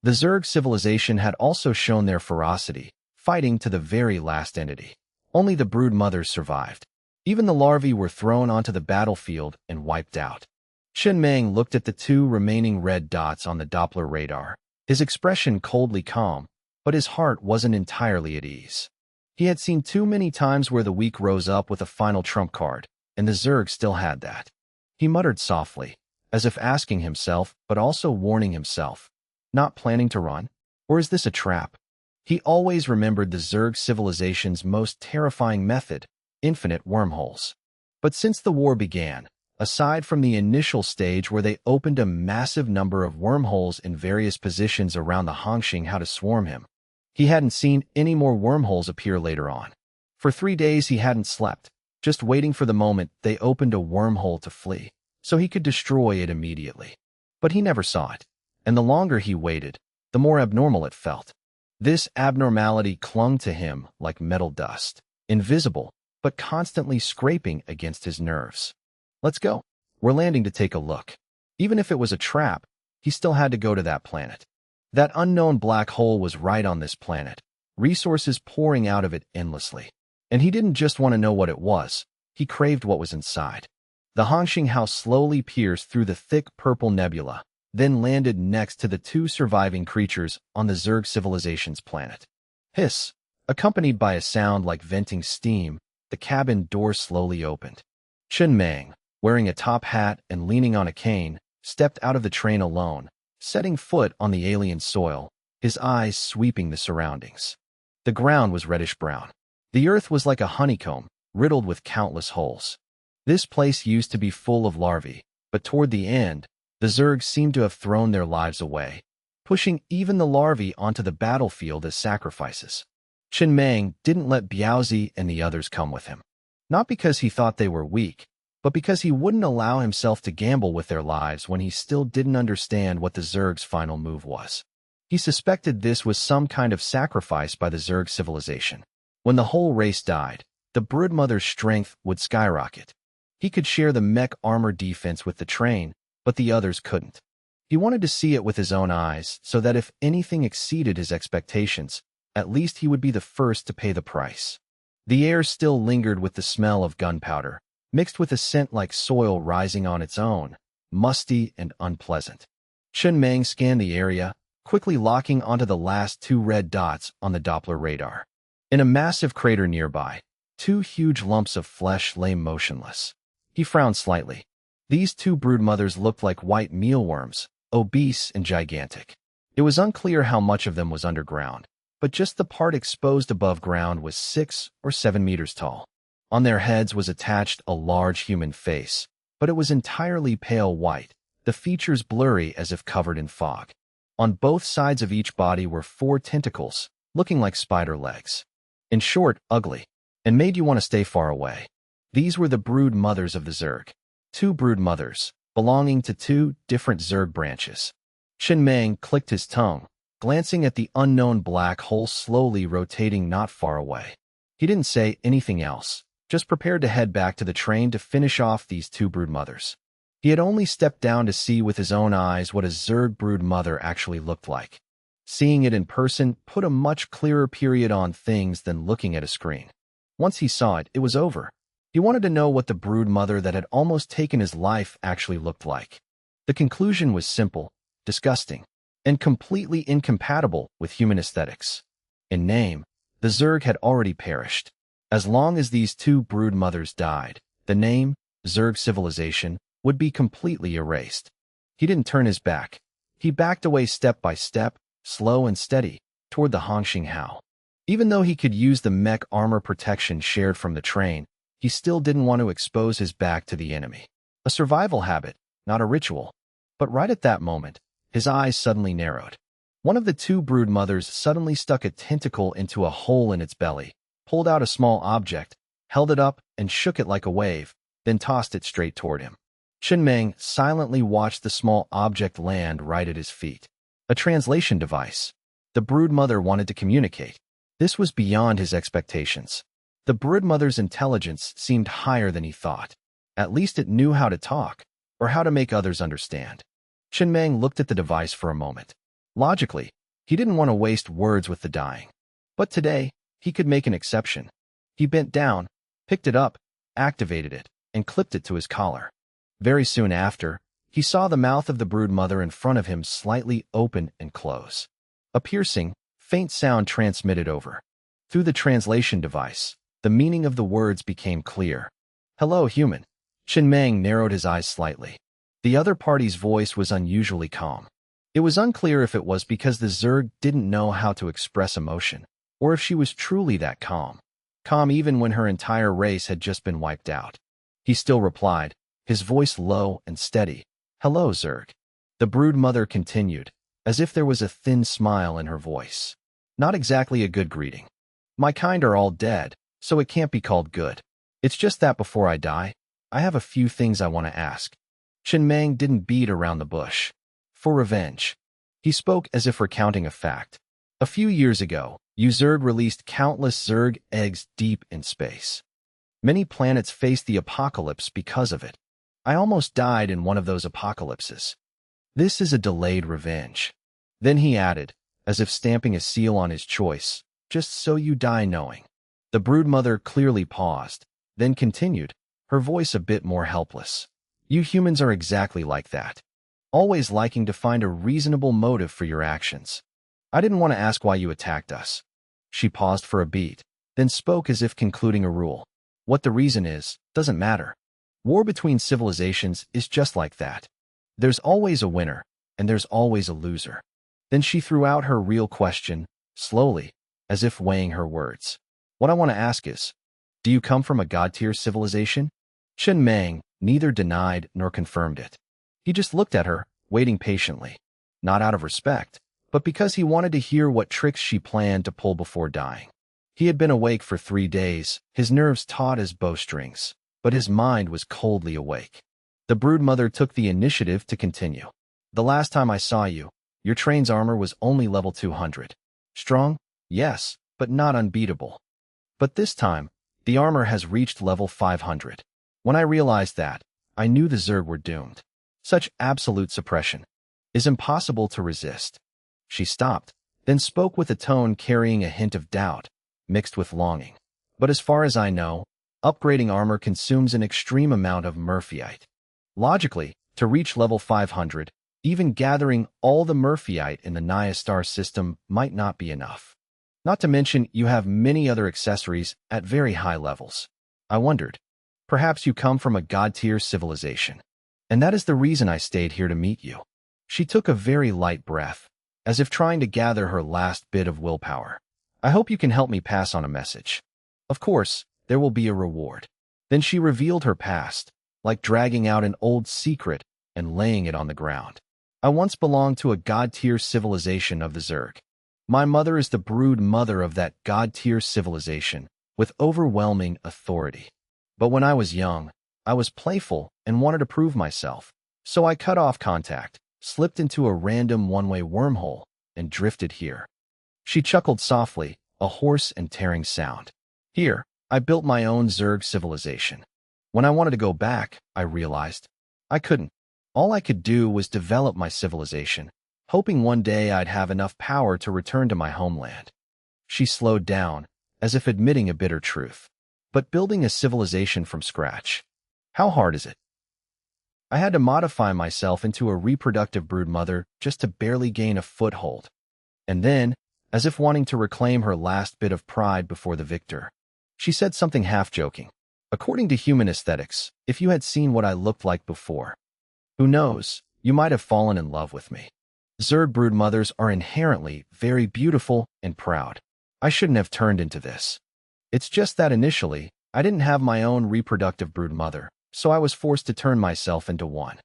The Zerg civilization had also shown their ferocity, fighting to the very last entity. Only the brood mothers survived. Even the larvae were thrown onto the battlefield and wiped out. Chen Meng looked at the two remaining red dots on the Doppler radar, his expression coldly calm, but his heart wasn't entirely at ease. He had seen too many times where the weak rose up with a final trump card, and the Zerg still had that. He muttered softly, as if asking himself, but also warning himself. Not planning to run? Or is this a trap? He always remembered the Zerg civilization's most terrifying method, infinite wormholes. But since the war began, aside from the initial stage where they opened a massive number of wormholes in various positions around the Hongxing how to swarm him, he hadn't seen any more wormholes appear later on. For 3 days he hadn't slept, just waiting for the moment they opened a wormhole to flee, so he could destroy it immediately. But he never saw it, and the longer he waited, the more abnormal it felt. This abnormality clung to him like metal dust, invisible, but constantly scraping against his nerves. Let's go. We're landing to take a look. Even if it was a trap, he still had to go to that planet. That unknown black hole was right on this planet, resources pouring out of it endlessly. And he didn't just want to know what it was, he craved what was inside. The Hongxing house slowly pierced through the thick purple nebula, then landed next to the two surviving creatures on the Zerg civilization's planet. Hiss, accompanied by a sound like venting steam, the cabin door slowly opened. Chen Meng, wearing a top hat and leaning on a cane, stepped out of the train alone, setting foot on the alien soil, his eyes sweeping the surroundings. The ground was reddish-brown. The earth was like a honeycomb, riddled with countless holes. This place used to be full of larvae, but toward the end, the Zerg seemed to have thrown their lives away, pushing even the larvae onto the battlefield as sacrifices. Chen Meng didn't let Biaozi and the others come with him. Not because he thought they were weak, but because he wouldn't allow himself to gamble with their lives when he still didn't understand what the Zerg's final move was. He suspected this was some kind of sacrifice by the Zerg civilization. When the whole race died, the broodmother's strength would skyrocket. He could share the mech armor defense with the train, but the others couldn't. He wanted to see it with his own eyes so that if anything exceeded his expectations, at least he would be the first to pay the price. The air still lingered with the smell of gunpowder, mixed with a scent like soil rising on its own, musty and unpleasant. Chen Meng scanned the area, quickly locking onto the last two red dots on the Doppler radar. In a massive crater nearby, two huge lumps of flesh lay motionless. He frowned slightly. These two broodmothers looked like white mealworms, obese and gigantic. It was unclear how much of them was underground, but just the part exposed above ground was 6 or 7 meters tall. On their heads was attached a large human face, but it was entirely pale white, the features blurry as if covered in fog. On both sides of each body were 4 tentacles, looking like spider legs. In short, ugly, and made you want to stay far away. These were the brood mothers of the Zerg. 2 brood mothers, belonging to 2 different Zerg branches. Chen Meng clicked his tongue, glancing at the unknown black hole slowly rotating not far away. He didn't say anything else, just prepared to head back to the train to finish off these 2 brood mothers. He had only stepped down to see with his own eyes what a Zerg brood mother actually looked like. Seeing it in person put a much clearer period on things than looking at a screen. Once he saw it, it was over. He wanted to know what the brood mother that had almost taken his life actually looked like. The conclusion was simple, disgusting, and completely incompatible with human aesthetics. In name, the Zerg had already perished. As long as these 2 brood mothers died, the name, Zerg civilization, would be completely erased. He didn't turn his back. He backed away step by step, slow and steady, toward the Hongxing Hao. Even though he could use the mech armor protection shared from the train, he still didn't want to expose his back to the enemy. A survival habit, not a ritual. But right at that moment, his eyes suddenly narrowed. One of the 2 brood mothers suddenly stuck a tentacle into a hole in its belly, pulled out a small object, held it up and shook it like a wave, then tossed it straight toward him. Chen Meng silently watched the small object land right at his feet. A translation device. The brood mother wanted to communicate. This was beyond his expectations. The brood mother's intelligence seemed higher than he thought. At least it knew how to talk, or how to make others understand. Chen Meng looked at the device for a moment. Logically, he didn't want to waste words with the dying. But today, he could make an exception. He bent down, picked it up, activated it, and clipped it to his collar. Very soon after, he saw the mouth of the brood mother in front of him slightly open and close. A piercing, faint sound transmitted over. Through the translation device, the meaning of the words became clear. "Hello, human." Chen Meng narrowed his eyes slightly. The other party's voice was unusually calm. It was unclear if it was because the Zerg didn't know how to express emotion, or if she was truly that calm. Calm even when her entire race had just been wiped out. He still replied, his voice low and steady. "Hello, Zerg." The brood mother continued, as if there was a thin smile in her voice. "Not exactly a good greeting. My kind are all dead, so it can't be called good. It's just that before I die, I have a few things I want to ask." Chen Meng didn't beat around the bush. "For revenge." He spoke as if recounting a fact. "A few years ago, you Zerg released countless Zerg eggs deep in space. Many planets faced the apocalypse because of it. I almost died in one of those apocalypses. This is a delayed revenge." Then he added, as if stamping a seal on his choice, "Just so you die knowing." The brood mother clearly paused, then continued, her voice a bit more helpless. "You humans are exactly like that. Always liking to find a reasonable motive for your actions. I didn't want to ask why you attacked us." She paused for a beat, then spoke as if concluding a rule. "What the reason is, doesn't matter. War between civilizations is just like that. There's always a winner, and there's always a loser." Then she threw out her real question, slowly, as if weighing her words. "What I want to ask is, do you come from a god-tier civilization?" Chen Meng neither denied nor confirmed it. He just looked at her, waiting patiently, not out of respect, but because he wanted to hear what tricks she planned to pull before dying. He had been awake for 3 days, his nerves taut as bowstrings, but his mind was coldly awake. The brood mother took the initiative to continue. "The last time I saw you, your train's armor was only level 200. Strong? Yes, but not unbeatable. But this time, the armor has reached level 500. When I realized that, I knew the Zerg were doomed. Such absolute suppression is impossible to resist." She stopped, then spoke with a tone carrying a hint of doubt, mixed with longing. "But as far as I know, upgrading armor consumes an extreme amount of Murphyite. Logically, to reach level 500, even gathering all the Murphyite in the Naya star system might not be enough. Not to mention, you have many other accessories at very high levels. I wondered, perhaps you come from a god-tier civilization. And that is the reason I stayed here to meet you." She took a very light breath, as if trying to gather her last bit of willpower. "I hope you can help me pass on a message. Of course, there will be a reward." Then she revealed her past, like dragging out an old secret and laying it on the ground. "I once belonged to a god-tier civilization of the Zerg. My mother is the brood mother of that god-tier civilization, with overwhelming authority. But when I was young, I was playful and wanted to prove myself, so I cut off contact, slipped into a random one-way wormhole, and drifted here." She chuckled softly, a hoarse and tearing sound. "Here, I built my own Zerg civilization. When I wanted to go back, I realized I couldn't. All I could do was develop my civilization, hoping one day I'd have enough power to return to my homeland." She slowed down, as if admitting a bitter truth. "But building a civilization from scratch, how hard is it? I had to modify myself into a reproductive brood mother just to barely gain a foothold." And then, as if wanting to reclaim her last bit of pride before the victor, she said something half-joking. "According to human aesthetics, if you had seen what I looked like before, who knows, you might have fallen in love with me. Zerg brood mothers are inherently very beautiful and proud. I shouldn't have turned into this. It's just that initially, I didn't have my own reproductive brood mother, so I was forced to turn myself into one.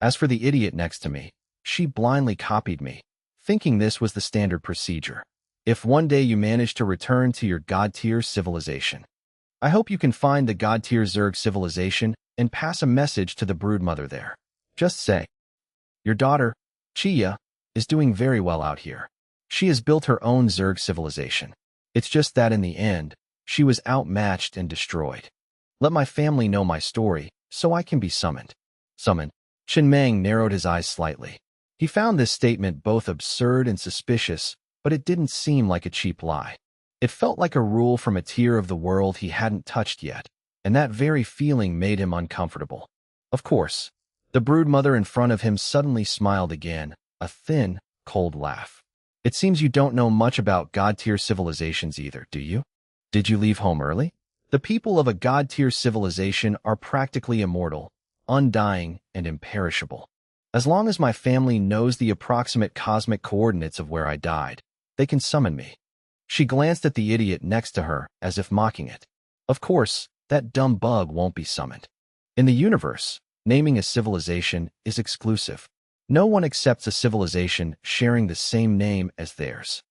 As for the idiot next to me, she blindly copied me, thinking this was the standard procedure. If one day you manage to return to your god-tier civilization, I hope you can find the god-tier Zerg civilization and pass a message to the brood mother there. Just say, your daughter, Chia, is doing very well out here. She has built her own Zerg civilization. It's just that in the end, she was outmatched and destroyed. Let my family know my story, so I can be summoned." Summoned? Chen Meng narrowed his eyes slightly. He found this statement both absurd and suspicious, but it didn't seem like a cheap lie. It felt like a rule from a tier of the world he hadn't touched yet, and that very feeling made him uncomfortable. Of course, the broodmother in front of him suddenly smiled again, a thin, cold laugh. It seems you don't know much about God-tier civilizations either, do you? Did you leave home early? The people of a God-tier civilization are practically immortal, undying, and imperishable. As long as my family knows the approximate cosmic coordinates of where I died, they can summon me. She glanced at the idiot next to her as if mocking it. Of course, that dumb bug won't be summoned. In the universe, naming a civilization is exclusive. No one accepts a civilization sharing the same name as theirs.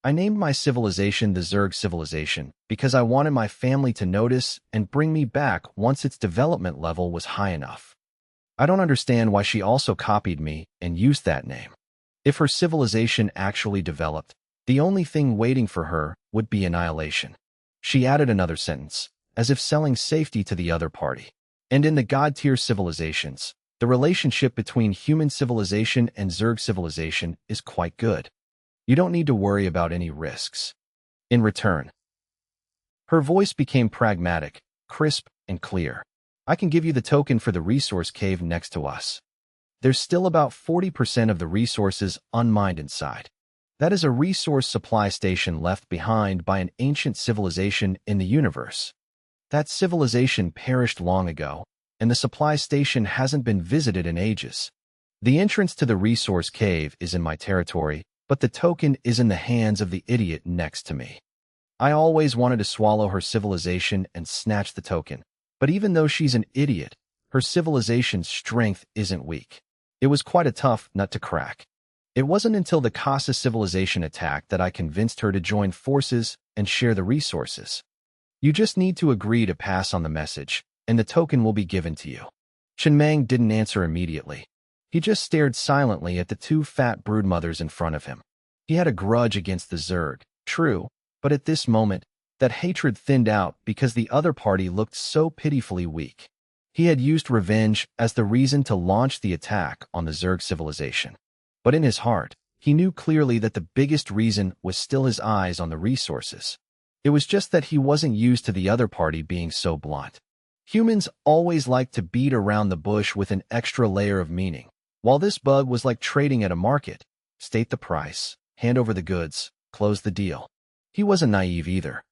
I named my civilization the Zerg civilization because I wanted my family to notice and bring me back once its development level was high enough. I don't understand why she also copied me and used that name. If her civilization actually developed, the only thing waiting for her would be annihilation. She added another sentence, as if selling safety to the other party. And in the God-tier civilizations, the relationship between human civilization and Zerg civilization is quite good. You don't need to worry about any risks. In return, her voice became pragmatic, crisp, and clear. I can give you the token for the resource cave next to us. There's still about 40% of the resources unmined inside. That is a resource supply station left behind by an ancient civilization in the universe. That civilization perished long ago, and the supply station hasn't been visited in ages. The entrance to the resource cave is in my territory, but the token is in the hands of the idiot next to me. I always wanted to swallow her civilization and snatch the token, but even though she's an idiot, her civilization's strength isn't weak. It was quite a tough nut to crack. It wasn't until the Casa civilization attacked that I convinced her to join forces and share the resources. You just need to agree to pass on the message, and the token will be given to you. Chenmang didn't answer immediately. He just stared silently at the two fat broodmothers in front of him. He had a grudge against the Zerg, true, but at this moment, that hatred thinned out because the other party looked so pitifully weak. He had used revenge as the reason to launch the attack on the Zerg civilization. But in his heart, he knew clearly that the biggest reason was still his eyes on the resources. It was just that he wasn't used to the other party being so blunt. Humans always like to beat around the bush with an extra layer of meaning. While this bug was like trading at a market, state the price, hand over the goods, close the deal. He wasn't naive either.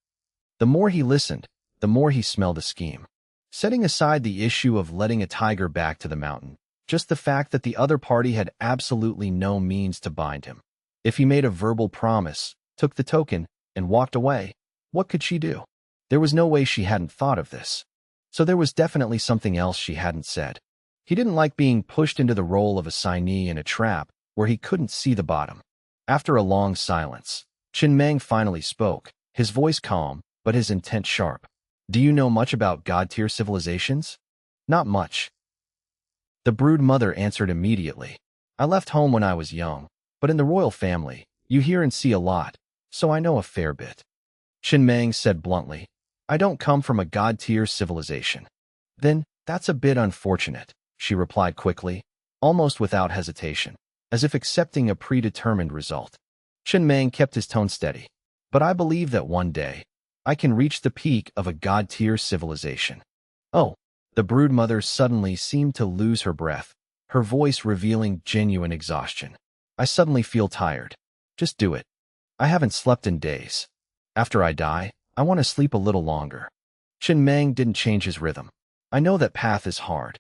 The more he listened, the more he smelled a scheme. Setting aside the issue of letting a tiger back to the mountain, just the fact that the other party had absolutely no means to bind him. If he made a verbal promise, took the token, and walked away, what could she do? There was no way she hadn't thought of this. So there was definitely something else she hadn't said. He didn't like being pushed into the role of a signee in a trap where he couldn't see the bottom. After a long silence, Chenmang finally spoke, his voice calm, but his intent sharp. Do you know much about God-tier civilizations? Not much. The brood mother answered immediately. I left home when I was young, but in the royal family, you hear and see a lot, so I know a fair bit. Chenmang said bluntly, I don't come from a God-tier civilization. Then, that's a bit unfortunate, she replied quickly, almost without hesitation, as if accepting a predetermined result. Chenmang kept his tone steady. But I believe that one day, I can reach the peak of a God-tier civilization. Oh, the broodmother suddenly seemed to lose her breath, her voice revealing genuine exhaustion. I suddenly feel tired. Just do it. I haven't slept in days. After I die, I want to sleep a little longer. Chenmang didn't change his rhythm. I know that path is hard.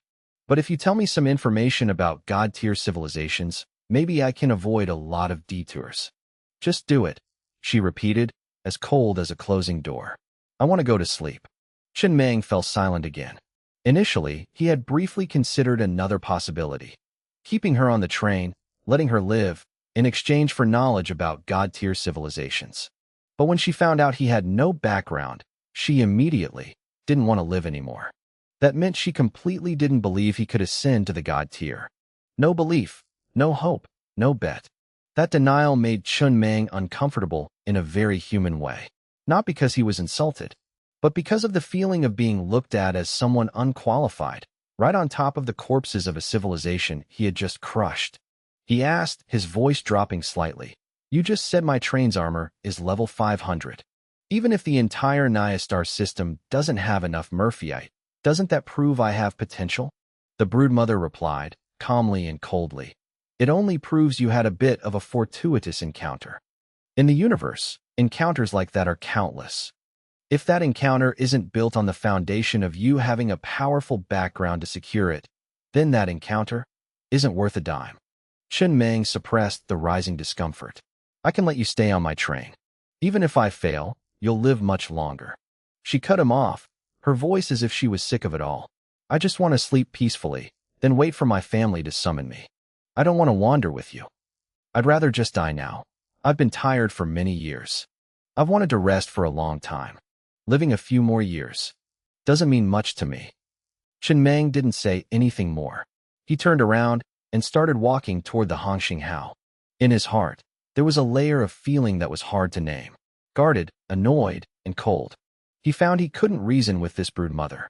But if you tell me some information about God-tier civilizations, maybe I can avoid a lot of detours. Just do it, she repeated, as cold as a closing door. I want to go to sleep. Chenmang fell silent again. Initially, he had briefly considered another possibility. Keeping her on the train, letting her live, in exchange for knowledge about God-tier civilizations. But when she found out he had no background, she immediately didn't want to live anymore. That meant she completely didn't believe he could ascend to the God tier. No belief, no hope, no bet. That denial made Chenmang uncomfortable in a very human way. Not because he was insulted, but because of the feeling of being looked at as someone unqualified, right on top of the corpses of a civilization he had just crushed. He asked, his voice dropping slightly, You just said my train's armor is level 500. Even if the entire Naya star system doesn't have enough Murphyite, doesn't that prove I have potential? The broodmother replied, calmly and coldly. It only proves you had a bit of a fortuitous encounter. In the universe, encounters like that are countless. If that encounter isn't built on the foundation of you having a powerful background to secure it, then that encounter isn't worth a dime. Chen Meng suppressed the rising discomfort. I can let you stay on my train. Even if I fail, you'll live much longer. She cut him off, her voice as if she was sick of it all. I just want to sleep peacefully, then wait for my family to summon me. I don't want to wander with you. I'd rather just die now. I've been tired for many years. I've wanted to rest for a long time. Living a few more years doesn't mean much to me. Chen Meng didn't say anything more. He turned around and started walking toward the Hongxing Hao. In his heart, there was a layer of feeling that was hard to name. Guarded, annoyed, and cold. He found he couldn't reason with this broodmother.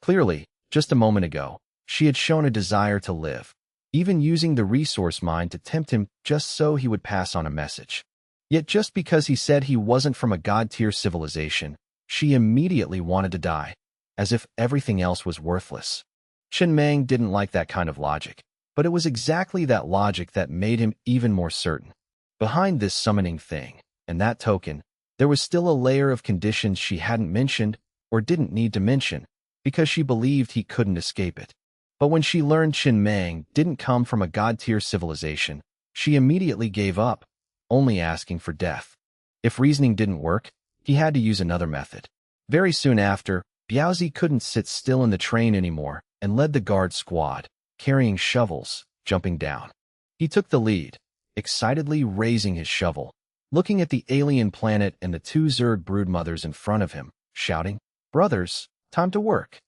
Clearly, just a moment ago, she had shown a desire to live, even using the resource mind to tempt him just so he would pass on a message. Yet just because he said he wasn't from a god-tier civilization, she immediately wanted to die, as if everything else was worthless. Chen Meng didn't like that kind of logic, but it was exactly that logic that made him even more certain. Behind this summoning thing, and that token, there was still a layer of conditions she hadn't mentioned or didn't need to mention, because she believed he couldn't escape it. But when she learned Chen Meng didn't come from a god-tier civilization, she immediately gave up, only asking for death. If reasoning didn't work, he had to use another method. Very soon after, Biaozi couldn't sit still in the train anymore and led the guard squad, carrying shovels, jumping down. He took the lead, excitedly raising his shovel, looking at the alien planet and the two Zerg broodmothers in front of him, shouting, "Brothers, time to work."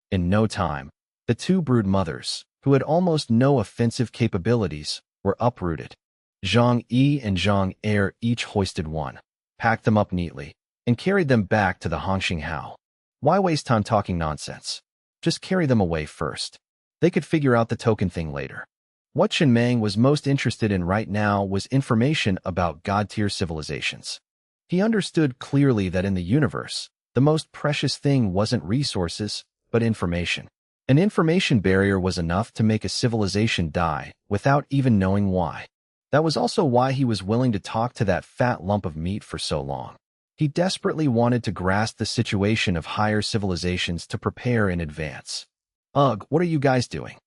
In no time, the two broodmothers, who had almost no offensive capabilities, were uprooted. Zhang Yi and Zhang Er each hoisted one, packed them up neatly, and carried them back to the Hongxing Hao. Why waste time talking nonsense? Just carry them away first. They could figure out the token thing later. What Chen Meng was most interested in right now was information about god-tier civilizations. He understood clearly that in the universe, the most precious thing wasn't resources, but information. An information barrier was enough to make a civilization die without even knowing why. That was also why he was willing to talk to that fat lump of meat for so long. He desperately wanted to grasp the situation of higher civilizations to prepare in advance. Ugh, what are you guys doing?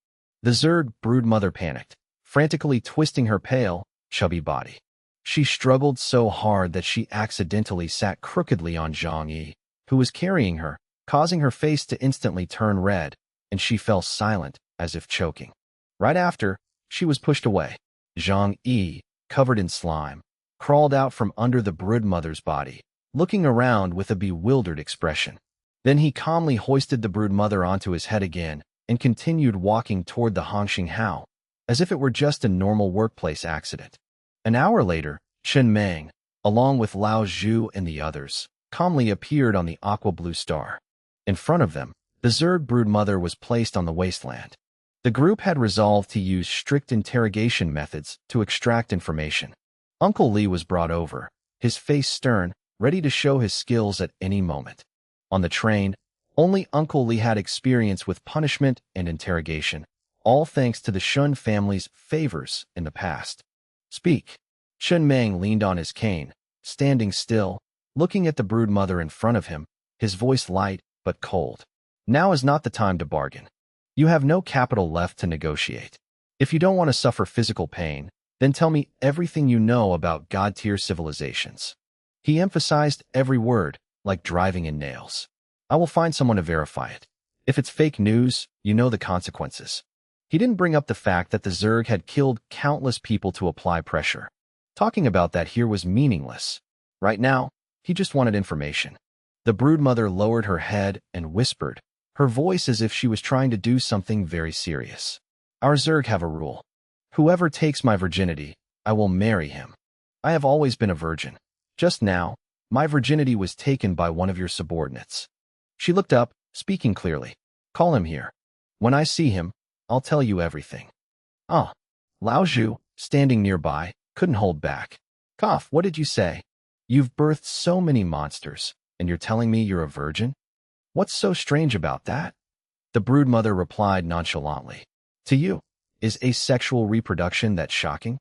The Zerg broodmother panicked, frantically twisting her pale, chubby body. She struggled so hard that she accidentally sat crookedly on Zhang Yi, who was carrying her, causing her face to instantly turn red, and she fell silent, as if choking. Right after, she was pushed away. Zhang Yi, covered in slime, crawled out from under the broodmother's body, looking around with a bewildered expression. Then he calmly hoisted the broodmother onto his head again and continued walking toward the Hongxing Hao, as if it were just a normal workplace accident. An hour later, Chen Meng, along with Lao Zhu and the others, calmly appeared on the aqua-blue star. In front of them, the Zerg broodmother was placed on the wasteland. The group had resolved to use strict interrogation methods to extract information. Uncle Li was brought over, his face stern, ready to show his skills at any moment. On the train, only Uncle Li had experience with punishment and interrogation, all thanks to the Shun family's favors in the past. Speak. Chen Meng leaned on his cane, standing still, looking at the broodmother in front of him, his voice light but cold. Now is not the time to bargain. You have no capital left to negotiate. If you don't want to suffer physical pain, then tell me everything you know about god-tier civilizations. He emphasized every word, like driving in nails. I will find someone to verify it. If it's fake news, you know the consequences. He didn't bring up the fact that the Zerg had killed countless people to apply pressure. Talking about that here was meaningless. Right now, he just wanted information. The broodmother lowered her head and whispered, her voice as if she was trying to do something very serious. Our Zerg have a rule. Whoever takes my virginity, I will marry him. I have always been a virgin. Just now, my virginity was taken by one of your subordinates. She looked up, speaking clearly. Call him here. When I see him, I'll tell you everything. Ah. Lao Zhu, standing nearby, couldn't hold back. Cough, what did you say? You've birthed so many monsters, and you're telling me you're a virgin? What's so strange about that? The broodmother replied nonchalantly. To you, is asexual reproduction that shocking?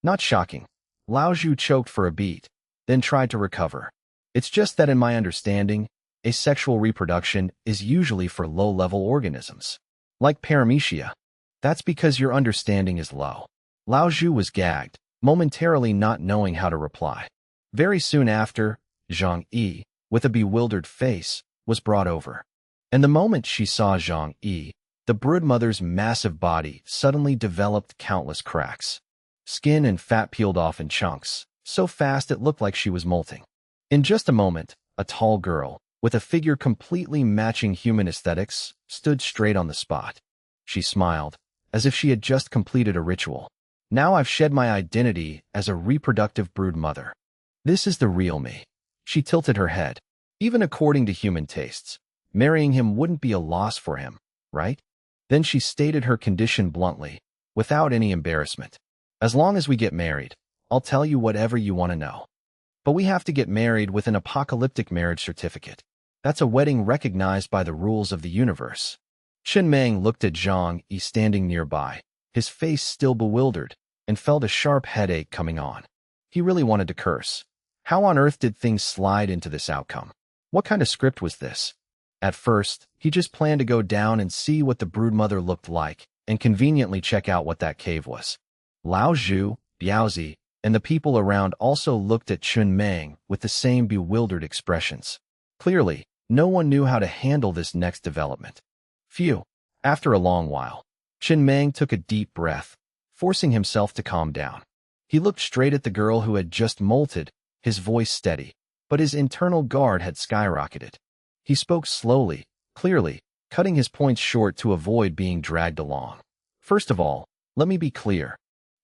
Not shocking. Lao Zhu choked for a beat, then tried to recover. It's just that in my understanding, asexual reproduction is usually for low-level organisms, like paramecia. That's because your understanding is low. Lao Zhu was gagged, momentarily not knowing how to reply. Very soon after, Zhang Yi, with a bewildered face, was brought over. And the moment she saw Zhang Yi, the broodmother's massive body suddenly developed countless cracks. Skin and fat peeled off in chunks, so fast it looked like she was molting. In just a moment, a tall girl, with a figure completely matching human aesthetics, stood straight on the spot. She smiled, as if she had just completed a ritual. Now I've shed my identity as a reproductive broodmother. This is the real me. She tilted her head. Even according to human tastes, marrying him wouldn't be a loss for him, right? Then she stated her condition bluntly, without any embarrassment. As long as we get married, I'll tell you whatever you want to know. But we have to get married with an apocalyptic marriage certificate. That's a wedding recognized by the rules of the universe. Chen Meng looked at Zhang Yi standing nearby, his face still bewildered, and felt a sharp headache coming on. He really wanted to curse. How on earth did things slide into this outcome? What kind of script was this? At first, he just planned to go down and see what the broodmother looked like, and conveniently check out what that cave was. Lao Zhu, Biaozi, and the people around also looked at Chen Meng with the same bewildered expressions. Clearly, no one knew how to handle this next development. Phew. After a long while, Chen Meng took a deep breath, forcing himself to calm down. He looked straight at the girl who had just molted, his voice steady, but his internal guard had skyrocketed. He spoke slowly, clearly, cutting his points short to avoid being dragged along. First of all, let me be clear.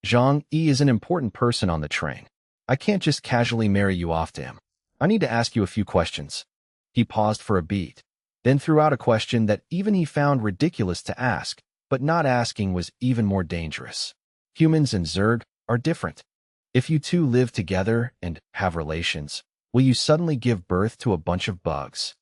Zhang Yi is an important person on the train. I can't just casually marry you off to him. I need to ask you a few questions. He paused for a beat, then threw out a question that even he found ridiculous to ask, but not asking was even more dangerous. Humans and Zerg are different. If you two live together and have relations, will you suddenly give birth to a bunch of bugs?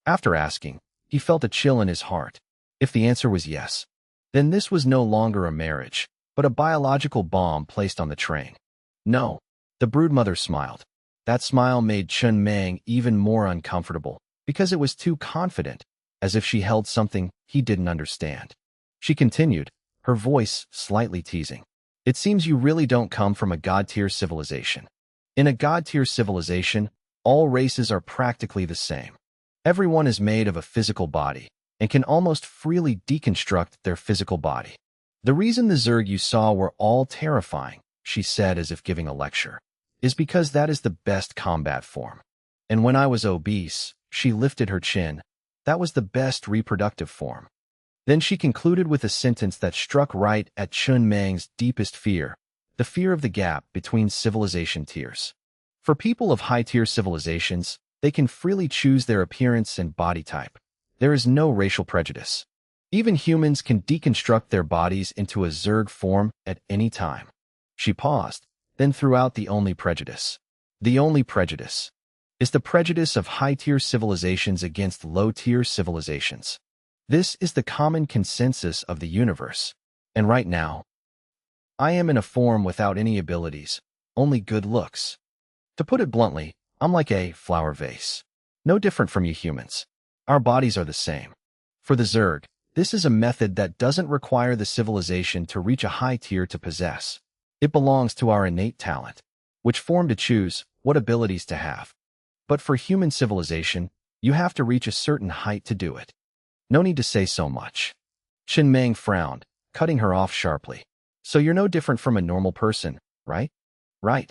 After asking, he felt a chill in his heart. If the answer was yes, then this was no longer a marriage, but a biological bomb placed on the train. No, the broodmother smiled. That smile made Chen Meng even more uncomfortable, because it was too confident, as if she held something he didn't understand. She continued, her voice slightly teasing. It seems you really don't come from a god-tier civilization. In a god-tier civilization, all races are practically the same. Everyone is made of a physical body, and can almost freely deconstruct their physical body. The reason the Zerg you saw were all terrifying, she said as if giving a lecture, is because that is the best combat form. And when I was obese, she lifted her chin, that was the best reproductive form. Then she concluded with a sentence that struck right at Chen Meng's deepest fear, the fear of the gap between civilization tiers. For people of high-tier civilizations, they can freely choose their appearance and body type. There is no racial prejudice. Even humans can deconstruct their bodies into a Zerg form at any time. She paused, then threw out the only prejudice. The only prejudice is the prejudice of high-tier civilizations against low-tier civilizations. This is the common consensus of the universe. And right now, I am in a form without any abilities, only good looks. To put it bluntly, I'm like a flower vase. No different from you humans. Our bodies are the same. For the Zerg, this is a method that doesn't require the civilization to reach a high tier to possess. It belongs to our innate talent, which form to choose what abilities to have. But for human civilization, you have to reach a certain height to do it. No need to say so much. Chen Meng frowned, cutting her off sharply. So you're no different from a normal person, right? Right.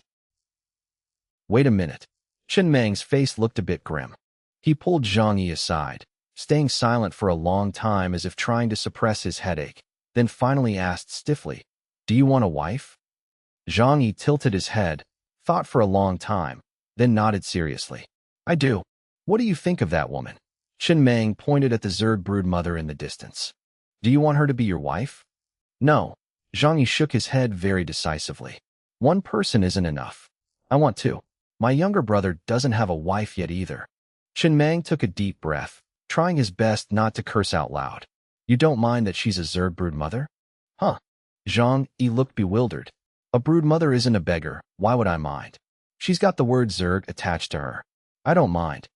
Wait a minute. Chen Meng's face looked a bit grim. He pulled Zhang Yi aside, staying silent for a long time as if trying to suppress his headache, then finally asked stiffly, "Do you want a wife?" Zhang Yi tilted his head, thought for a long time, then nodded seriously. "I do. What do you think of that woman?" Chen Meng pointed at the Zerg broodmother in the distance. "Do you want her to be your wife?" "No." Zhang Yi shook his head very decisively. "One person isn't enough. I want two." My younger brother doesn't have a wife yet either. Chen Mang took a deep breath, trying his best not to curse out loud. You don't mind that she's a Zerg broodmother? Huh. Zhang Yi looked bewildered. A broodmother isn't a beggar, why would I mind? She's got the word Zerg attached to her. I don't mind.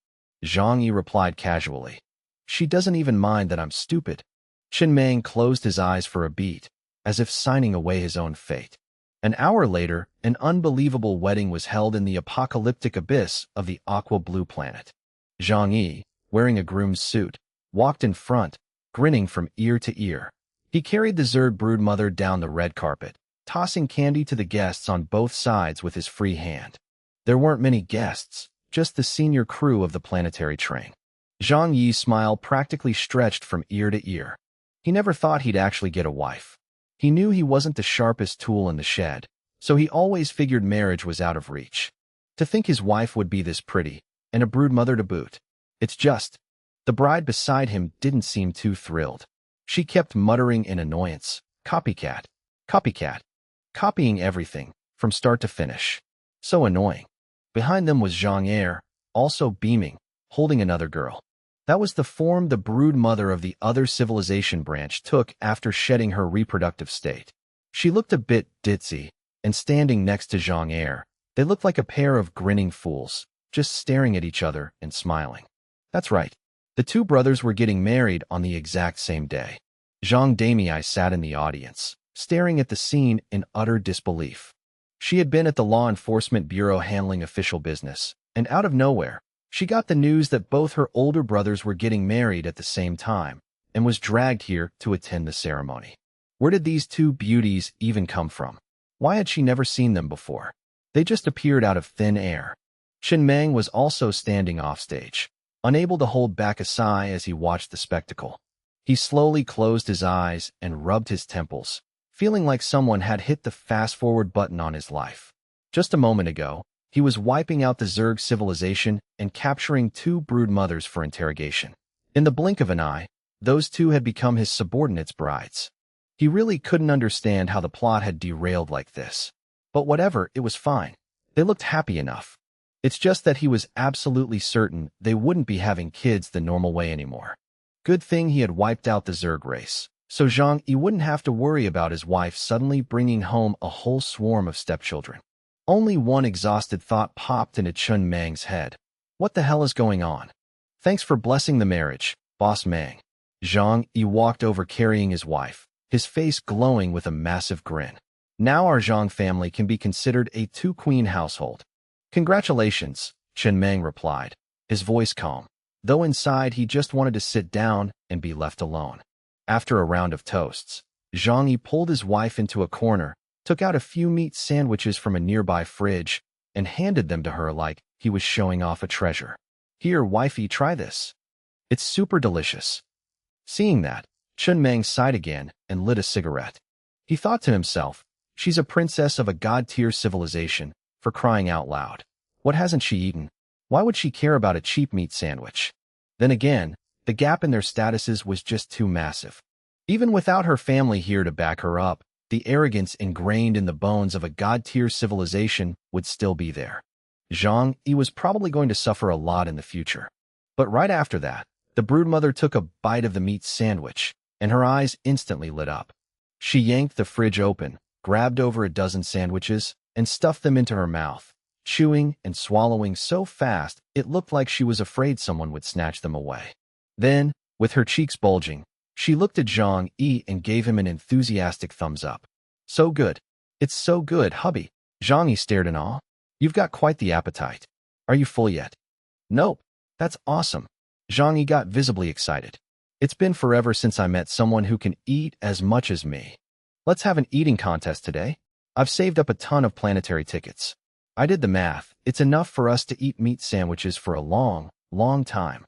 Zhang Yi replied casually. She doesn't even mind that I'm stupid. Chen Mang closed his eyes for a beat, as if signing away his own fate. An hour later, an unbelievable wedding was held in the apocalyptic abyss of the aqua-blue planet. Zhang Yi, wearing a groom's suit, walked in front, grinning from ear to ear. He carried the Zerg broodmother down the red carpet, tossing candy to the guests on both sides with his free hand. There weren't many guests, just the senior crew of the planetary train. Zhang Yi's smile practically stretched from ear to ear. He never thought he'd actually get a wife. He knew he wasn't the sharpest tool in the shed, so he always figured marriage was out of reach. To think his wife would be this pretty, and a broodmother to boot. It's just, the bride beside him didn't seem too thrilled. She kept muttering in annoyance, copycat, copycat, copying everything, from start to finish. So annoying. Behind them was Zhang Yi, also beaming, holding another girl. That was the form the brood mother of the other civilization branch took after shedding her reproductive state. She looked a bit ditzy, and standing next to Zhang Yi, they looked like a pair of grinning fools, just staring at each other and smiling. That's right. The two brothers were getting married on the exact same day. Zhang Damei sat in the audience, staring at the scene in utter disbelief. She had been at the Law Enforcement Bureau handling official business, and out of nowhere, she got the news that both her older brothers were getting married at the same time, and was dragged here to attend the ceremony. Where did these two beauties even come from? Why had she never seen them before? They just appeared out of thin air. Chen Mang was also standing offstage, unable to hold back a sigh as he watched the spectacle. He slowly closed his eyes and rubbed his temples, feeling like someone had hit the fast-forward button on his life. Just a moment ago, he was wiping out the Zerg civilization and capturing two brood mothers for interrogation. In the blink of an eye, those two had become his subordinates' brides. He really couldn't understand how the plot had derailed like this. But whatever, it was fine. They looked happy enough. It's just that he was absolutely certain they wouldn't be having kids the normal way anymore. Good thing he had wiped out the Zerg race, so Zhang Yi wouldn't have to worry about his wife suddenly bringing home a whole swarm of stepchildren. Only one exhausted thought popped into Chen Mang's head. What the hell is going on? Thanks for blessing the marriage, Boss Mang. Zhang Yi walked over carrying his wife, his face glowing with a massive grin. Now our Zhang family can be considered a two-queen household. Congratulations, Chen Mang replied, his voice calm, though inside he just wanted to sit down and be left alone. After a round of toasts, Zhang Yi pulled his wife into a corner, took out a few meat sandwiches from a nearby fridge, and handed them to her like he was showing off a treasure. Here, wifey, try this. It's super delicious. Seeing that, Chen Mang sighed again and lit a cigarette. He thought to himself, she's a princess of a god-tier civilization, for crying out loud. What hasn't she eaten? Why would she care about a cheap meat sandwich? Then again, the gap in their statuses was just too massive. Even without her family here to back her up, the arrogance ingrained in the bones of a god-tier civilization would still be there. Zhang Yi was probably going to suffer a lot in the future. But right after that, the broodmother took a bite of the meat sandwich, and her eyes instantly lit up. She yanked the fridge open, grabbed over a dozen sandwiches, and stuffed them into her mouth, chewing and swallowing so fast it looked like she was afraid someone would snatch them away. Then, with her cheeks bulging, she looked at Zhang Yi and gave him an enthusiastic thumbs up. So good. It's so good, hubby. Zhang Yi stared in awe. You've got quite the appetite. Are you full yet? Nope. That's awesome. Zhang Yi got visibly excited. It's been forever since I met someone who can eat as much as me. Let's have an eating contest today. I've saved up a ton of planetary tickets. I did the math. It's enough for us to eat meat sandwiches for a long, long time.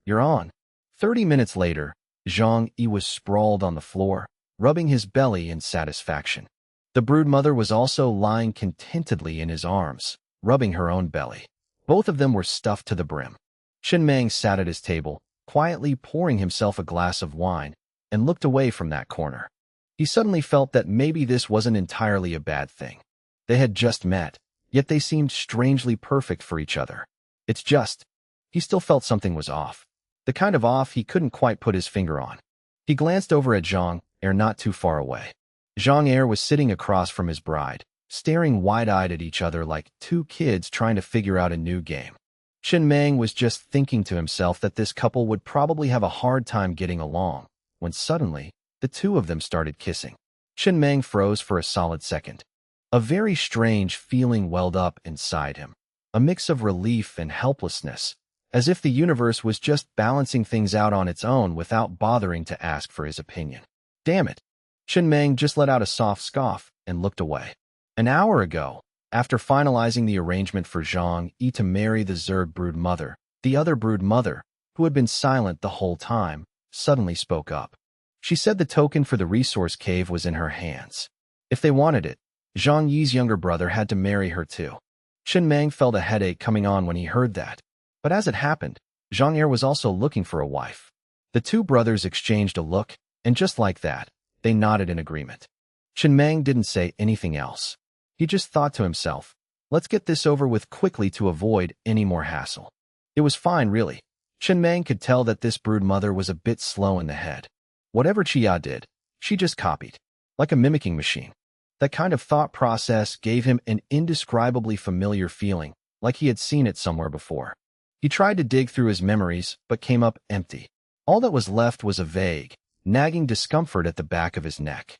You're on. 30 minutes later, Zhang Yi was sprawled on the floor, rubbing his belly in satisfaction. The broodmother was also lying contentedly in his arms, rubbing her own belly. Both of them were stuffed to the brim. Chen Mang sat at his table, quietly pouring himself a glass of wine, and looked away from that corner. He suddenly felt that maybe this wasn't entirely a bad thing. They had just met, yet they seemed strangely perfect for each other. It's just, he still felt something was off. The kind of off he couldn't quite put his finger on. He glanced over at Zhang Er not too far away. Zhang Er was sitting across from his bride, staring wide-eyed at each other like two kids trying to figure out a new game. Chen Meng was just thinking to himself that this couple would probably have a hard time getting along, when suddenly, the two of them started kissing. Chen Meng froze for a solid second. A very strange feeling welled up inside him, a mix of relief and helplessness, as if the universe was just balancing things out on its own without bothering to ask for his opinion. Damn it! Chen Meng just let out a soft scoff and looked away. An hour ago, after finalizing the arrangement for Zhang Yi to marry the Zerg brood mother, the other brood mother, who had been silent the whole time, suddenly spoke up. She said the token for the resource cave was in her hands. If they wanted it, Zhang Yi's younger brother had to marry her too. Chen Meng felt a headache coming on when he heard that. But as it happened, Zhang Er was also looking for a wife. The two brothers exchanged a look, and just like that, they nodded in agreement. Chen Meng didn't say anything else. He just thought to himself, let's get this over with quickly to avoid any more hassle. It was fine, really. Chen Meng could tell that this brood mother was a bit slow in the head. Whatever Chia did, she just copied, like a mimicking machine. That kind of thought process gave him an indescribably familiar feeling, like he had seen it somewhere before. He tried to dig through his memories, but came up empty. All that was left was a vague, nagging discomfort at the back of his neck.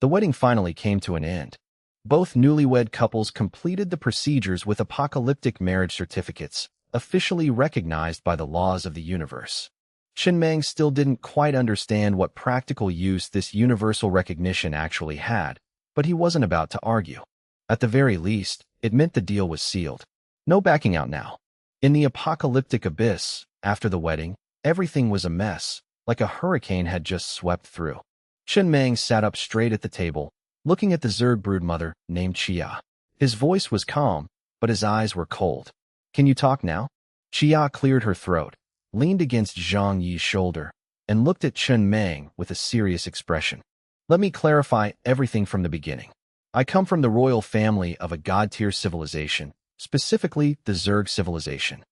The wedding finally came to an end. Both newlywed couples completed the procedures with apocalyptic marriage certificates, officially recognized by the laws of the universe. Chen Meng still didn't quite understand what practical use this universal recognition actually had, but he wasn't about to argue. At the very least, it meant the deal was sealed. No backing out now. In the apocalyptic abyss, after the wedding, everything was a mess, like a hurricane had just swept through. Chen Meng sat up straight at the table, looking at the Zerg broodmother named Chia. His voice was calm, but his eyes were cold. Can you talk now? Chia cleared her throat, leaned against Zhang Yi's shoulder, and looked at Chen Meng with a serious expression. Let me clarify everything from the beginning. I come from the royal family of a god-tier civilization, specifically the Zerg civilization.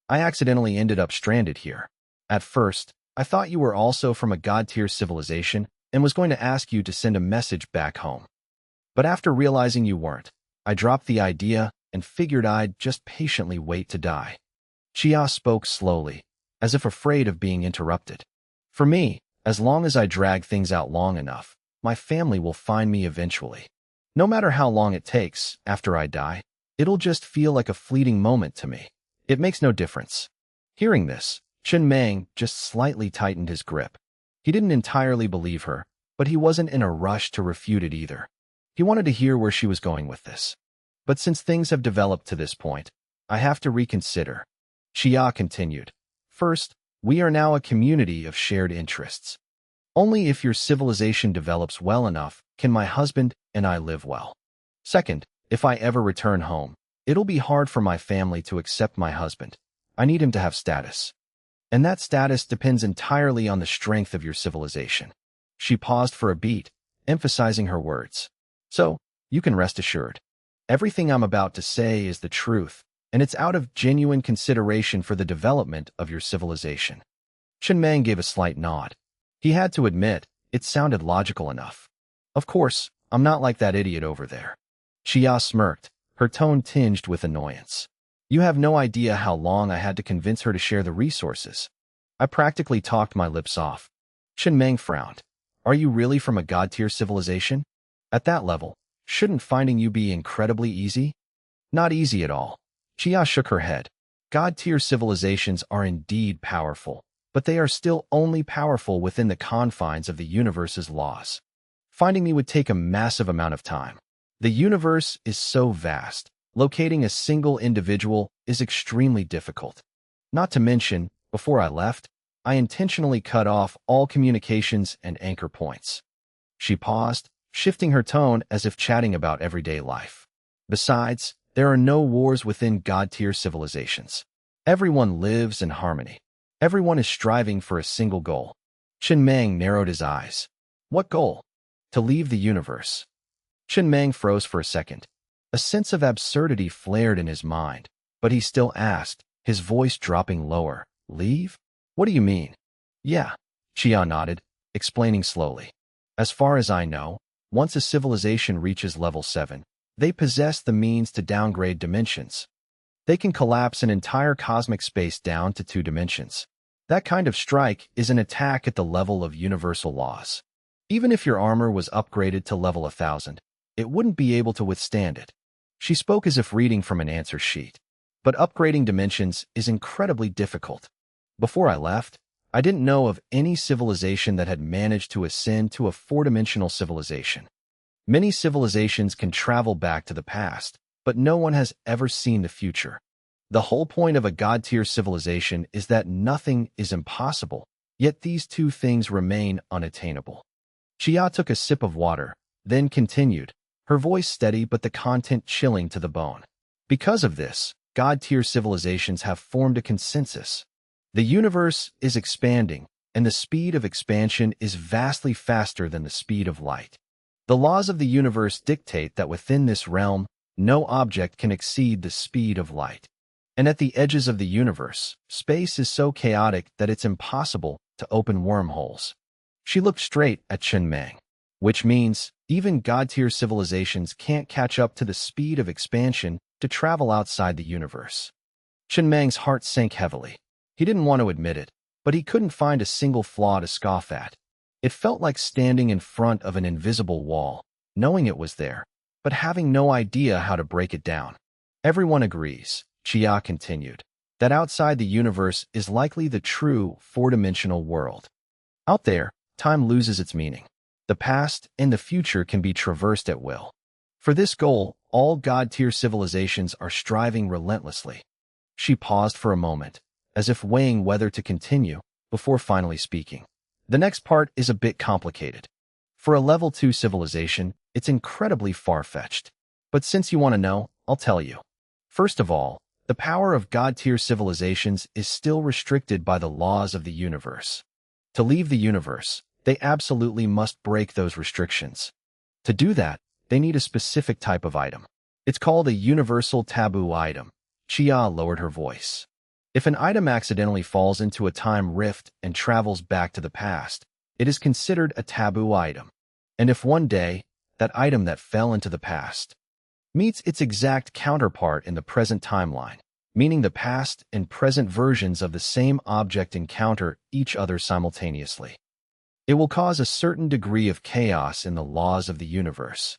I accidentally ended up stranded here. At first, I thought you were also from a god-tier civilization and was going to ask you to send a message back home. But after realizing you weren't, I dropped the idea and figured I'd just patiently wait to die. Chia spoke slowly, as if afraid of being interrupted. For me, as long as I drag things out long enough, my family will find me eventually. No matter how long it takes after I die, it'll just feel like a fleeting moment to me. It makes no difference. Hearing this, Chen Meng just slightly tightened his grip. He didn't entirely believe her, but he wasn't in a rush to refute it either. He wanted to hear where she was going with this. But since things have developed to this point, I have to reconsider. Chia continued. First, we are now a community of shared interests. Only if your civilization develops well enough can my husband and I live well. Second, if I ever return home, it'll be hard for my family to accept my husband. I need him to have status. And that status depends entirely on the strength of your civilization. She paused for a beat, emphasizing her words. So, you can rest assured. Everything I'm about to say is the truth, and it's out of genuine consideration for the development of your civilization. Chen Meng gave a slight nod. He had to admit, it sounded logical enough. Of course, I'm not like that idiot over there. Chia smirked, her tone tinged with annoyance. You have no idea how long I had to convince her to share the resources. I practically talked my lips off. Chen Meng frowned. Are you really from a god-tier civilization? At that level, shouldn't finding you be incredibly easy? Not easy at all. Chia shook her head. God-tier civilizations are indeed powerful, but they are still only powerful within the confines of the universe's laws. Finding me would take a massive amount of time. The universe is so vast, locating a single individual is extremely difficult. Not to mention, before I left, I intentionally cut off all communications and anchor points. She paused, shifting her tone as if chatting about everyday life. Besides, there are no wars within god-tier civilizations. Everyone lives in harmony. Everyone is striving for a single goal. Chen Meng narrowed his eyes. What goal? To leave the universe. Chen Meng froze for a second. A sense of absurdity flared in his mind, but he still asked, his voice dropping lower, "Leave? What do you mean?" "Yeah," Chia nodded, explaining slowly. "As far as I know, once a civilization reaches level 7, they possess the means to downgrade dimensions. They can collapse an entire cosmic space down to 2 dimensions. That kind of strike is an attack at the level of universal laws. Even if your armor was upgraded to level 1000, it wouldn't be able to withstand it." She spoke as if reading from an answer sheet. "But upgrading dimensions is incredibly difficult. Before I left, I didn't know of any civilization that had managed to ascend to a 4-dimensional civilization. Many civilizations can travel back to the past, but no one has ever seen the future. The whole point of a god-tier civilization is that nothing is impossible, yet these two things remain unattainable." Chia took a sip of water, then continued, her voice steady but the content chilling to the bone. "Because of this, god-tier civilizations have formed a consensus. The universe is expanding, and the speed of expansion is vastly faster than the speed of light. The laws of the universe dictate that within this realm, no object can exceed the speed of light. And at the edges of the universe, space is so chaotic that it's impossible to open wormholes." She looked straight at Chen Meng. "Which means, even god-tier civilizations can't catch up to the speed of expansion to travel outside the universe." Chen Meng's heart sank heavily. He didn't want to admit it, but he couldn't find a single flaw to scoff at. It felt like standing in front of an invisible wall, knowing it was there, but having no idea how to break it down. "Everyone agrees," Chia continued, "that outside the universe is likely the true 4-dimensional world. Out there, time loses its meaning. The past and the future can be traversed at will. For this goal, all god-tier civilizations are striving relentlessly." She paused for a moment, as if weighing whether to continue, before finally speaking. "The next part is a bit complicated. For a level 2 civilization, it's incredibly far-fetched. But since you want to know, I'll tell you. First of all, the power of god-tier civilizations is still restricted by the laws of the universe. To leave the universe, they absolutely must break those restrictions. To do that, they need a specific type of item. It's called a universal taboo item." Chia lowered her voice. "If an item accidentally falls into a time rift and travels back to the past, it is considered a taboo item. And if one day, that item that fell into the past meets its exact counterpart in the present timeline, meaning the past and present versions of the same object encounter each other simultaneously, it will cause a certain degree of chaos in the laws of the universe.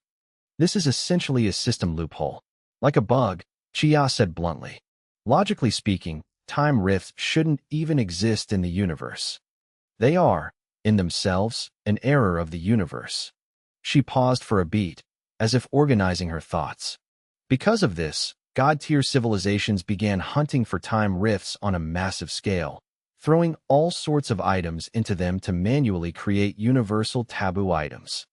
This is essentially a system loophole. Like a bug," Chia said bluntly. "Logically speaking, time rifts shouldn't even exist in the universe. They are, in themselves, an error of the universe." She paused for a beat, as if organizing her thoughts. Because of this, god-tier civilizations began hunting for time rifts on a massive scale, throwing all sorts of items into them to manually create universal taboo items.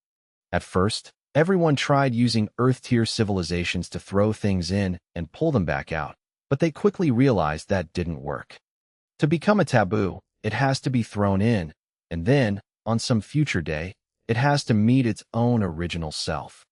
At first, everyone tried using Earth-tier civilizations to throw things in and pull them back out, but they quickly realized that didn't work. To become a taboo, it has to be thrown in, and then, on some future day, it has to meet its own original self.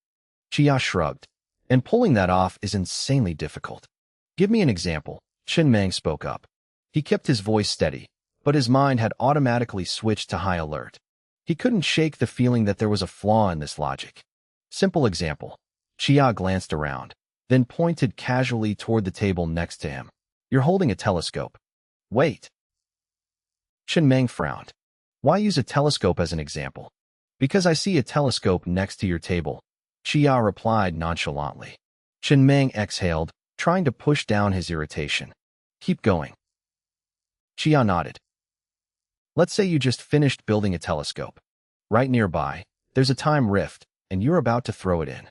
Chia shrugged. "And pulling that off is insanely difficult." "Give me an example," Chen Meng spoke up. He kept his voice steady, but his mind had automatically switched to high alert. He couldn't shake the feeling that there was a flaw in this logic. "Simple example." Chia glanced around, then pointed casually toward the table next to him. "You're holding a telescope." "Wait." Chen Meng frowned. "Why use a telescope as an example?" "Because I see a telescope next to your table," Chia replied nonchalantly. Chen Meng exhaled, trying to push down his irritation. "Keep going." Chia nodded. "Let's say you just finished building a telescope. Right nearby, there's a time rift, and you're about to throw it in.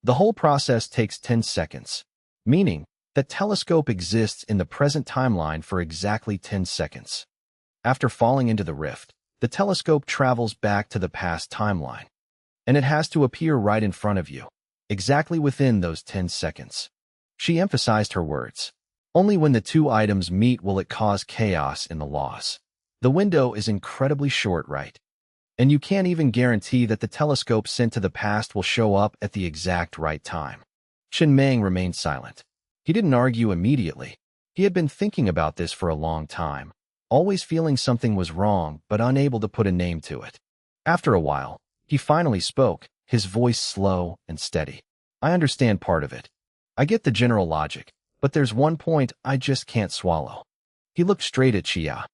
The whole process takes 10 seconds, meaning that telescope exists in the present timeline for exactly 10 seconds. After falling into the rift, the telescope travels back to the past timeline, and it has to appear right in front of you, exactly within those 10 seconds. She emphasized her words. Only when the two items meet will it cause chaos in the laws. The window is incredibly short, right? And you can't even guarantee that the telescope sent to the past will show up at the exact right time. Chen Meng remained silent. He didn't argue immediately. He had been thinking about this for a long time, always feeling something was wrong but unable to put a name to it. After a while, he finally spoke, his voice slow and steady. I understand part of it. I get the general logic, but there's one point I just can't swallow. He looked straight at Chia.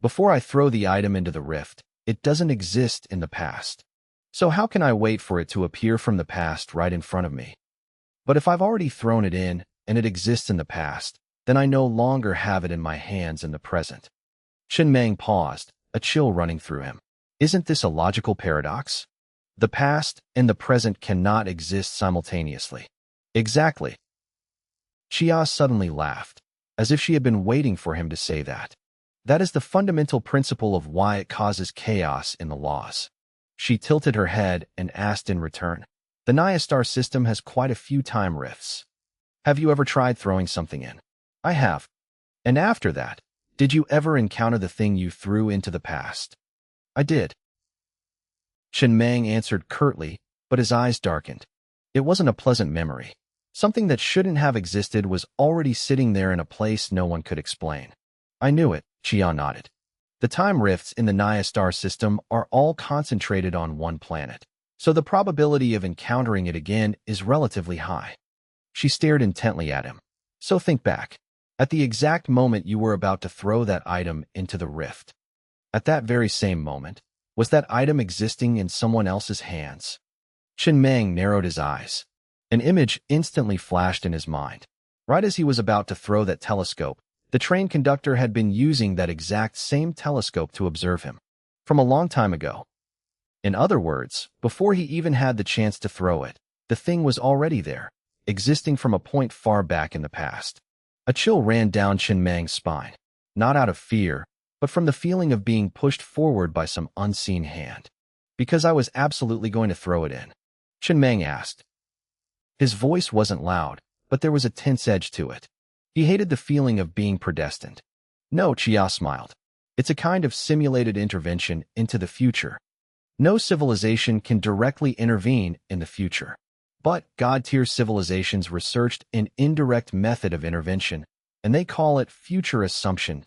Before I throw the item into the rift, it doesn't exist in the past. So how can I wait for it to appear from the past right in front of me? But if I've already thrown it in, and it exists in the past, then I no longer have it in my hands in the present. Chen Meng paused, a chill running through him. Isn't this a logical paradox? The past and the present cannot exist simultaneously. Exactly. Chia suddenly laughed, as if she had been waiting for him to say that. That is the fundamental principle of why it causes chaos in the laws. She tilted her head and asked in return. The Naya star system has quite a few time rifts. Have you ever tried throwing something in? I have. And after that, did you ever encounter the thing you threw into the past? I did. Chen Meng answered curtly, but his eyes darkened. It wasn't a pleasant memory. Something that shouldn't have existed was already sitting there in a place no one could explain. I knew it, Chia nodded. The time rifts in the Naya star system are all concentrated on one planet, so the probability of encountering it again is relatively high. She stared intently at him. So think back. At the exact moment you were about to throw that item into the rift. At that very same moment, was that item existing in someone else's hands? Chen Meng narrowed his eyes. An image instantly flashed in his mind. Right as he was about to throw that telescope, the train conductor had been using that exact same telescope to observe him. From a long time ago. In other words, before he even had the chance to throw it, the thing was already there, existing from a point far back in the past. A chill ran down Chen Meng's spine, not out of fear, but from the feeling of being pushed forward by some unseen hand. Because I was absolutely going to throw it in? Chen Meng asked. His voice wasn't loud, but there was a tense edge to it. He hated the feeling of being predestined. No, Chia smiled. It's a kind of simulated intervention into the future. No civilization can directly intervene in the future. But God-tier civilizations researched an indirect method of intervention, and they call it future assumption.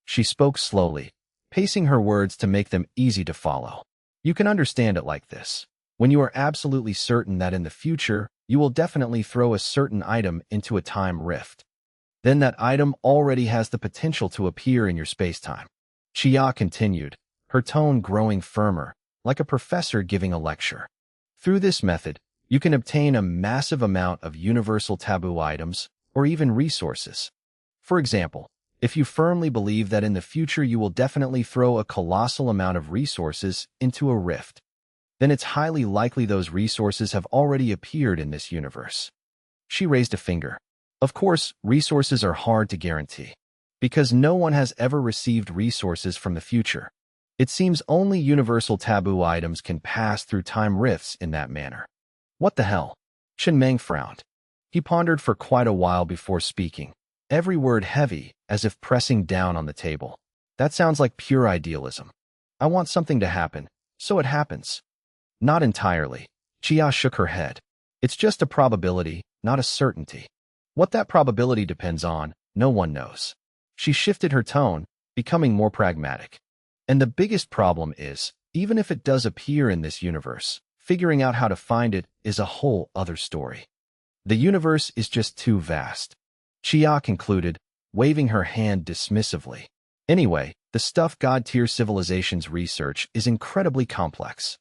She spoke slowly, pacing her words to make them easy to follow. You can understand it like this. When you are absolutely certain that in the future, you will definitely throw a certain item into a time rift. Then that item already has the potential to appear in your spacetime. Chia continued, her tone growing firmer, like a professor giving a lecture. Through this method, you can obtain a massive amount of universal taboo items or even resources. For example, if you firmly believe that in the future you will definitely throw a colossal amount of resources into a rift, then it's highly likely those resources have already appeared in this universe. She raised a finger. Of course, resources are hard to guarantee, because no one has ever received resources from the future. It seems only universal taboo items can pass through time rifts in that manner. What the hell? Chen Meng frowned. He pondered for quite a while before speaking, every word heavy, as if pressing down on the table. That sounds like pure idealism. I want something to happen, so it happens. Not entirely. Chia shook her head. It's just a probability, not a certainty. What that probability depends on, no one knows. She shifted her tone, becoming more pragmatic. And the biggest problem is, even if it does appear in this universe, figuring out how to find it is a whole other story. The universe is just too vast. Chia concluded, waving her hand dismissively. Anyway, the stuff God-tier civilizations research is incredibly complex.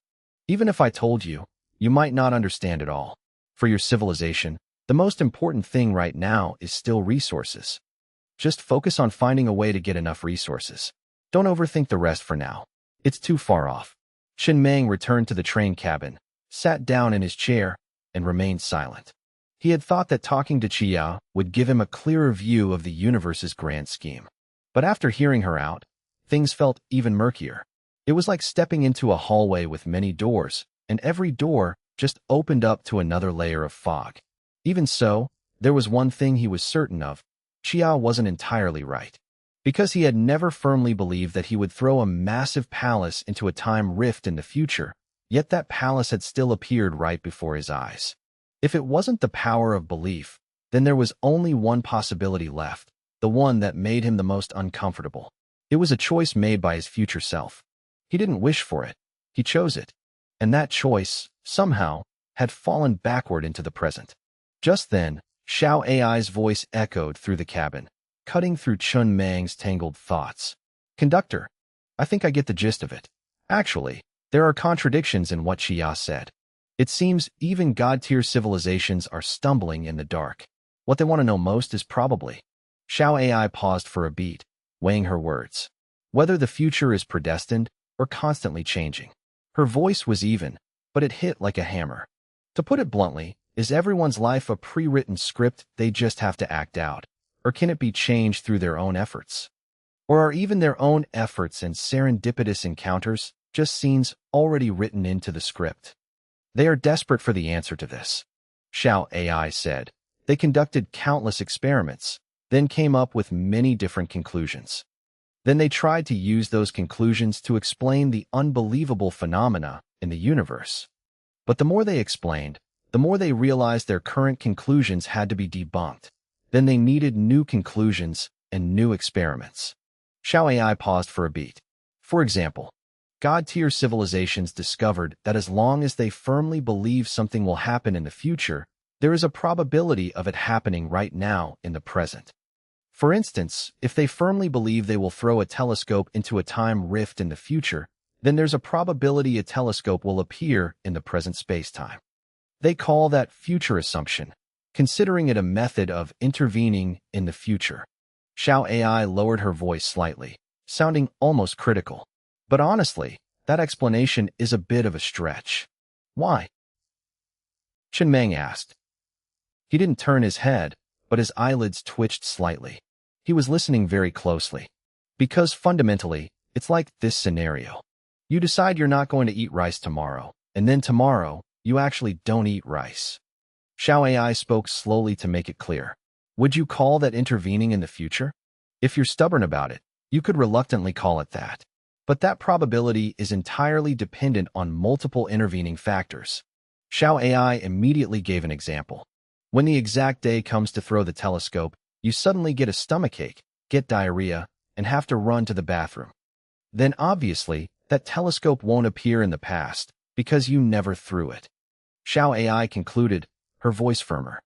Even if I told you, you might not understand it all. For your civilization, the most important thing right now is still resources. Just focus on finding a way to get enough resources. Don't overthink the rest for now. It's too far off. Chen Meng returned to the train cabin, sat down in his chair, and remained silent. He had thought that talking to Chia would give him a clearer view of the universe's grand scheme. But after hearing her out, things felt even murkier. It was like stepping into a hallway with many doors, and every door just opened up to another layer of fog. Even so, there was one thing he was certain of. Chia wasn't entirely right. Because he had never firmly believed that he would throw a massive palace into a time rift in the future, yet that palace had still appeared right before his eyes. If it wasn't the power of belief, then there was only one possibility left, the one that made him the most uncomfortable. It was a choice made by his future self. He didn't wish for it. He chose it. And that choice, somehow, had fallen backward into the present. Just then, Xiao Ai's voice echoed through the cabin, cutting through Chun Meng's tangled thoughts. Conductor, I think I get the gist of it. Actually, there are contradictions in what Xia said. It seems even God-tier civilizations are stumbling in the dark. What they want to know most is probably. Xiao Ai paused for a beat, weighing her words. Whether the future is predestined or constantly changing. Her voice was even, but it hit like a hammer. To put it bluntly, is everyone's life a pre-written script they just have to act out? Or can it be changed through their own efforts? Or are even their own efforts and serendipitous encounters just scenes already written into the script? They are desperate for the answer to this. Xiao Ai said. They conducted countless experiments, then came up with many different conclusions. Then they tried to use those conclusions to explain the unbelievable phenomena in the universe. But the more they explained, the more they realized their current conclusions had to be debunked. Then they needed new conclusions and new experiments. Xiao Ai paused for a beat. For example, God-tier civilizations discovered that as long as they firmly believe something will happen in the future, there is a probability of it happening right now in the present. For instance, if they firmly believe they will throw a telescope into a time rift in the future, then there's a probability a telescope will appear in the present space-time. They call that future assumption, considering it a method of intervening in the future. Xiao Ai lowered her voice slightly, sounding almost critical. But honestly, that explanation is a bit of a stretch. Why? Chun Meng asked. He didn't turn his head, but his eyelids twitched slightly. He was listening very closely. Because fundamentally, it's like this scenario. You decide you're not going to eat rice tomorrow, and then tomorrow, you actually don't eat rice. Xiao Ai spoke slowly to make it clear. Would you call that intervening in the future? If you're stubborn about it, you could reluctantly call it that. But that probability is entirely dependent on multiple intervening factors. Xiao Ai immediately gave an example. When the exact day comes to throw the telescope, you suddenly get a stomachache, get diarrhea, and have to run to the bathroom. Then obviously, that telescope won't appear in the past, because you never threw it. Xiao Ai concluded, her voice firmer.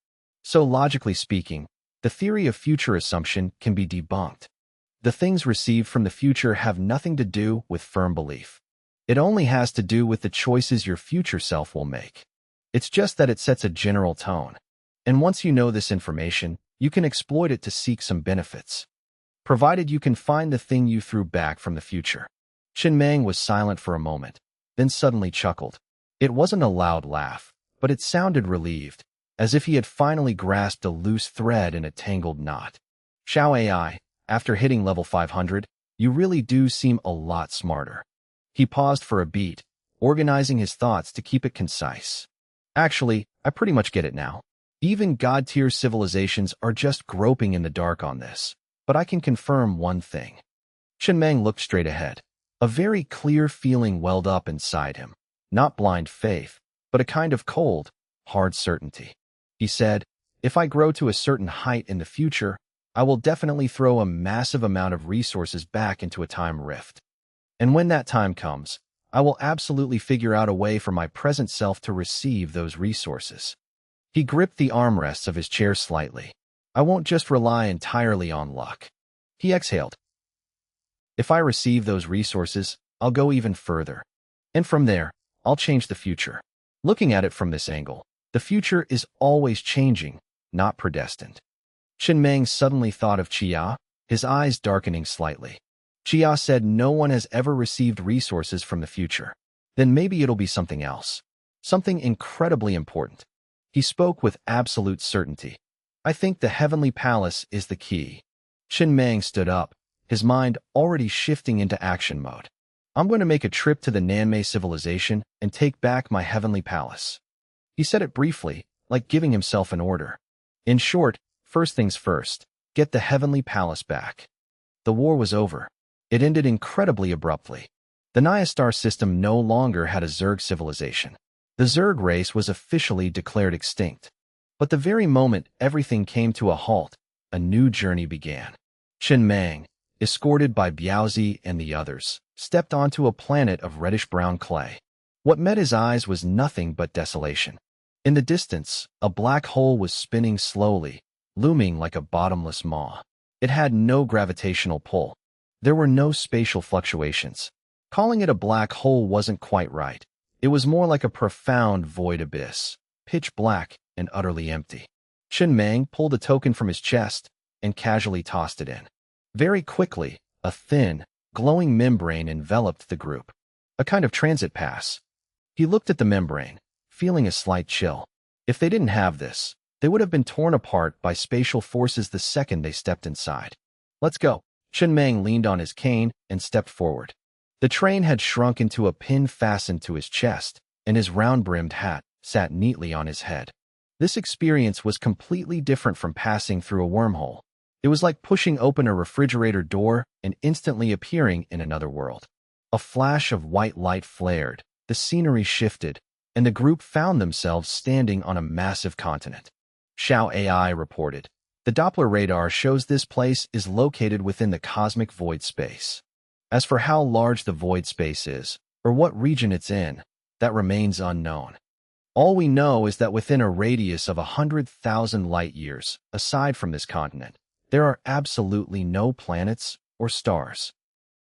So logically speaking, the theory of future assumption can be debunked. The things received from the future have nothing to do with firm belief. It only has to do with the choices your future self will make. It's just that it sets a general tone. And once you know this information, you can exploit it to seek some benefits. Provided you can find the thing you threw back from the future. Chun Meng was silent for a moment, then suddenly chuckled. It wasn't a loud laugh, but it sounded relieved, as if he had finally grasped a loose thread in a tangled knot. Xiao Ai, after hitting level 500, you really do seem a lot smarter. He paused for a beat, organizing his thoughts to keep it concise. Actually, I pretty much get it now. Even God-tier civilizations are just groping in the dark on this. But I can confirm one thing. Chun Meng looked straight ahead. A very clear feeling welled up inside him. Not blind faith, but a kind of cold, hard certainty. He said, if I grow to a certain height in the future, I will definitely throw a massive amount of resources back into a time rift. And when that time comes, I will absolutely figure out a way for my present self to receive those resources. He gripped the armrests of his chair slightly. I won't just rely entirely on luck. He exhaled. If I receive those resources, I'll go even further. And from there, I'll change the future. Looking at it from this angle, the future is always changing, not predestined. Chun Meng suddenly thought of Chia, his eyes darkening slightly. Chia said no one has ever received resources from the future. Then maybe it'll be something else. Something incredibly important. He spoke with absolute certainty. I think the Heavenly Palace is the key. Chun Meng stood up, his mind already shifting into action mode. I'm going to make a trip to the Nanmei civilization and take back my Heavenly Palace. He said it briefly, like giving himself an order. In short, first things first, get the Heavenly Palace back. The war was over. It ended incredibly abruptly. The Naya star system no longer had a Zerg civilization. The Zerg race was officially declared extinct. But the very moment everything came to a halt, a new journey began. Chen Mang, escorted by Biaozi and the others, stepped onto a planet of reddish-brown clay. What met his eyes was nothing but desolation. In the distance, a black hole was spinning slowly, looming like a bottomless maw. It had no gravitational pull. There were no spatial fluctuations. Calling it a black hole wasn't quite right. It was more like a profound void abyss, pitch black and utterly empty. Chen Mang pulled a token from his chest and casually tossed it in. Very quickly, a thin, glowing membrane enveloped the group, a kind of transit pass. He looked at the membrane, feeling a slight chill. If they didn't have this, they would have been torn apart by spatial forces the second they stepped inside. Let's go. Chen Mang leaned on his cane and stepped forward. The train had shrunk into a pin fastened to his chest, and his round-brimmed hat sat neatly on his head. This experience was completely different from passing through a wormhole. It was like pushing open a refrigerator door and instantly appearing in another world. A flash of white light flared, the scenery shifted, and the group found themselves standing on a massive continent. Xiao AI reported, "The Doppler radar shows this place is located within the cosmic void space. As for how large the void space is, or what region it's in, that remains unknown. All we know is that within a radius of 100,000 light-years, aside from this continent, there are absolutely no planets or stars."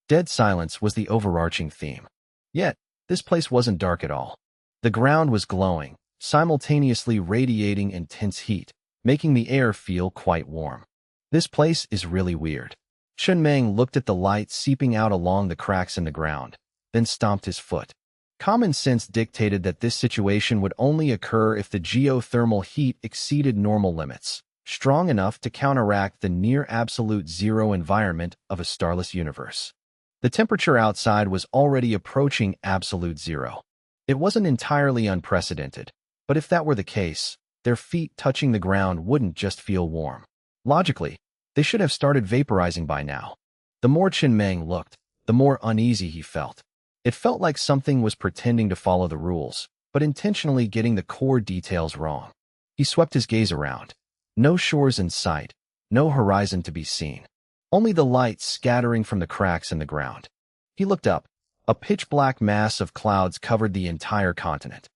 Dead silence was the overarching theme. Yet, this place wasn't dark at all. The ground was glowing, simultaneously radiating intense heat, making the air feel quite warm. This place is really weird. Chen Mang looked at the light seeping out along the cracks in the ground, then stomped his foot. Common sense dictated that this situation would only occur if the geothermal heat exceeded normal limits, strong enough to counteract the near-absolute zero environment of a starless universe. The temperature outside was already approaching absolute zero. It wasn't entirely unprecedented, but if that were the case, their feet touching the ground wouldn't just feel warm. Logically, they should have started vaporizing by now. The more Chen Mang looked, the more uneasy he felt. It felt like something was pretending to follow the rules, but intentionally getting the core details wrong. He swept his gaze around. No shores in sight, no horizon to be seen. Only the light scattering from the cracks in the ground. He looked up. A pitch-black mass of clouds covered the entire continent.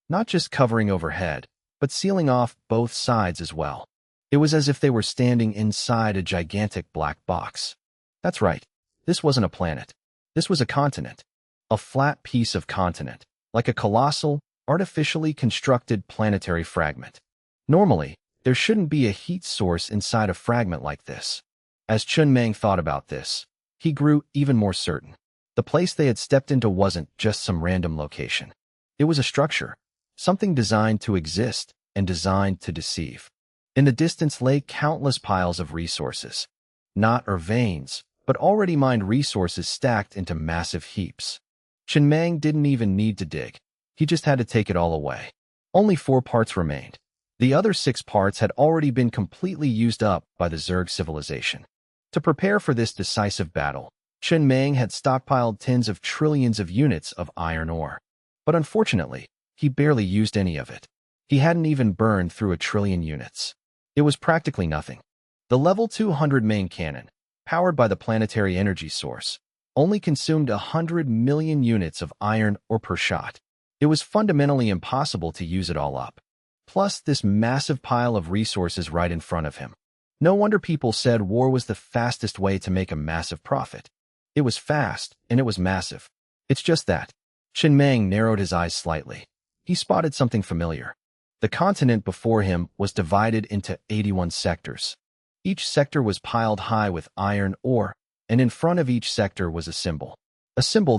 Not just covering overhead, but sealing off both sides as well. It was as if they were standing inside a gigantic black box. That's right. This wasn't a planet. This was a continent. A flat piece of continent, like a colossal, artificially constructed planetary fragment. Normally, there shouldn't be a heat source inside a fragment like this. As Chen Mang thought about this, he grew even more certain. The place they had stepped into wasn't just some random location. It was a structure, something designed to exist and designed to deceive. In the distance lay countless piles of resources. Not or veins, but already mined resources stacked into massive heaps. Chen Mang didn't even need to dig. He just had to take it all away. Only 4 parts remained. The other 6 parts had already been completely used up by the Zerg civilization. To prepare for this decisive battle, Chen Mang had stockpiled tens of trillions of units of iron ore. But unfortunately, he barely used any of it. He hadn't even burned through 1 trillion units. It was practically nothing. The level 200 main cannon, powered by the planetary energy source, only consumed 100 million units of iron ore per shot. It was fundamentally impossible to use it all up. Plus this massive pile of resources right in front of him. No wonder people said war was the fastest way to make a massive profit. It was fast, and it was massive. It's just that. Chen Mang narrowed his eyes slightly. He spotted something familiar. The continent before him was divided into 81 sectors. Each sector was piled high with iron ore, and in front of each sector was a symbol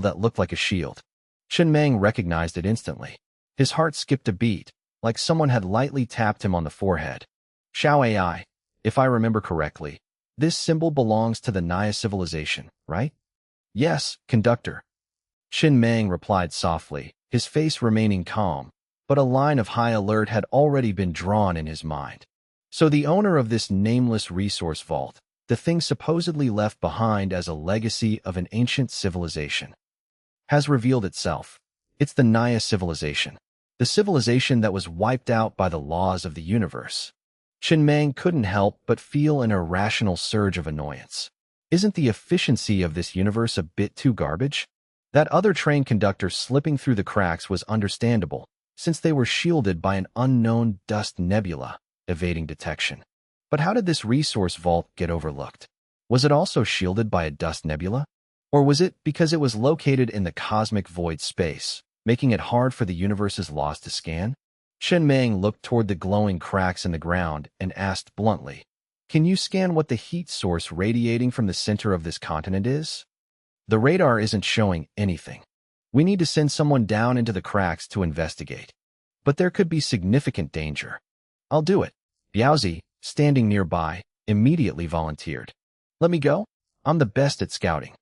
that looked like a shield. Chen Mang recognized it instantly. His heart skipped a beat, like someone had lightly tapped him on the forehead. Xiao AI, if I remember correctly, this symbol belongs to the Naya civilization, right? Yes, conductor. Chen Mang replied softly, his face remaining calm, but a line of high alert had already been drawn in his mind. So the owner of this nameless resource vault, the thing supposedly left behind as a legacy of an ancient civilization, has revealed itself. It's the Naya civilization. the civilization that was wiped out by the laws of the universe. Chen Meng couldn't help but feel an irrational surge of annoyance. Isn't the efficiency of this universe a bit too garbage? That other train conductor slipping through the cracks was understandable, since they were shielded by an unknown dust nebula, evading detection. But how did this resource vault get overlooked? Was it also shielded by a dust nebula? Or was it because it was located in the cosmic void space, making it hard for the universe's laws to scan? Chen Meng looked toward the glowing cracks in the ground and asked bluntly, "Can you scan what the heat source radiating from the center of this continent is?" "The radar isn't showing anything. We need to send someone down into the cracks to investigate. But there could be significant danger." "I'll do it." Yaozi, standing nearby, immediately volunteered. "Let me go? I'm the best at scouting."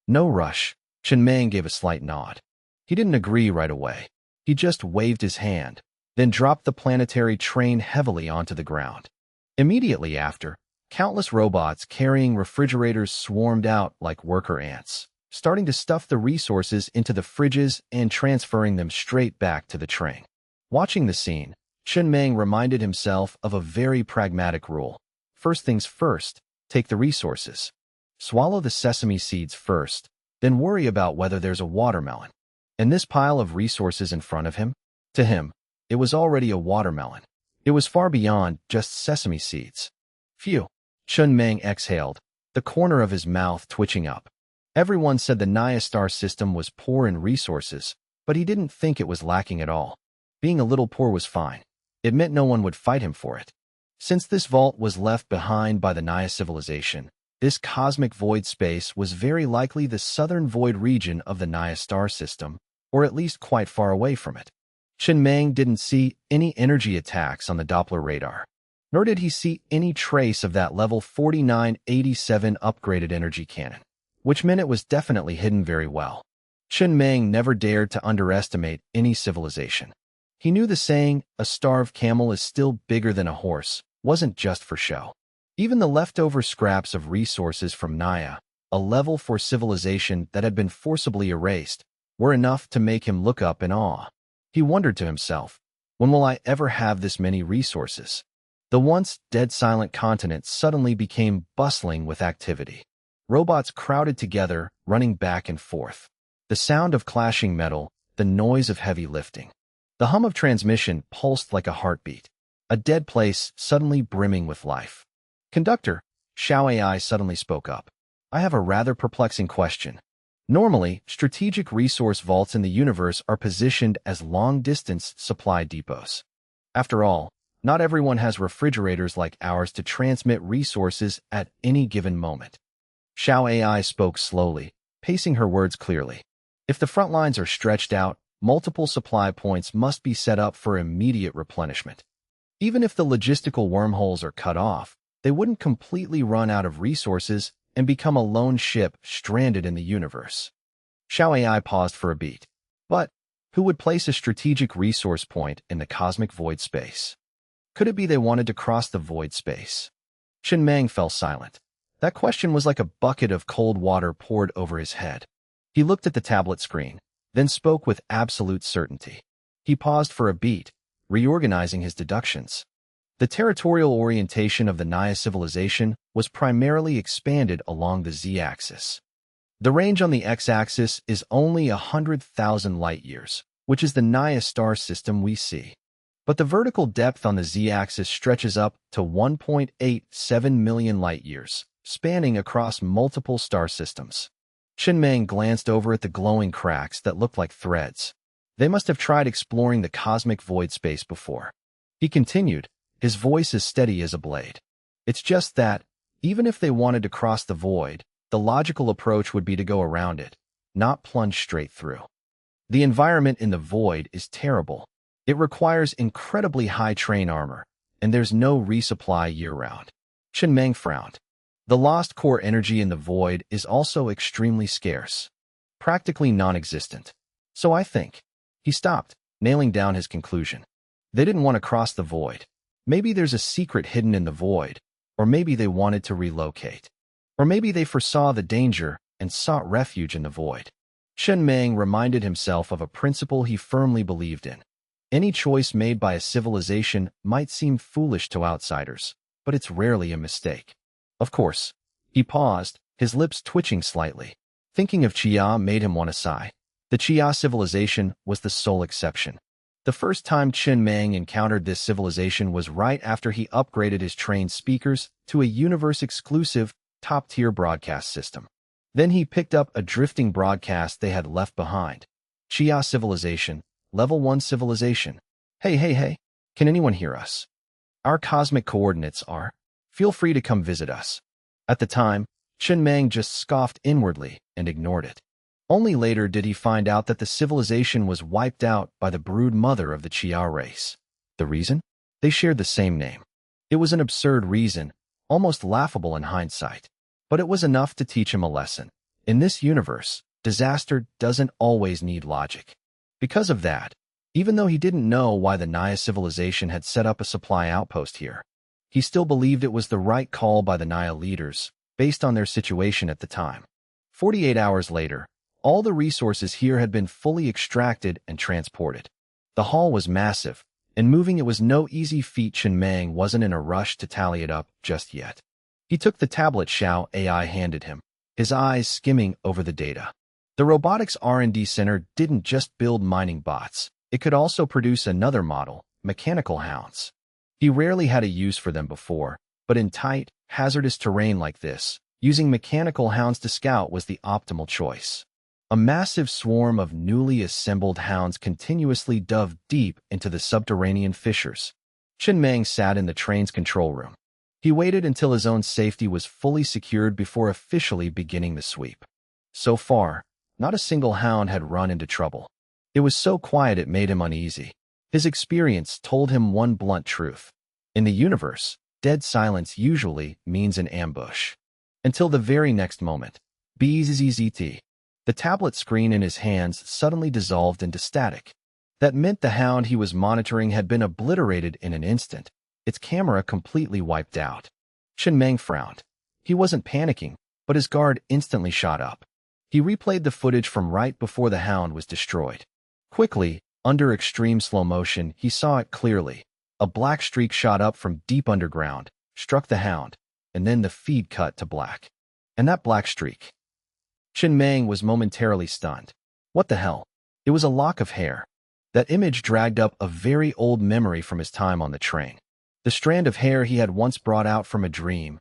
"No rush." Chen Meng gave a slight nod. He didn't agree right away. He just waved his hand, then dropped the planetary train heavily onto the ground. Immediately after, countless robots carrying refrigerators swarmed out like worker ants, starting to stuff the resources into the fridges and transferring them straight back to the train. Watching the scene, Chen Meng reminded himself of a very pragmatic rule. First things first, take the resources. Swallow the sesame seeds first, then worry about whether there's a watermelon. And this pile of resources in front of him? To him, it was already a watermelon. It was far beyond just sesame seeds. Phew. Chen Meng exhaled, the corner of his mouth twitching up. Everyone said the Naya star system was poor in resources, but he didn't think it was lacking at all. Being a little poor was fine. It meant no one would fight him for it. Since this vault was left behind by the Naya civilization, this cosmic void space was very likely the southern void region of the Naya star system, or at least quite far away from it. Chen Meng didn't see any energy attacks on the Doppler radar, nor did he see any trace of that level 4987 upgraded energy cannon, which meant it was definitely hidden very well. Chen Meng never dared to underestimate any civilization. He knew the saying, "a starved camel is still bigger than a horse," wasn't just for show. Even the leftover scraps of resources from Naya, a level 4 civilization that had been forcibly erased, were enough to make him look up in awe. He wondered to himself, when will I ever have this many resources? The once dead silent continent suddenly became bustling with activity. Robots crowded together, running back and forth. The sound of clashing metal, the noise of heavy lifting. The hum of transmission pulsed like a heartbeat, a dead place suddenly brimming with life. "Conductor," Xiao AI suddenly spoke up. "I have a rather perplexing question. Normally, strategic resource vaults in the universe are positioned as long-distance supply depots. After all, not everyone has refrigerators like ours to transmit resources at any given moment." Xiao AI spoke slowly, pacing her words clearly. "If the front lines are stretched out, multiple supply points must be set up for immediate replenishment. Even if the logistical wormholes are cut off, they wouldn't completely run out of resources and become a lone ship stranded in the universe." Xiao AI paused for a beat. But who would place a strategic resource point in the cosmic void space? Could it be they wanted to cross the void space? Chen Meng fell silent. That question was like a bucket of cold water poured over his head. He looked at the tablet screen, then spoke with absolute certainty. He paused for a beat, reorganizing his deductions. The territorial orientation of the Naya civilization was primarily expanded along the z-axis. The range on the x-axis is only 100,000 light-years, which is the Naya star system we see. But the vertical depth on the z-axis stretches up to 1.87 million light-years, spanning across multiple star systems. Chen Meng glanced over at the glowing cracks that looked like threads. They must have tried exploring the cosmic void space before. He continued, his voice as steady as a blade. "It's just that, even if they wanted to cross the void, the logical approach would be to go around it, not plunge straight through. The environment in the void is terrible. It requires incredibly high train armor, and there's no resupply year-round." Chen Meng frowned. The lost core energy in the void is also extremely scarce, practically non-existent. So I think. He stopped, nailing down his conclusion. They didn't want to cross the void. Maybe there's a secret hidden in the void, or maybe they wanted to relocate. Or maybe they foresaw the danger and sought refuge in the void. Chen Meng reminded himself of a principle he firmly believed in. Any choice made by a civilization might seem foolish to outsiders, but it's rarely a mistake. Of course. He paused, his lips twitching slightly. Thinking of Chia made him want to sigh. The Chia civilization was the sole exception. The first time Chen Mang encountered this civilization was right after he upgraded his trained speakers to a universe-exclusive, top-tier broadcast system. Then he picked up a drifting broadcast they had left behind. Chia civilization, level 1 civilization. Hey, can anyone hear us? Our cosmic coordinates are. Feel free to come visit us. At the time, Chen Mang just scoffed inwardly and ignored it. Only later did he find out that the civilization was wiped out by the brood mother of the Chia race. The reason? They shared the same name. It was an absurd reason, almost laughable in hindsight. But it was enough to teach him a lesson. In this universe, disaster doesn't always need logic. Because of that, even though he didn't know why the Naya civilization had set up a supply outpost here, he still believed it was the right call by the Naya leaders, based on their situation at the time. 48 hours later, all the resources here had been fully extracted and transported. The haul was massive, and moving it was no easy feat. Chen Mang wasn't in a rush to tally it up just yet. He took the tablet Xiao AI handed him, his eyes skimming over the data. The robotics R&D center didn't just build mining bots. It could also produce another model, mechanical hounds. He rarely had a use for them before, but in tight, hazardous terrain like this, using mechanical hounds to scout was the optimal choice. A massive swarm of newly assembled hounds continuously dove deep into the subterranean fissures. Chen Mang sat in the train's control room. He waited until his own safety was fully secured before officially beginning the sweep. So far, not a single hound had run into trouble. It was so quiet it made him uneasy. His experience told him one blunt truth. In the universe, dead silence usually means an ambush. Until the very next moment. Bzzzt. The tablet screen in his hands suddenly dissolved into static. That meant the hound he was monitoring had been obliterated in an instant, its camera completely wiped out. Chen Mang frowned. He wasn't panicking, but his guard instantly shot up. He replayed the footage from right before the hound was destroyed. Quickly, under extreme slow motion, he saw it clearly. A black streak shot up from deep underground, struck the hound, and then the feed cut to black. And that black streak. Chen Mang was momentarily stunned. What the hell? It was a lock of hair. That image dragged up a very old memory from his time on the train. The strand of hair he had once brought out from a dream.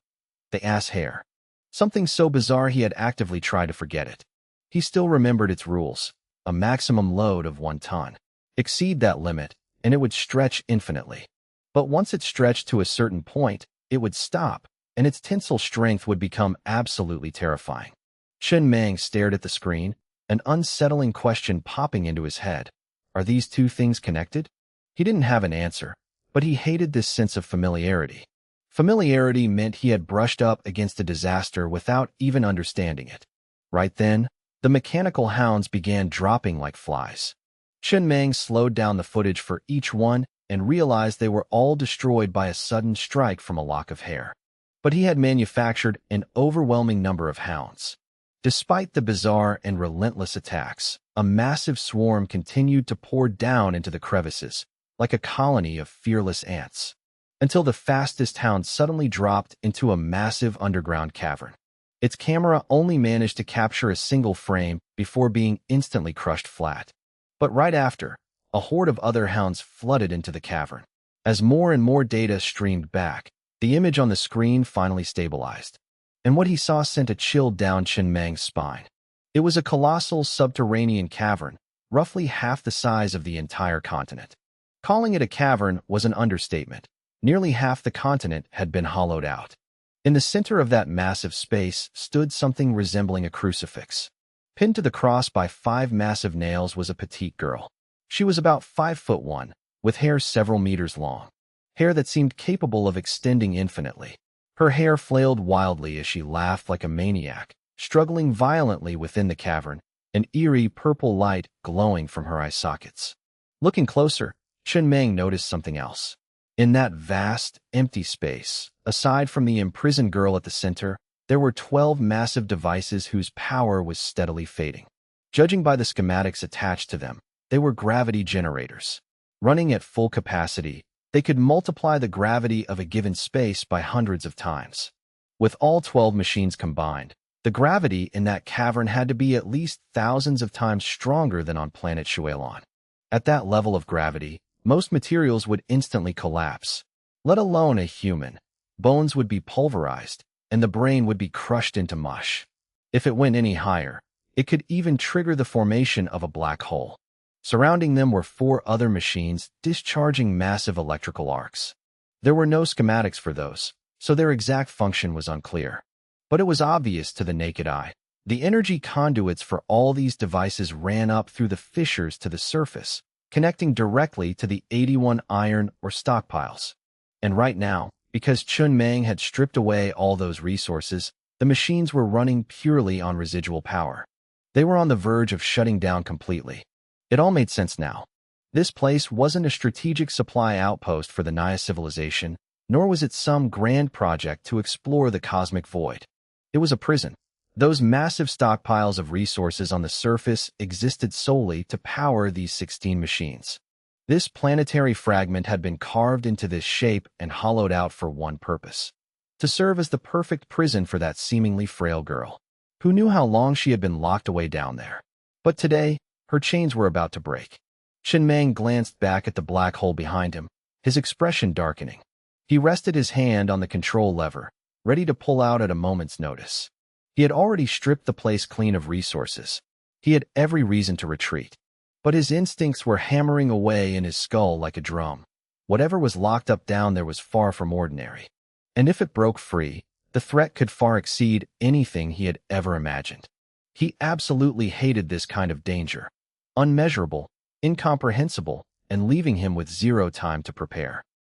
The ass hair. Something so bizarre he had actively tried to forget it. He still remembered its rules. A maximum load of 1 ton. Exceed that limit, and it would stretch infinitely. But once it stretched to a certain point, it would stop, and its tensile strength would become absolutely terrifying. Chen Mang stared at the screen, an unsettling question popping into his head. Are these two things connected? He didn't have an answer, but he hated this sense of familiarity. Familiarity meant he had brushed up against a disaster without even understanding it. Right then, the mechanical hounds began dropping like flies. Chen Mang slowed down the footage for each one and realized they were all destroyed by a sudden strike from a lock of hair. But he had manufactured an overwhelming number of hounds. Despite the bizarre and relentless attacks, a massive swarm continued to pour down into the crevices, like a colony of fearless ants, until the fastest hound suddenly dropped into a massive underground cavern. Its camera only managed to capture a single frame before being instantly crushed flat. But right after, a horde of other hounds flooded into the cavern. As more and more data streamed back, the image on the screen finally stabilized. And what he saw sent a chill down Chen Mang's spine. It was a colossal subterranean cavern, roughly half the size of the entire continent. Calling it a cavern was an understatement. Nearly half the continent had been hollowed out. In the center of that massive space stood something resembling a crucifix. Pinned to the cross by 5 massive nails was a petite girl. She was about 5'1", with hair several meters long. Hair that seemed capable of extending infinitely. Her hair flailed wildly as she laughed like a maniac, struggling violently within the cavern, an eerie purple light glowing from her eye sockets. Looking closer, Chen Mang noticed something else. In that vast, empty space, aside from the imprisoned girl at the center, there were 12 massive devices whose power was steadily fading. Judging by the schematics attached to them, they were gravity generators. Running at full capacity, they could multiply the gravity of a given space by hundreds of times. With all 12 machines combined, the gravity in that cavern had to be at least thousands of times stronger than on planet Shuelon. At that level of gravity, most materials would instantly collapse, let alone a human. Bones would be pulverized, and the brain would be crushed into mush. If it went any higher, it could even trigger the formation of a black hole. Surrounding them were 4 other machines discharging massive electrical arcs. There were no schematics for those, so their exact function was unclear. But it was obvious to the naked eye. The energy conduits for all these devices ran up through the fissures to the surface, connecting directly to the 81 iron ore stockpiles. And right now, because Chun Mang had stripped away all those resources, the machines were running purely on residual power. They were on the verge of shutting down completely. It all made sense now. This place wasn't a strategic supply outpost for the Naya civilization, nor was it some grand project to explore the cosmic void. It was a prison. Those massive stockpiles of resources on the surface existed solely to power these 16 machines. This planetary fragment had been carved into this shape and hollowed out for one purpose: to serve as the perfect prison for that seemingly frail girl. Who knew how long she had been locked away down there? But today, her chains were about to break. Chen Mang glanced back at the black hole behind him, his expression darkening. He rested his hand on the control lever, ready to pull out at a moment's notice. He had already stripped the place clean of resources. He had every reason to retreat. But his instincts were hammering away in his skull like a drum. Whatever was locked up down there was far from ordinary. And if it broke free, the threat could far exceed anything he had ever imagined. He absolutely hated this kind of danger. Unmeasurable, incomprehensible, and leaving him with zero time to prepare.